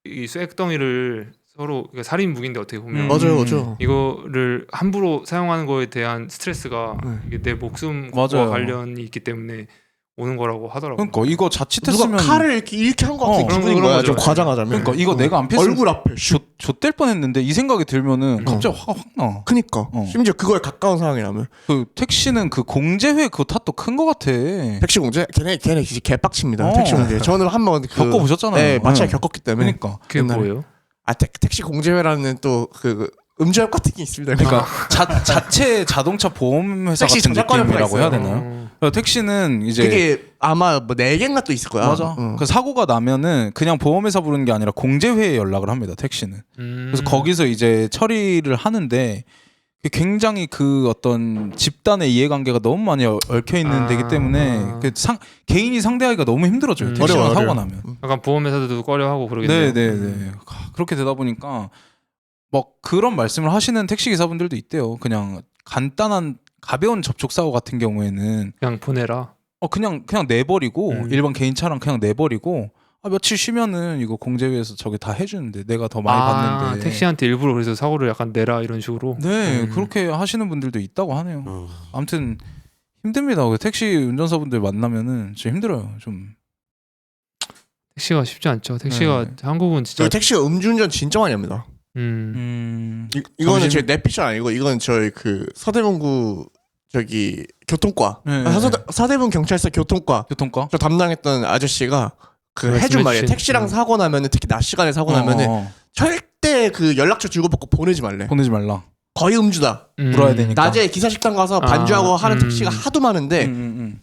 이 쇳덩이를 서로 살인 무기인데 어떻게 보면 맞아요. 이거를 함부로 사용하는 거에 대한 스트레스가 이게 내 목숨과 맞아요. 관련이 있기 때문에 오는 거라고 하더라고요. 그러니까 이거 자칫했으면 누가 칼을 이렇게 한 거 같은 기분인 그런 거야. 거죠. 좀 과장하자면. 그러니까 이거 내가 안 폈으면 얼굴 앞에 좆될 뻔했는데 이 생각이 들면은 갑자기 화가 확 나. 그니까 심지어 그거에 가까운 상황이라면 그 택시는 그 공제회 그 탓도 큰 거 같아. 택시 공제 걔네 진짜 개빡칩니다. 택시 공제. 저는 한번 겪어보셨잖아요. 네, 마찰 겪었기 때문에. 그러니까. 그게 옛날에. 뭐예요? 택시 공제회라는 또 그 음주협 같은 게 있습니다. 그러니까 자체 자동차 보험 회사 택시 같은 저작권료가 느낌이라고 해야 있어요. 되나요? 그래서 택시는 이제 그게 아마 뭐 4개인가 또 있을 거야. 맞아. 그 사고가 나면은 그냥 보험회사 부르는 게 아니라 공제회에 연락을 합니다. 택시는. 그래서 거기서 이제 처리를 하는데 굉장히 그 어떤 집단의 이해관계가 너무 많이 얽혀 있는 데기 때문에 그 개인이 상대하기가 너무 힘들어져요. 택시랑 사고가 나면. 약간 보험회사들도 꺼려하고 그러겠네요. 네네네. 그렇게 되다 보니까 뭐 그런 말씀을 하시는 택시 기사분들도 있대요. 그냥 간단한 가벼운 접촉 사고 같은 경우에는 그냥 보내라. 그냥 내버리고 일반 개인 차랑 그냥 내버리고 며칠 쉬면은 이거 공제회에서 저게 다 해주는데 내가 더 많이 받는데 택시한테 일부러 그래서 사고를 약간 내라 이런 식으로. 네 그렇게 하시는 분들도 있다고 하네요. 아무튼 힘듭니다. 택시 운전사분들 만나면은 진짜 힘들어요. 좀 택시가 쉽지 않죠. 택시가 한국은 진짜 택시가 음주운전 진짜 많이 합니다. 이거는 제 내 피셜 아니고 이건 저희 그 서대문구 저기 교통과 서대문 경찰서 교통과 저 담당했던 아저씨가 그 해준 말이에요. 택시랑 사고 나면은 특히 낮 시간에 사고 나면은 절대 그 연락처 주고받고 보내지 말래. 보내지 말라. 거의 음주다. 물어야 되니까. 낮에 기사식당 가서 반주하고 하는 택시가 하도 많은데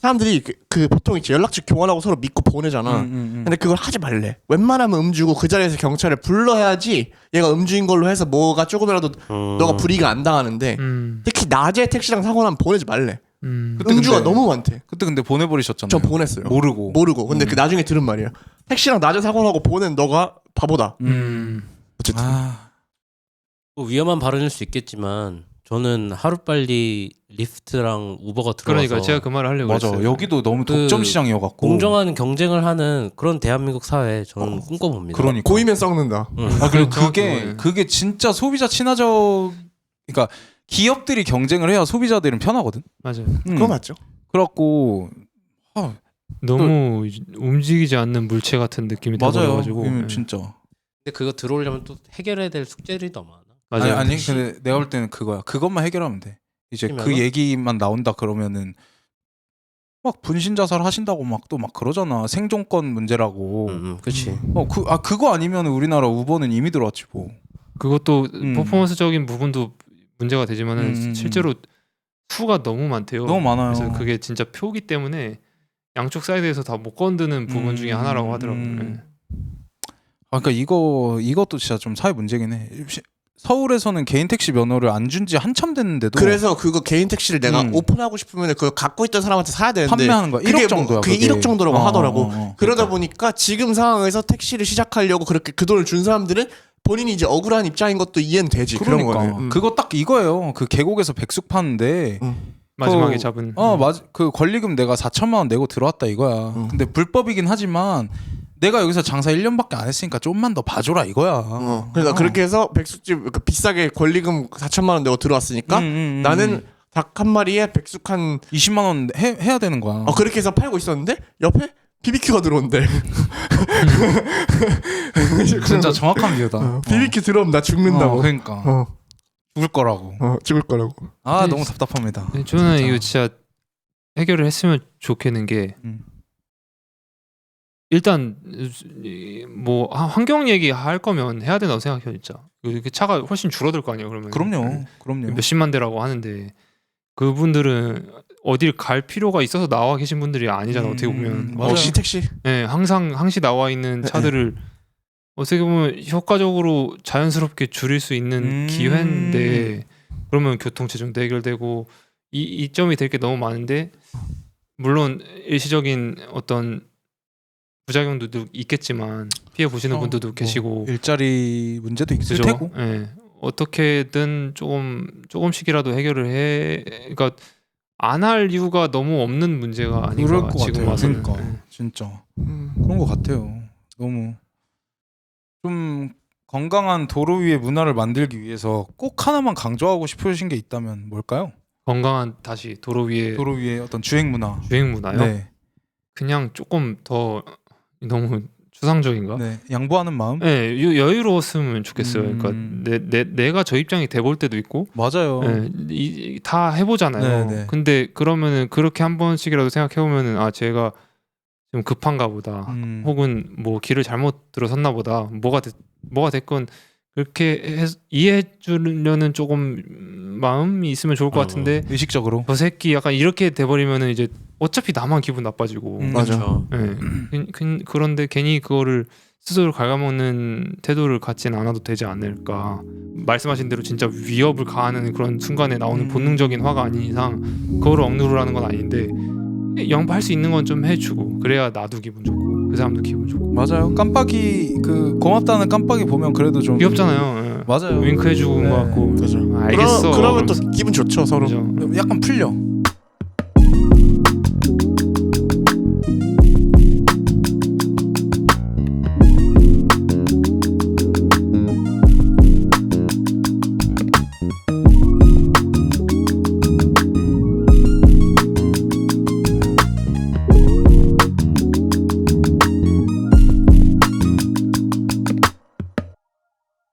사람들이 그 보통 이제 연락처 교환하고 서로 믿고 보내잖아. 근데 그걸 하지 말래. 웬만하면 음주고 그 자리에서 경찰을 불러야지 얘가 음주인 걸로 해서 뭐가 조금이라도 너가 불이익을 안 당하는데 특히 낮에 택시랑 사고 나면 보내지 말래. 음주가 너무 많대. 그때 근데 보내버리셨잖아요. 저 보냈어요. 모르고. 근데 그 나중에 들은 말이야. 택시랑 낮에 사고 나고 보낸 너가 바보다. 어쨌든. 뭐 위험한 발언일 수 있겠지만 저는 하루빨리 리프트랑 우버가 들어와서 그러니까 제가 그 말을 하려고 맞아. 했어요. 여기도 너무 독점 시장이어갖고 공정한 경쟁을 하는 그런 대한민국 사회 저는 꿈꿔봅니다. 그러니까 고이면 썩는다. 그리고 그게 진짜 소비자 친화적. 그러니까 기업들이 경쟁을 해야 소비자들은 편하거든. 맞아요. 그거 맞죠? 그래갖고 너무 움직이지 않는 물체 같은 느낌이 맞아요. 들어가지고 진짜. 근데 그거 들어오려면 또 해결해야 될 숙제들이 더 많아. 맞아요. 아니 근데 내가 볼 때는 그거야. 그것만 해결하면 돼. 이제 그 시키면은? 얘기만 나온다 그러면은 막 분신 자살 하신다고 막 또 막 그러잖아. 생존권 문제라고. 그렇지. 그거 아니면 우리나라 우버는 이미 들어왔지 뭐. 그것도 퍼포먼스적인 부분도 문제가 되지만은 음. 실제로 수가 너무 많대요. 너무 많아요. 그래서 그게 진짜 표기 때문에 양쪽 사이드에서 다 못 건드는 부분 중에 하나라고 하더라고요. 네. 그러니까 이것도 진짜 좀 사회 문제긴 해. 서울에서는 개인 택시 면허를 안 준 지 한참 됐는데도 그래서 그거 개인 택시를 내가 음. 오픈하고 싶으면 그걸 갖고 있던 사람한테 사야 되는데 판매하는 거야. 1억 정도야. 그게 1억 정도라고 하더라고. 그러다 그러니까. 보니까 지금 상황에서 택시를 시작하려고 그렇게 그 돈을 준 사람들은 본인이 이제 억울한 입장인 것도 이해는 되지. 그런 그러니까 거는. 그거 딱 이거예요. 그 계곡에서 백숙 파는데 마지막에 잡은. 맞아. 그 권리금 내가 4천만 원 내고 들어왔다 이거야. 근데 불법이긴 하지만 내가 여기서 장사 1년밖에 안 했으니까 좀만 더 봐줘라 이거야. 그러니까 그렇게 해서 백숙집 그러니까 비싸게 권리금 4천만 원 내고 들어왔으니까 나는 닭 한 마리에 백숙 한 20만 원 해야 되는 거야. 그렇게 해서 팔고 있었는데 옆에 BBQ가 들어온대. 진짜 정확한 비유다. BBQ 들어오면 나 죽는다고. 그러니까 죽을 거라고. 죽을 거라고. 아 너무 답답합니다. 저는 진짜. 이거 진짜 해결을 했으면 좋겠는 게 일단 뭐 환경 얘기 할 거면 해야 된다고 생각해요 진짜. 그 차가 훨씬 줄어들 거 아니에요 그러면. 그럼요. 몇십만 대라고 하는데 그분들은 어딜 갈 필요가 있어서 나와 계신 분들이 아니잖아 어떻게 보면. 맞아요. 택시. 네, 항상 항시 나와 있는 차들을 어떻게 보면 효과적으로 자연스럽게 줄일 수 있는 기회인데 그러면 교통체증도 해결되고 이점이 될 게 너무 많은데 물론 일시적인 어떤 부작용도 있겠지만 피해 보시는 분들도 계시고 일자리 문제도 있을 그죠? 테고. 네, 어떻게든 조금씩이라도 해결을 해. 그러니까 안 할 이유가 너무 없는 문제가 아닌가 그럴 것 지금 같아요. 와서는. 그러니까 네. 진짜 그런 것 같아요. 너무 좀 건강한 도로 위의 문화를 만들기 위해서 꼭 하나만 강조하고 싶으신 게 있다면 뭘까요? 건강한 다시 도로 위에 어떤 주행 문화. 주행 문화요? 네. 그냥 조금 더 너무 추상적인가? 네. 양보하는 마음. 네, 여유로웠으면 좋겠어요. 그러니까 내가 저 입장이 돼볼 때도 있고, 맞아요. 네, 다 해보잖아요. 네, 네. 근데 그러면은 그렇게 한 번씩이라도 생각해보면은 제가 좀 급한가 보다, 혹은 뭐 길을 잘못 들어섰나 보다, 뭐가 됐건 그렇게 이해해 주려는 조금 마음이 있으면 좋을 것 같은데 의식적으로. 저 새끼 약간 이렇게 돼버리면은 이제 어차피 나만 기분 나빠지고. 맞아. 네. 그런데 괜히 그거를 스스로 갉아먹는 태도를 갖지는 않아도 되지 않을까. 말씀하신 대로 진짜 위협을 가하는 그런 순간에 나오는 본능적인 화가 아닌 이상 그거를 억누르라는 건 아닌데 양보할 수 있는 건 좀 해주고 그래야 나도 기분 좋고 그 사람도 기분 좋고. 맞아요. 깜빡이 고맙다는 깜빡이 보면 그래도 좀 귀엽잖아요. 네. 맞아요. 윙크 해주고 것 같고. 맞아. 알겠어. 그러면 또 기분 좋죠 서로. 그죠? 약간 풀려.